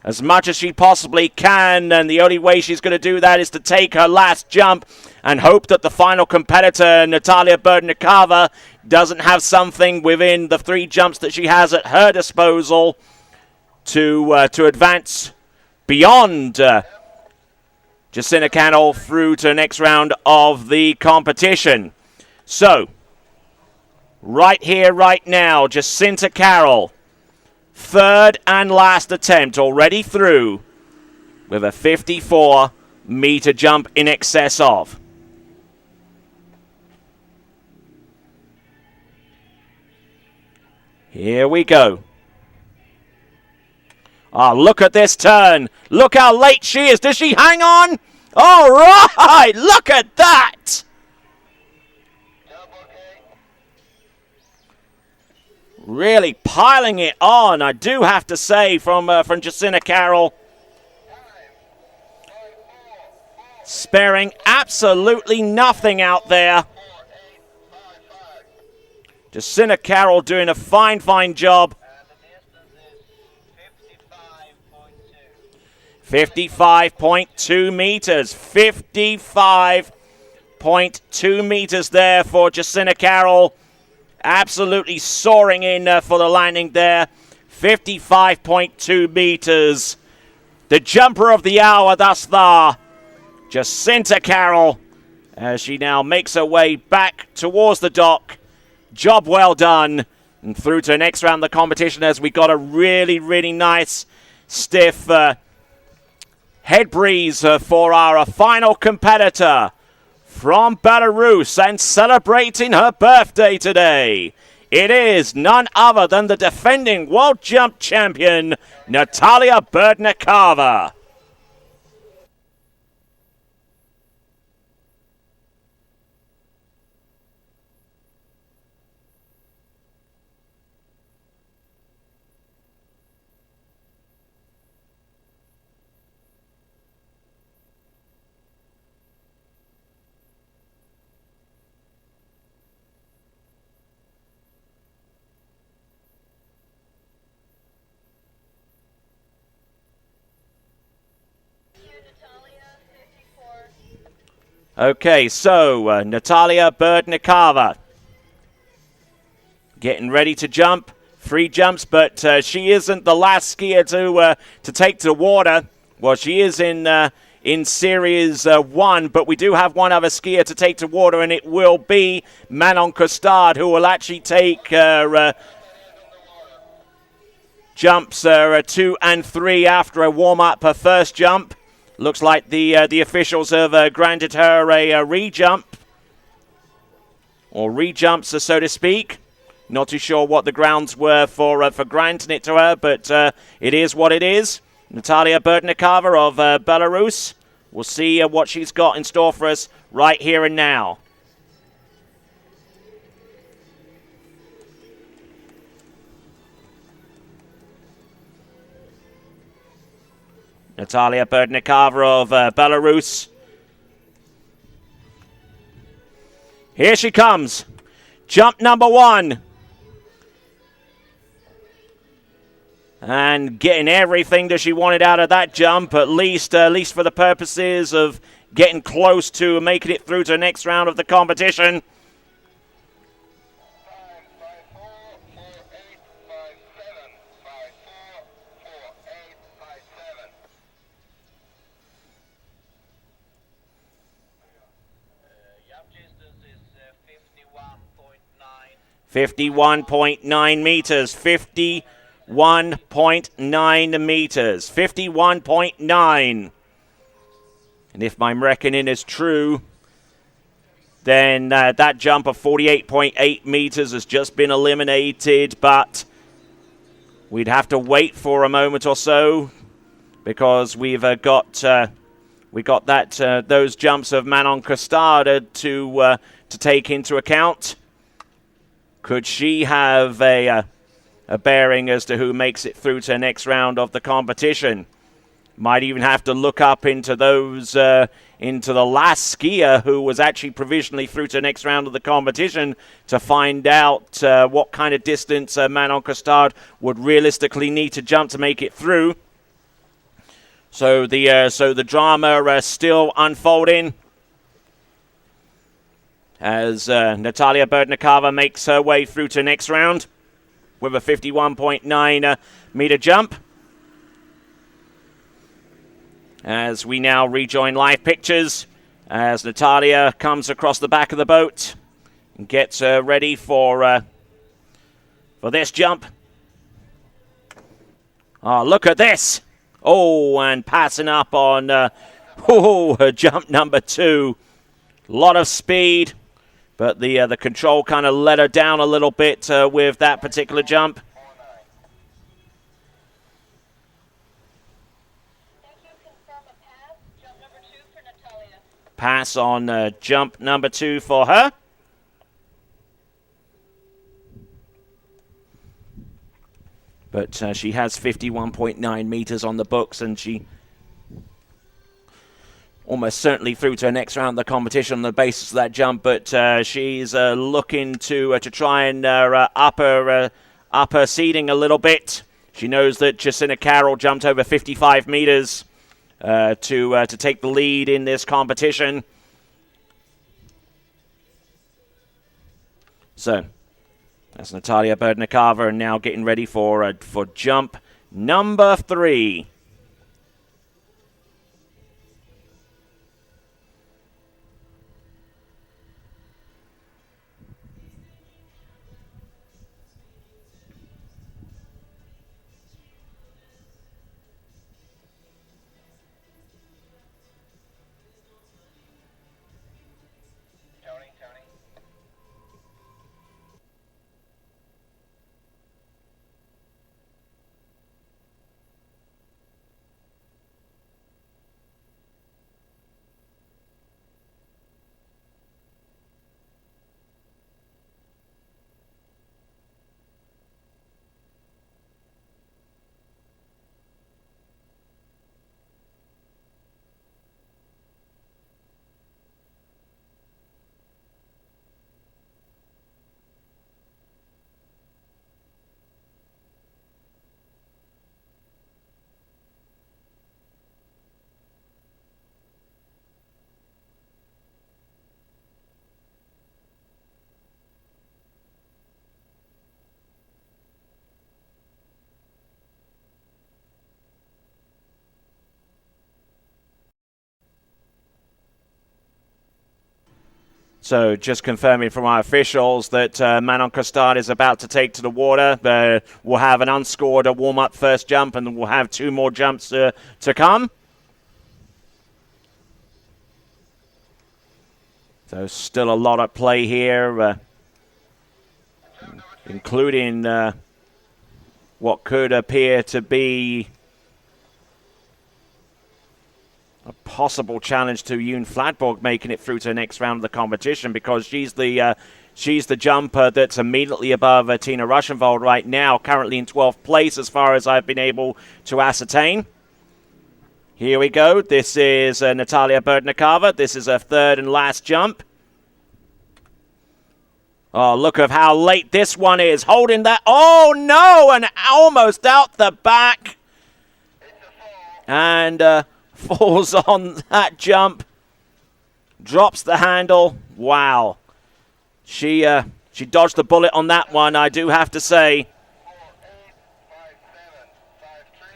as much as she possibly can, and the only way she's going to do that is to take her last jump and hope that the final competitor, Natalia Burdenikova, doesn't have something within the three jumps that she has at her disposal to advance beyond Jacinta Carroll through to the next round of the competition. So, right here, right now, Jacinta Carroll, third and last attempt, already through with a 54-meter jump in excess of. Here we go. Look at this turn. Look how late she is. Does she hang on? All right, look at that. Really piling it on, I do have to say, from Jacinta Carroll. Sparing absolutely nothing out there. Jacinta Carroll doing a fine job. The distance is 55.2. 55.2 meters. 55.2 meters there for Jacinta Carroll. Absolutely soaring in for the landing there. 55.2 meters. The jumper of the hour thus far, Jacinta Carroll, as she now makes her way back towards the dock. Job well done. And through to the next round of the competition as we got a really, really nice, stiff head breeze for our final competitor from Belarus and celebrating her birthday today. It is none other than the defending World Jump Champion, Natalia Berdnikova. Natalia, 54. Okay, so Natalia Berdnikova getting ready to jump. 3 jumps, but she isn't the last skier to take to the water. Well, she is in Series 1, but we do have one other skier to take to water, and it will be Manon Costard, who will actually take jumps 2 and 3 after a warm-up, her first jump. Looks like the officials have granted her a re-jump, or re-jumps, so to speak. Not too sure what the grounds were for granting it to her, but it is what it is. Natalia Berdnikova of Belarus. We'll see what she's got in store for us right here and now. Natalia Berdnikova of Belarus. Here she comes. Jump number 1. And getting everything that she wanted out of that jump, at least for the purposes of getting close to making it through to the next round of the competition. 5.54.4857. Jump distance is 51.9. 51.9 meters. 51.9 meters. 51.9. And if my reckoning is true, then that jump of 48.8 meters has just been eliminated, but we'd have to wait for a moment or so because we got that those jumps of Manon Costard to take into account. Could she have a bearing as to who makes it through to the next round of the competition? Might even have to look up into those, into the last skier who was actually provisionally through to the next round of the competition to find out what kind of distance Manon Costard would realistically need to jump to make it through. So the drama still unfolding as Natalia Berdnikova makes her way through to the next round with a 51.9 meter jump. As we now rejoin live pictures, as Natalia comes across the back of the boat and gets ready for this jump. Oh, look at this! Oh, and passing up on jump number 2. A lot of speed, but the control kind of let her down a little bit with that particular jump. Pass on jump number 2 for her. But she has 51.9 meters on the books, and she almost certainly through to her next round of the competition on the basis of that jump. But she's looking to try and up her seeding a little bit. She knows that Jacinta Carroll jumped over 55 meters. To take the lead in this competition. So, that's Natalia Berdnikova now getting ready for jump number 3. So just confirming from our officials that Manon Costard is about to take to the water. We'll have an unscored warm-up first jump, and we'll have 2 more jumps to come. So still a lot at play here, including what could appear to be a possible challenge to Yoon Fladborg making it through to the next round of the competition, because she's the jumper that's immediately above Tina Rushenwald right now, currently in 12th place as far as I've been able to ascertain. Here we go. This is Natalia Berdnikova. This is her third and last jump. Oh, look at how late this one is. Holding that. Oh, no, and almost out the back. And falls on that jump, drops the handle. Wow, she dodged the bullet on that one, I do have to say. 4857, 53,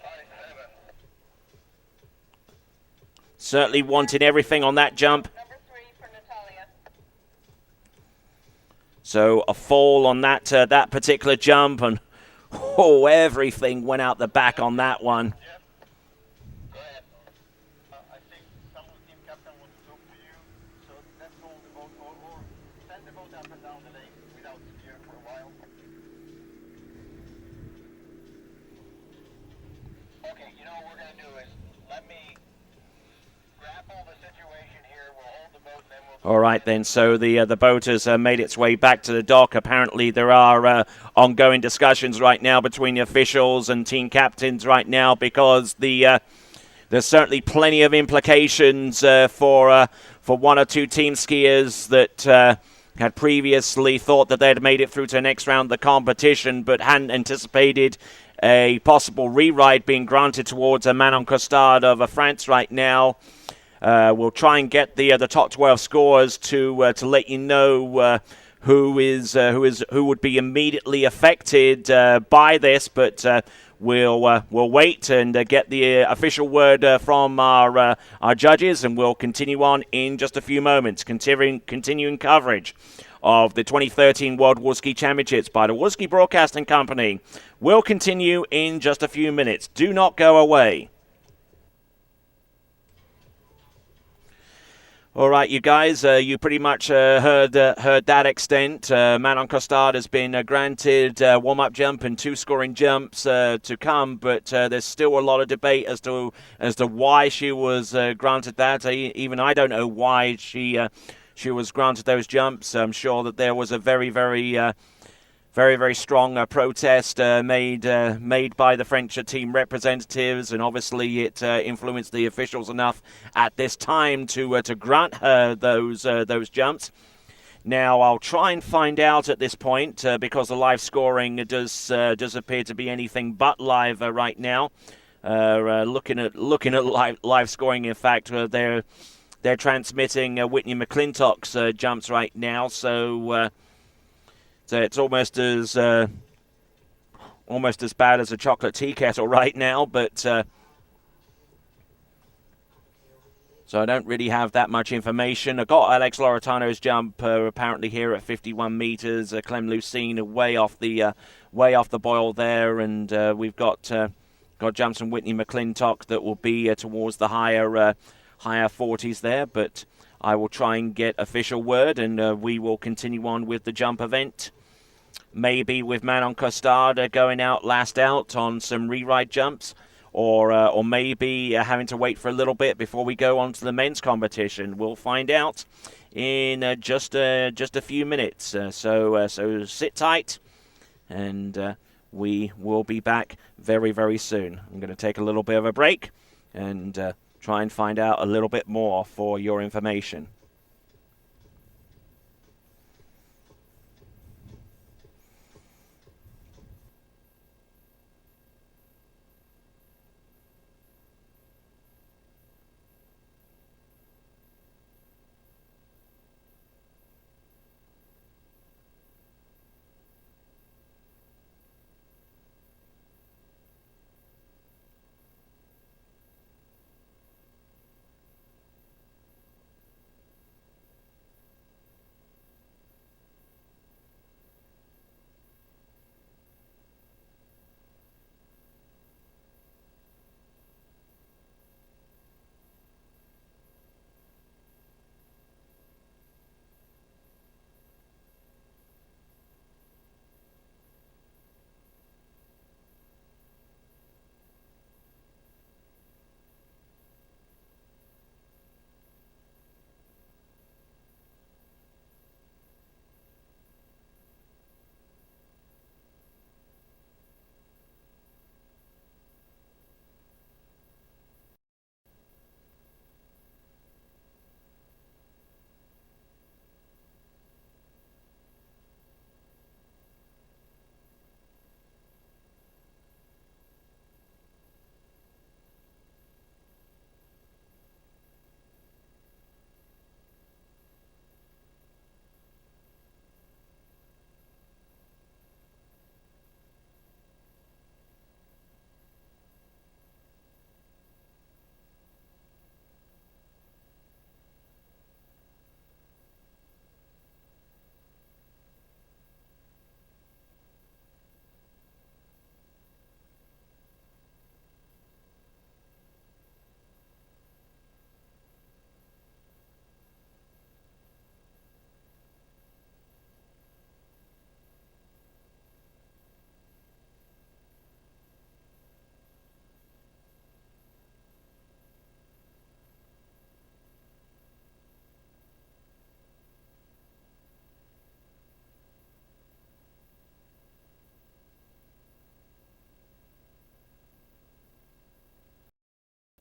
4857. Certainly wanting everything on that jump. Number 3 for Natalia. So a fall on that that particular jump, and everything went out the back on that one. I think some of the team captain wants to talk to you, so let's hold the boat or send the boat up and down the lake without steer for a while. Okay, you know what we're going to do is let me grapple the situation here. We'll hold the boat and then we'll... All right, then. So the boat has made its way back to the dock. Apparently, there are ongoing discussions right now between the officials and team captains right now, because there's certainly plenty of implications for 1 or 2 team skiers that had previously thought that they'd made it through to the next round of the competition, but hadn't anticipated a possible re-ride being granted towards Manon Costard of France right now. We'll try and get the top 12 scores to let you know who would be immediately affected by this, but we'll wait and get the official word from our judges, and we'll continue on in just a few moments, continuing coverage of the 2013 World Water Ski Championships by the Water Ski Broadcasting Company. We'll continue in just a few minutes. Do not go away. All right, you guys, you pretty much heard that extent. Manon Costard has been granted warm-up jump and 2 scoring jumps to come, but there's still a lot of debate as to why she was granted that. Even I don't know why she was granted those jumps. I'm sure that there was a very, very strong protest made by the French team representatives, and obviously it influenced the officials enough at this time to grant her those jumps. Now I'll try and find out at this point, because the live scoring does appear to be anything but live right now. Looking at live scoring, in fact, they're transmitting Whitney McClintock's jumps right now, so it's almost as bad as a chocolate tea kettle right now, but so I don't really have that much information. I got Alex Loretano's jump apparently here at 51 meters. Clem Lucene way off the boil there, and we've got jumps from Whitney McClintock that will be towards the higher 40s there, but I will try and get official word, and we will continue on with the jump event. Maybe with Manon Costard going out last out on some re-ride jumps, or maybe having to wait for a little bit before we go on to the men's competition. We'll find out in just a few minutes. So sit tight, and we will be back very, very soon. I'm going to take a little bit of a break and try and find out a little bit more for your information.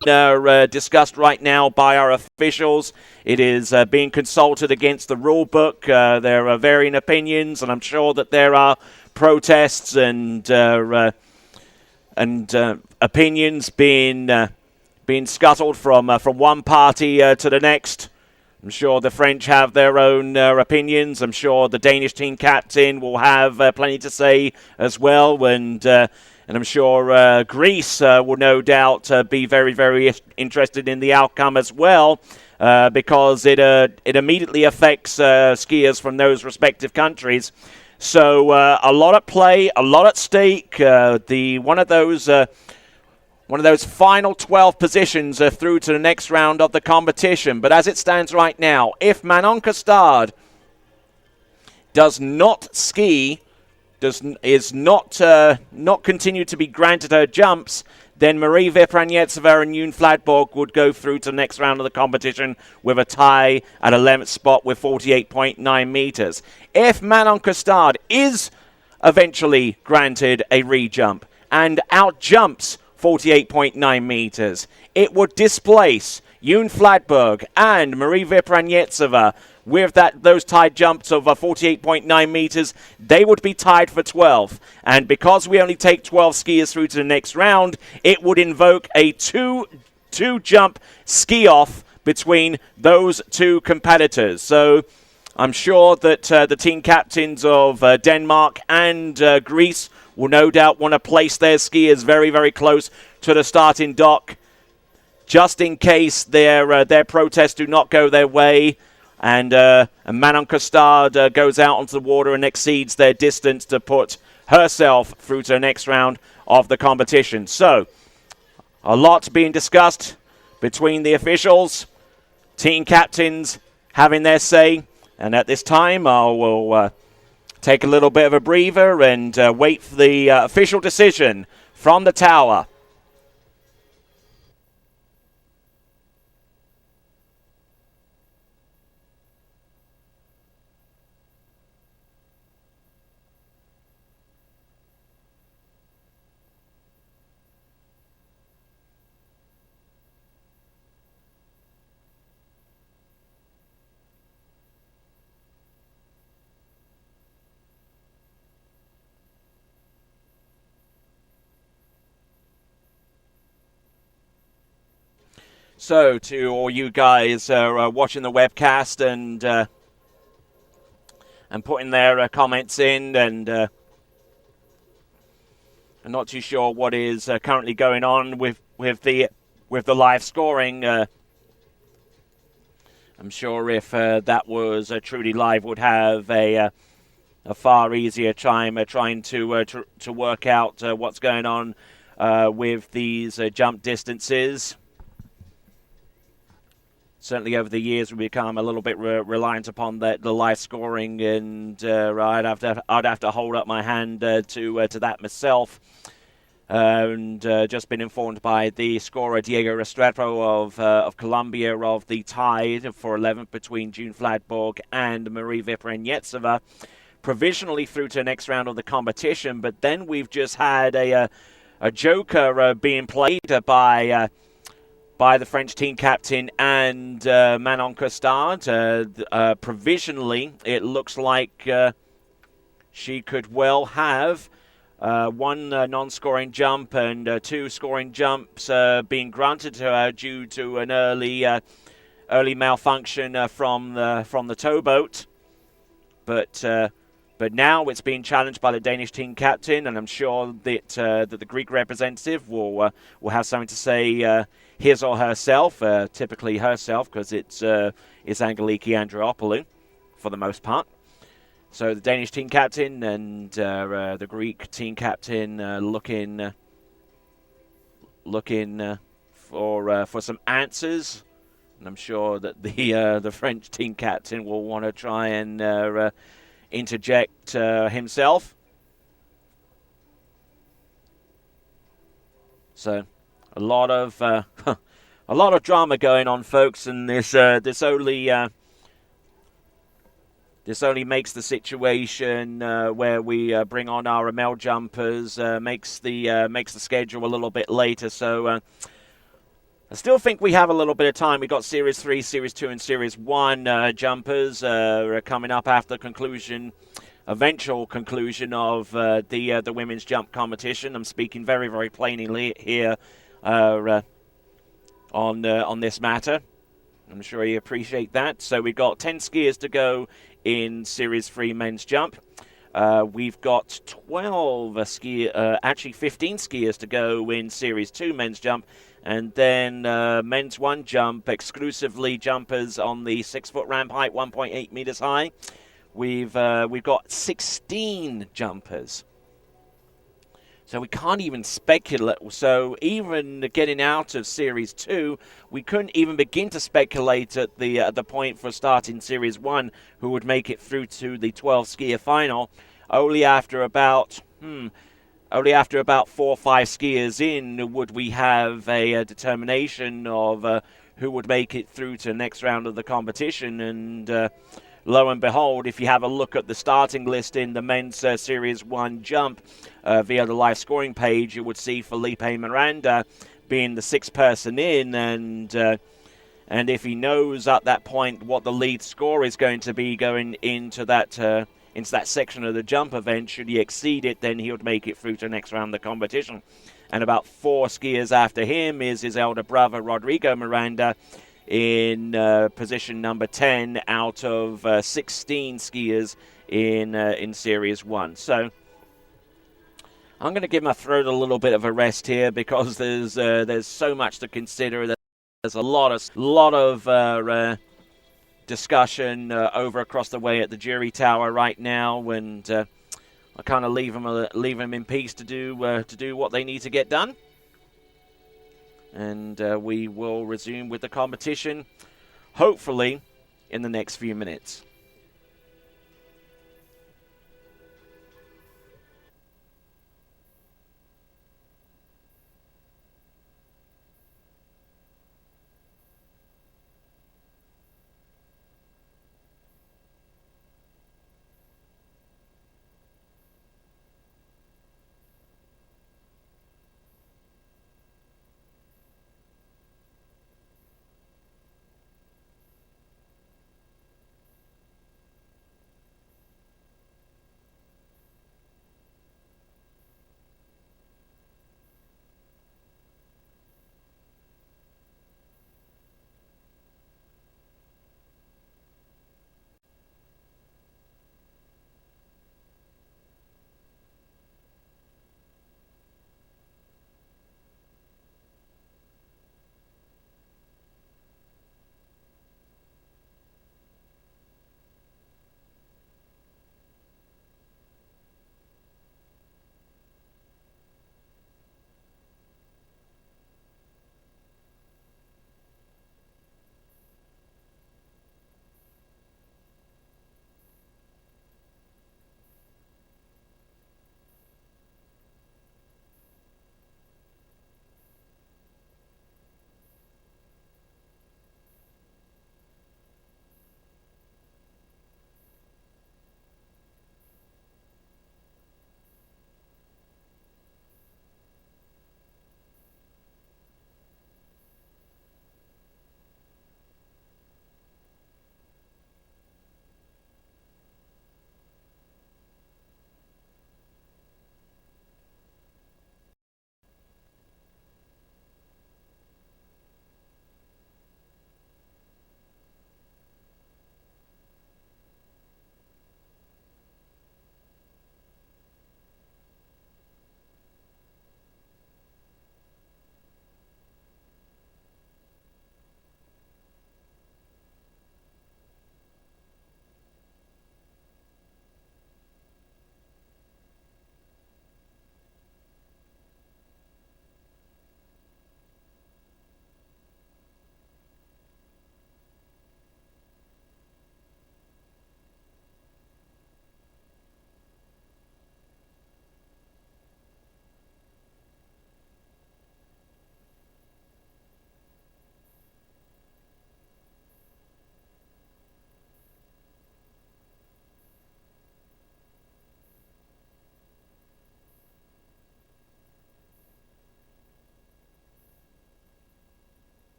discussed right now by our officials. It is being consulted against the rule book. There are varying opinions, and I'm sure that there are protests and opinions being scuttled from one party to the next. I'm sure the French have their own opinions. I'm sure the Danish team captain will have plenty to say as well, and I'm sure Greece will no doubt be very, very interested in the outcome as well, because it immediately affects skiers from those respective countries. So a lot at play, a lot at stake. One of those final 12 positions through to the next round of the competition. But as it stands right now, if Manon Costard does not ski, is not continue to be granted her jumps, then Marie Vipranietseva and Yoon Fladborg would go through to the next round of the competition with a tie at 11th spot with 48.9 meters. If Manon Costard is eventually granted a re-jump and outjumps 48.9 meters, it would displace Yoon Fladberg and Marie Vipranietseva with those tied jumps of 48.9 meters. They would be tied for 12th. And because we only take 12 skiers through to the next round, it would invoke a two-jump ski-off between those two competitors. So I'm sure that the team captains of Denmark and Greece will no doubt want to place their skiers very, very close to the starting dock, just in case their protests do not go their way, and Manon Costard goes out onto the water and exceeds their distance to put herself through to the next round of the competition. So, a lot being discussed between the officials, team captains having their say, and at this time I will take a little bit of a breather and wait for the official decision from the tower. So, to all you guys watching the webcast and putting their comments in, and I'm not too sure what is currently going on with the live scoring. I'm sure if that was truly live, would have a far easier time trying to work out what's going on with these jump distances. Certainly over the years, we become a little bit reliant upon the live scoring, and I'd have to hold up my hand to that myself. And just been informed by the scorer Diego Restrepo of Colombia of the tie for 11th between Yoon Fladborg and Marie Vipranietseva, provisionally through to the next round of the competition. But then we've just had a joker being played by the French team captain and Manon Costard. Provisionally, it looks like she could well have one non-scoring jump and two scoring jumps being granted to her due to an early malfunction from the towboat. But now it's being challenged by the Danish team captain, and I'm sure that the Greek representative will have something to say. His or herself, typically herself, because it's Angeliki Andriopoulou for the most part. So the Danish team captain and the Greek team captain looking for some answers, and I'm sure that the French team captain will want to try and interject himself. So. A lot of drama going on, folks, and this only makes the situation where we bring on our ML jumpers makes the schedule a little bit later. So I still think we have a little bit of time. We've got Series 3, Series 2, and Series 1 jumpers are coming up after eventual conclusion of the women's jump competition. I'm speaking very, very plainly here on this matter. I'm sure you appreciate that. So we've got 10 skiers to go in Series 3 men's jump. We've got 15 skiers to go in Series 2 men's jump. And then men's 1 jump, exclusively jumpers on the 6-foot ramp height, 1.8 meters high. We've got 16 jumpers. So we can't even speculate. So even getting out of Series 2, we couldn't even begin to speculate at the point for starting Series 1 who would make it through to the 12 skier final. Only after about 4 or 5 skiers in would we have a determination of who would make it through to the next round of the competition. And lo and behold, if you have a look at the starting list in the men's Series 1 jump via the live scoring page, you would see Felipe Miranda being the 6th person in, and if he knows at that point what the lead score is going to be going into that section of the jump event, should he exceed it, then he would make it through to the next round of the competition. And about 4 skiers after him is his elder brother, Rodrigo Miranda, in position number 10 out of 16 skiers in Series 1. So I'm going to give my throat a little bit of a rest here because there's so much to consider. There's a lot of discussion over across the way at the jury tower right now, and I kind of leave them in peace to do what they need to get done. And we will resume with the competition, hopefully, in the next few minutes.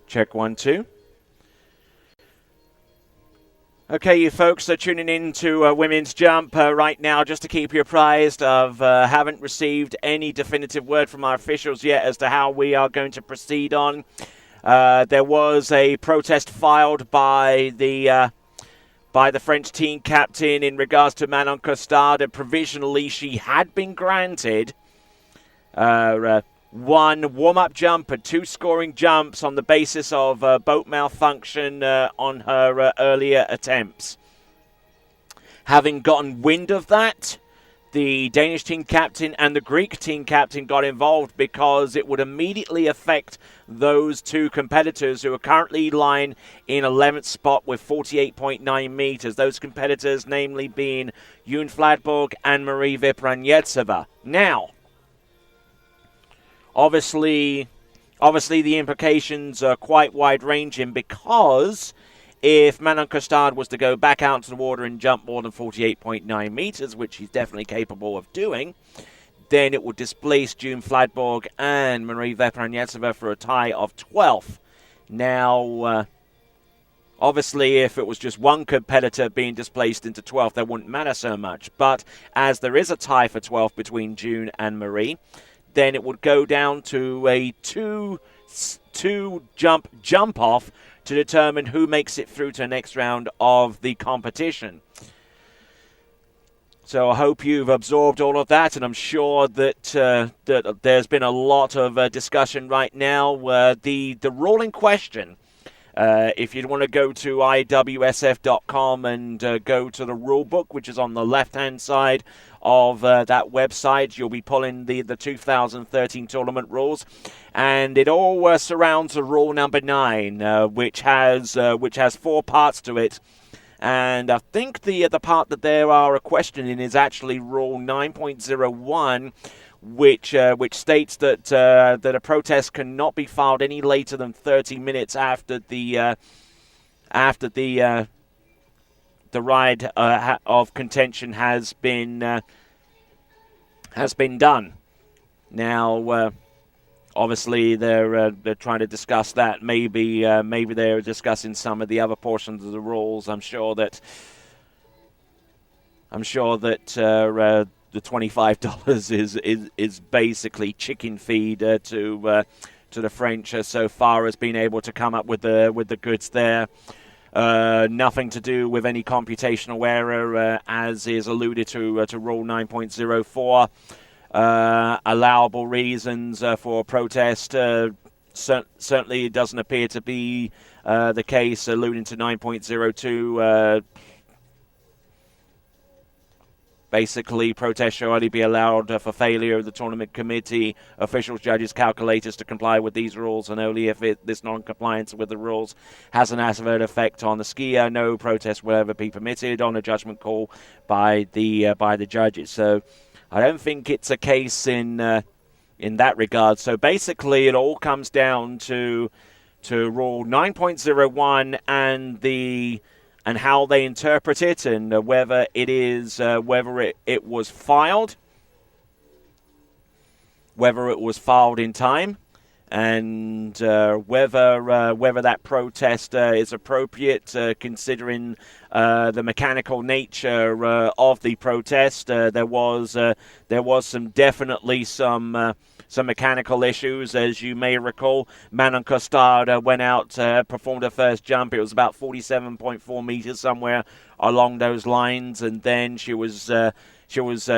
Check 1, 2. Okay, you folks are tuning in to Women's Jump right now. Just to keep you apprised of, haven't received any definitive word from our officials yet as to how we are going to proceed on. There was a protest filed by the French team captain in regards to Manon Costard, and provisionally she had been granted one warm-up jump and 2 scoring jumps on the basis of boat malfunction on her earlier attempts. Having gotten wind of that, the Danish team captain and the Greek team captain got involved because it would immediately affect those 2 competitors who are currently lying in 11th spot with 48.9 meters. Those competitors namely being June Fladborg and Marie Vypranetseva. Now, Obviously, the implications are quite wide-ranging, because if Manon Costard was to go back out to the water and jump more than 48.9 meters, which she's definitely capable of doing, then it would displace June Fladborg and Marie Vypranetseva for a tie of 12th. Now, obviously, if it was just one competitor being displaced into 12th, that wouldn't matter so much. But as there is a tie for 12th between June and Marie, then it would go down to a two jump off to determine who makes it through to the next round of the competition. So I hope you've absorbed all of that, and I'm sure that that there's been a lot of discussion right now. The rule in question, if you want to go to iwsf.com and go to the rule book, which is on the left-hand side of that website, you'll be pulling the 2013 tournament rules, and it all surrounds the rule number 9, which has 4 parts to it. And I think the part that there are questioning is actually rule 9.01, which states that a protest cannot be filed any later than 30 minutes after the ride of contention has been done. Now, obviously, they're trying to discuss that. Maybe they're discussing some of the other portions of the rules. I'm sure that the $25 is basically chicken feed to the French so far as being able to come up with the goods there. Nothing to do with any computational error, as is alluded to Rule 9.04. Allowable reasons for protest. Certainly it doesn't appear to be the case, alluding to 9.02. Basically, protests shall only be allowed for failure of the tournament committee, officials, judges, calculators to comply with these rules, and only if this non-compliance with the rules has an adverse effect on the skier. No protest will ever be permitted on a judgment call by the judges. So, I don't think it's a case in that regard. So basically, it all comes down to Rule 9.01 and how they interpret it, and whether it was filed, whether it was filed in time, and whether that protest is appropriate, considering the mechanical nature of the protest. There was definitely some mechanical issues. As you may recall, Manon Costard went out, performed her first jump. It was about 47.4 meters, somewhere along those lines, and then she was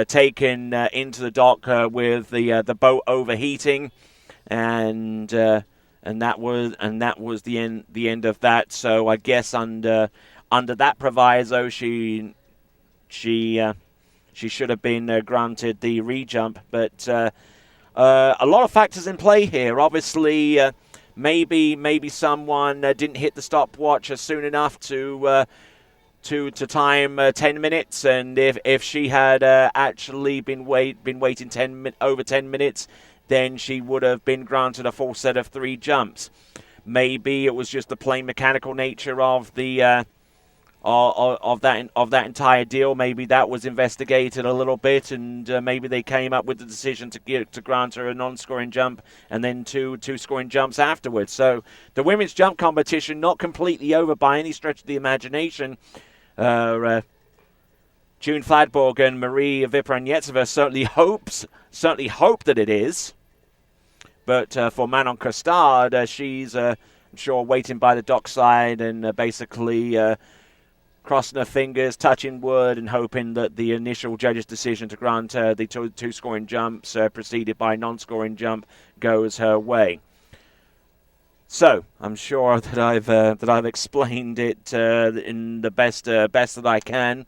taken into the dock with the boat overheating, and that was the end of that. So I guess under that proviso, she should have been granted the rejump, but. A lot of factors in play here. Obviously, maybe someone didn't hit the stopwatch soon enough to time 10 minutes, and if she had actually been waiting over 10 minutes, then she would have been granted a full set of 3 jumps. Maybe it was just the plain mechanical nature of the of that entire deal. Maybe that was investigated a little bit, and maybe they came up with the decision to grant her a non-scoring jump and then two scoring jumps afterwards. So the women's jump competition not completely over by any stretch of the imagination. June Fladborg and Marie Vipranyetsova certainly hope that it is. But for Manon Costard, she's I'm sure waiting by the dockside and basically crossing her fingers, touching wood, and hoping that the initial judge's decision to grant her the two scoring jumps, preceded by a non-scoring jump, goes her way. So I'm sure that I've explained it in the best that I can,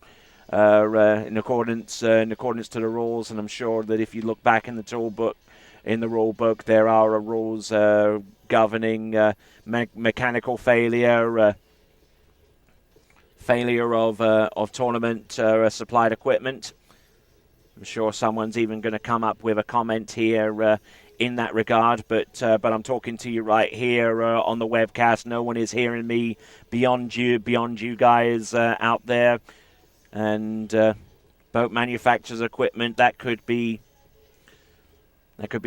in accordance to the rules, and I'm sure that if you look back in the rule book, there are rules governing mechanical failure. Failure of tournament supplied equipment. I'm sure someone's even going to come up with a comment here in that regard, but I'm talking to you right here on the webcast. No one is hearing me beyond you guys out there. And boat manufacturers' equipment, that could be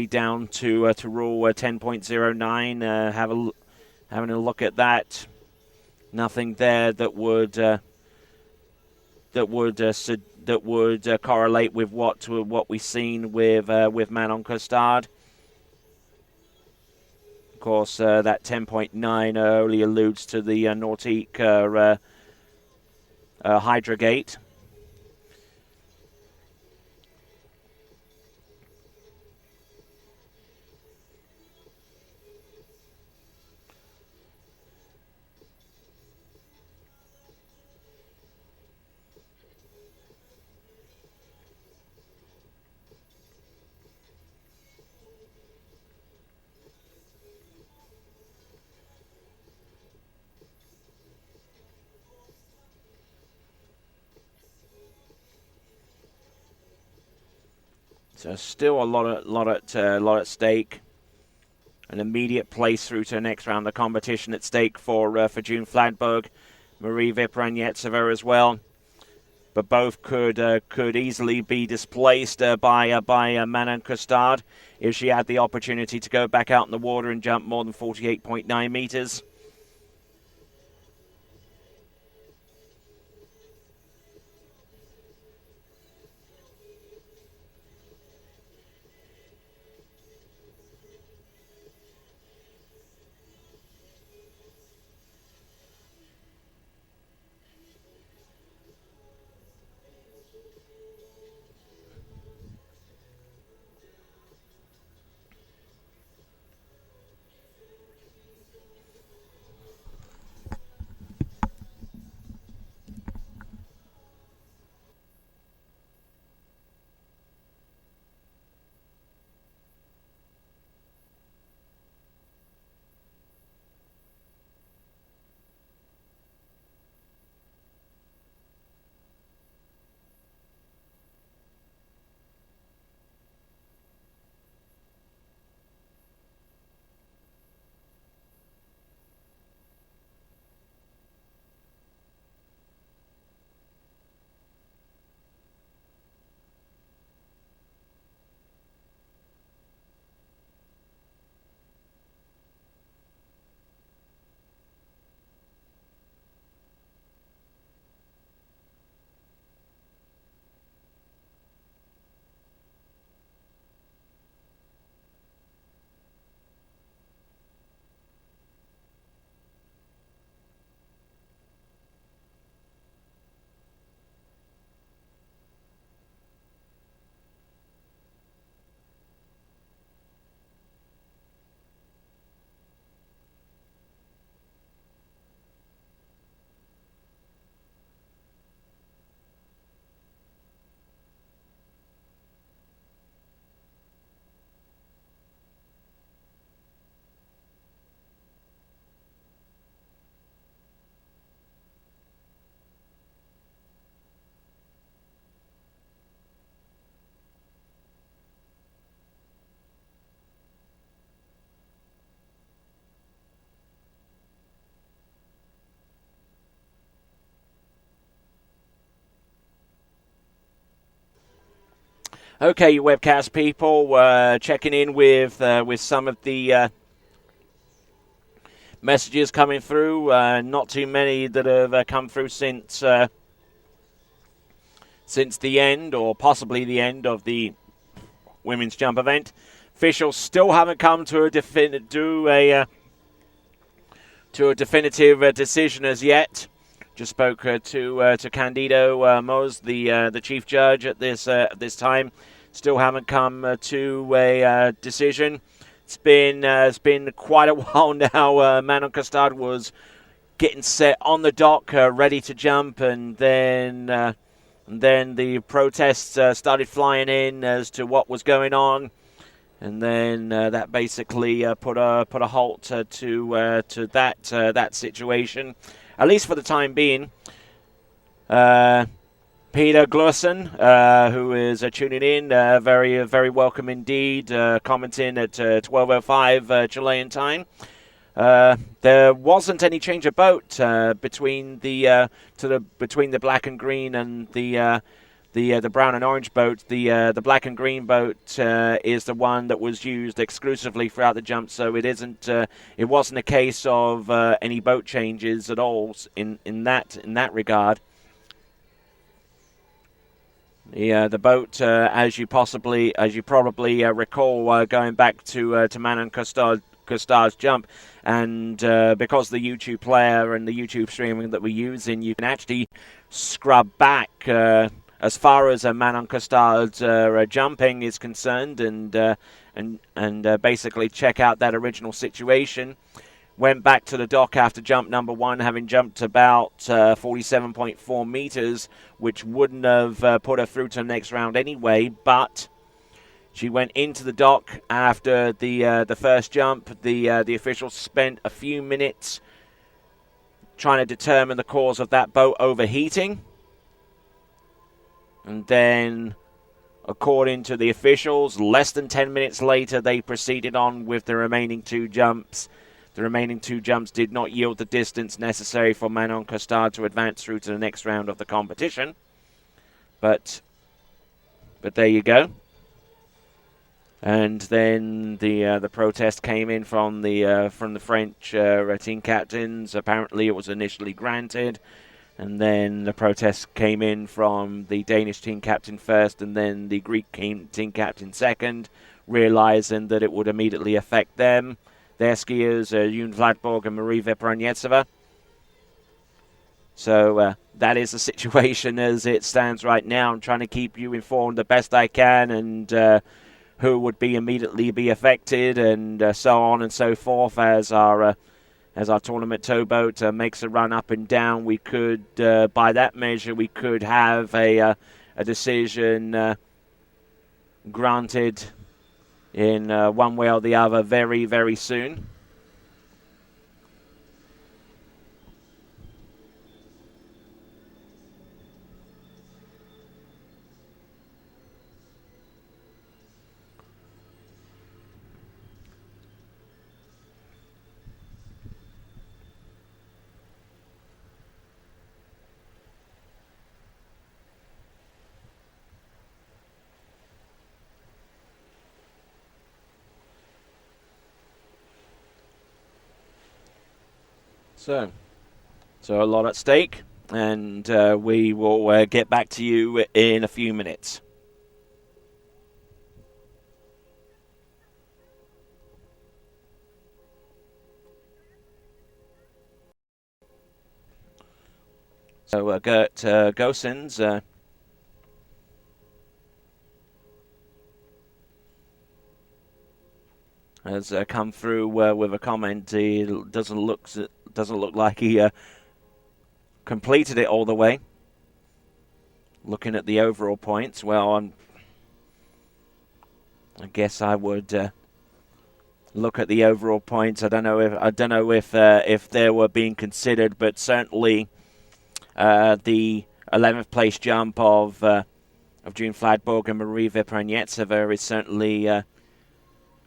down to rule 10.09. Having a look at that. Nothing there that would correlate with what we've seen with Manon Costard. Of course, that 10.9 only alludes to the Nautique Hydrogate. So still a lot at stake. An immediate place through to the next round of the competition at stake for June Fladborg, Marie Vipranyetsova as well. But both could easily be displaced by Manon Costard if she had the opportunity to go back out in the water and jump more than 48.9 meters. Okay, you webcast people, checking in with some of the messages coming through. Not too many that have come through since the end, or possibly the end of the women's jump event. Officials still haven't come to a definitive decision as yet. Just spoke to Candido Mos, the chief judge at this time. Still haven't come to a decision. It's been quite a while now. Manon Costard was getting set on the dock, ready to jump, and then the protests started flying in as to what was going on, and then that basically put a halt to that situation, at least for the time being. Peter Glussen, who is tuning in, very very welcome indeed, commenting at 12:05 Chilean time. There wasn't any change of boat between the black and green and the brown and orange boat. The black and green boat is the one that was used exclusively throughout the jump, so it wasn't a case of any boat changes at all in that regard. The boat, as you probably recall, going back to Manon Costard's jump, and because the YouTube player and the YouTube streaming that we're using, you can actually scrub back as far as Manon Costard's jumping is concerned, and basically check out that original situation. Went back to the dock after jump number one, having jumped about 47.4 meters, which wouldn't have put her through to the next round anyway, but she went into the dock after the first jump. The officials spent a few minutes trying to determine the cause of that boat overheating. And then, according to the officials, less than 10 minutes later, they proceeded on with the remaining two jumps. The remaining two jumps did not yield the distance necessary for Manon Costard to advance through to the next round of the competition. But there you go. And then the protest came in from the French team captains. Apparently, it was initially granted, and then the protest came in from the Danish team captain first, and then the Greek team captain second, realizing that it would immediately affect them. Their skiers, June Vladborg and Marie Vepronietseva. So that is the situation as it stands right now. I'm trying to keep you informed the best I can, and who would immediately be affected, and so on and so forth as our tournament towboat makes a run up and down. We could, by that measure, we could have a decision granted in one way or the other very, very soon. So a lot at stake, and we will get back to you in a few minutes. So Gert Goossens has come through with a comment. He doesn't look like he completed it all the way. Looking at the overall points, well, I guess I would look at the overall points. I don't know if they were being considered, but certainly the 11th place jump of June Vladborg and Marie Vepronietseva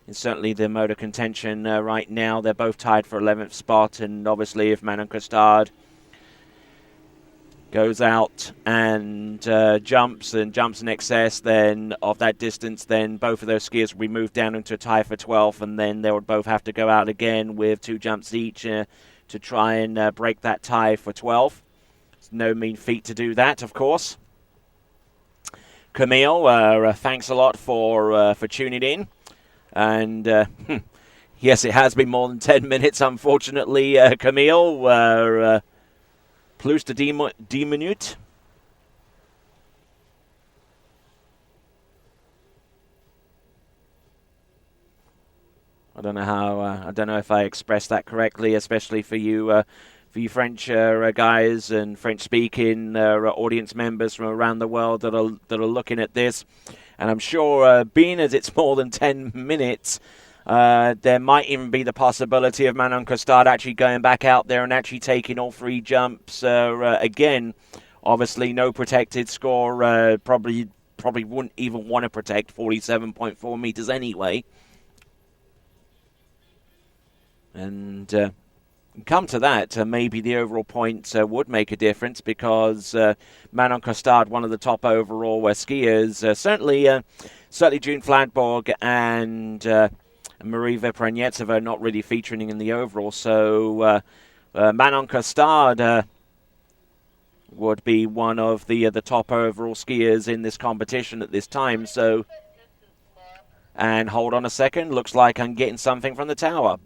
is certainly the mode of contention right now. They're both tied for 11th spot, and obviously if Manon Costard goes out and jumps in excess then of that distance, then both of those skiers will be moved down into a tie for 12th, and then they would both have to go out again with 2 jumps each to try and break that tie for 12th. It's no mean feat to do that, of course. Camille, thanks a lot for tuning in. And yes, it has been more than 10 minutes, unfortunately, Camille. Plus de 10 minutes. I don't know if I expressed that correctly, especially for you French guys and French-speaking audience members from around the world that are looking at this. And I'm sure, being as it's more than 10 minutes, there might even be the possibility of Manon Costard actually going back out there and actually taking all 3 jumps again. Obviously, no protected score. Probably wouldn't even want to protect 47.4 meters anyway. And come to that, maybe the overall points would make a difference, because Manon Costard, one of the top overall skiers, certainly June Fladborg and Marie Vepranyetsova not really featuring in the overall. So Manon Costard would be one of the top overall skiers in this competition at this time. So, and hold on a second, looks like I'm getting something from the tower.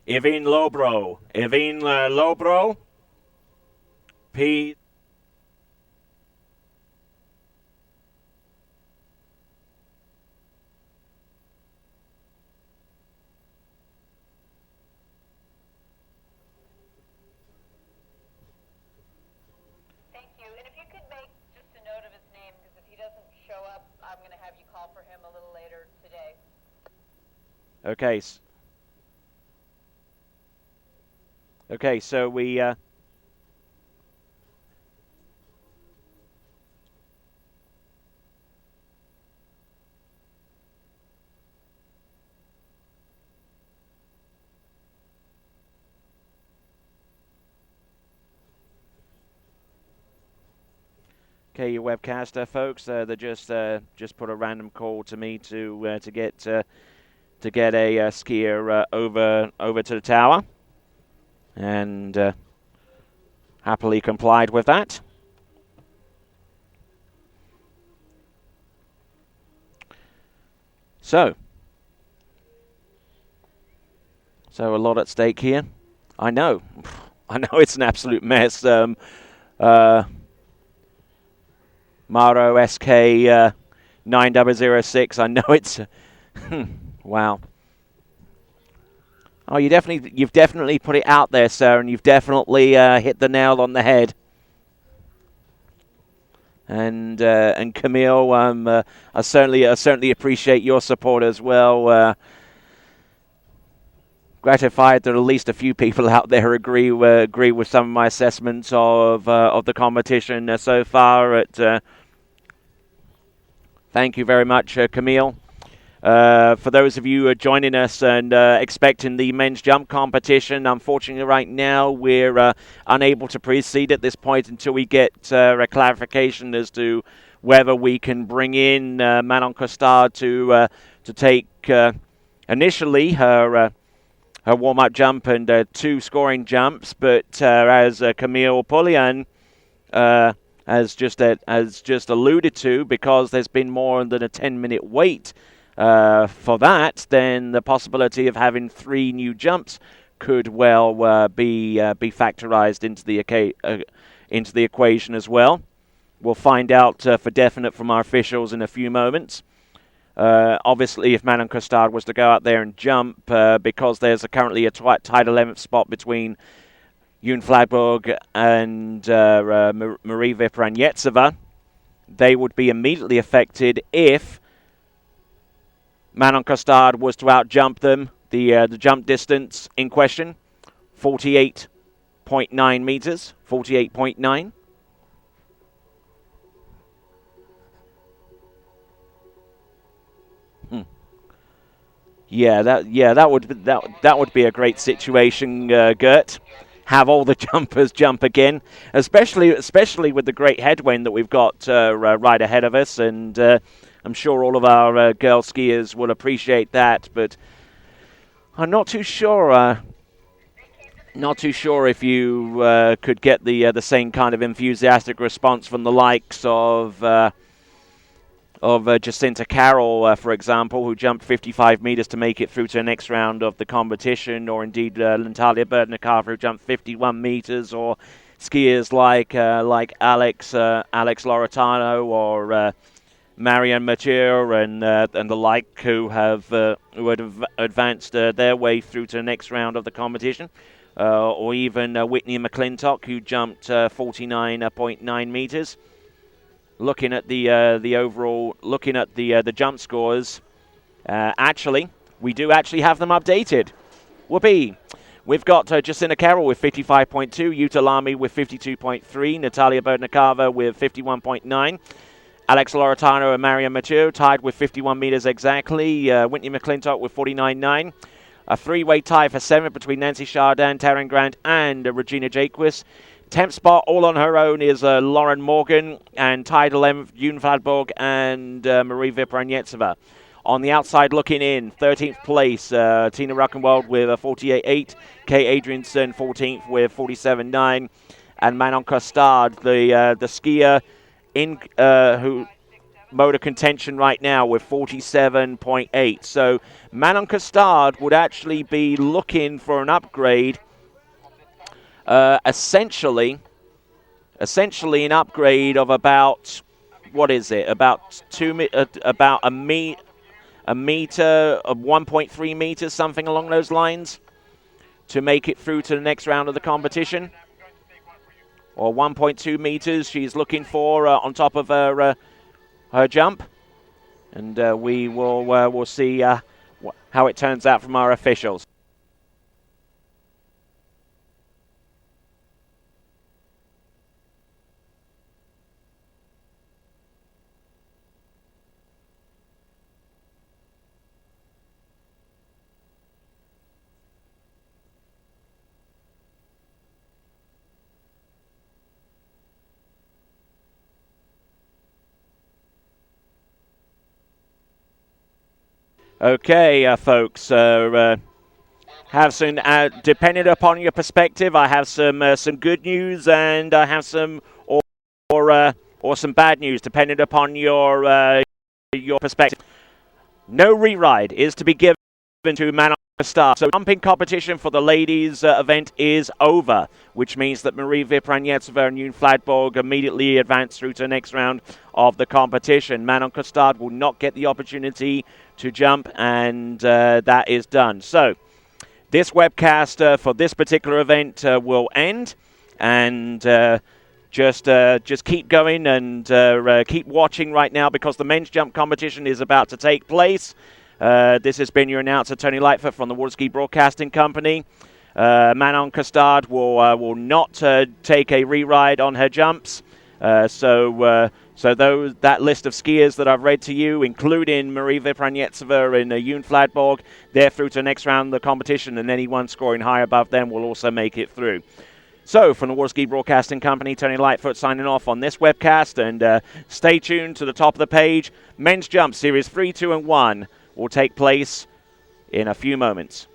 Evin Lobro, P. Thank you. And if you could make just a note of his name, because if he doesn't show up, I'm going to have you call for him a little later today. Okay. Okay, so we... Okay, your webcaster folks, they just put a random call to me to get a skier over to the tower, and happily complied with that. So a lot at stake here. I know it's an absolute mess. Maro SK 9006. I know it's wow. Oh, you've definitely put it out there, sir, and you've definitely hit the nail on the head. And Camille, I certainly appreciate your support as well. Gratified that at least a few people out there agree with some of my assessments of the competition so far. Thank you very much, Camille. For those of you joining us and expecting the men's jump competition, unfortunately right now we're unable to proceed at this point until we get a clarification as to whether we can bring in Manon Costard to take initially her warm-up jump and 2 scoring jumps, but as Camille Poulian has just alluded to, because there's been more than a 10-minute wait for that, then the possibility of having 3 new jumps could well be factorized into the equation as well. We'll find out for definite from our officials in a few moments. Obviously, if Manon Costard was to go out there and jump, because there's currently a tight 11th spot between June Fladborg and Marie Vepranyetsova, they would be immediately affected if Manon Costard was to outjump them. The jump distance in question, 48.9 meters, 48.9. Yeah, that would be a great situation, Gert. Have all the jumpers jump again, especially with the great headwind that we've got right ahead of us, and I'm sure all of our girl skiers will appreciate that. But I'm not too sure. Not too sure if you could get the same kind of enthusiastic response from the likes of Jacinta Carroll, for example, who jumped 55 meters to make it through to the next round of the competition, or indeed Natalia Berdnikova, who jumped 51 meters, or skiers like Alex Loretano or Marianne Mathieu and the like, who have advanced their way through to the next round of the competition, or even Whitney McClintock, who jumped 49.9 meters. Looking at the overall, looking at the jump scores, actually, we do actually have them updated. Whoopee! We've got Jacinta Carroll with 55.2, Jutta Lamy with 52.3, Natalia Berdnikova with 51.9, Alex Loretano and Marianne Mathieu tied with 51 meters exactly, Whitney McClintock with 49.9. A three-way tie for 7th between Nancy Chardin, Taryn Grant, and Regina Jaquist. 10th spot, all on her own, is Lauren Morgan, and tied 11th, June Vladborg and Marie Vipranyetsova. On the outside looking in, 13th place, Tina Ruckenwald with a 48.8, Kay Adrianson 14th with 47.9, and Manon Costard, the skier in who mode of contention right now with 47.8. So Manon Costard would actually be looking for an upgrade. Essentially an upgrade of about, what is it? About a meter, 1.3 meters, something along those lines, to make it through to the next round of the competition. Or 1.2 meters she's looking for on top of her jump, and we will we'll see how it turns out from our officials. Okay, folks. Have some, depending upon your perspective, I have some good news, and I have some or some bad news, depending upon your perspective. No re-ride is to be given to Manon Costard. So jumping competition for the ladies event is over, which means that Marie Vipranyetsova and June Vladborg immediately advance through to the next round of the competition. Manon Costard will not get the opportunity to jump, and that is done. So this webcast for this particular event will end, and just keep going and keep watching right now, because the men's jump competition is about to take place. This has been your announcer, Tony Lightfoot, from the Waterski Broadcasting Company. Manon Costard will not take a re-ride on her jumps. So that list of skiers that I've read to you, including Marie Vipranyetsova and June Vladborg, they're through to the next round of the competition, and anyone scoring high above them will also make it through. So, from the Waterski Broadcasting Company, Tony Lightfoot signing off on this webcast, and stay tuned to the top of the page. Men's Jump Series 3, 2, and 1 will take place in a few moments.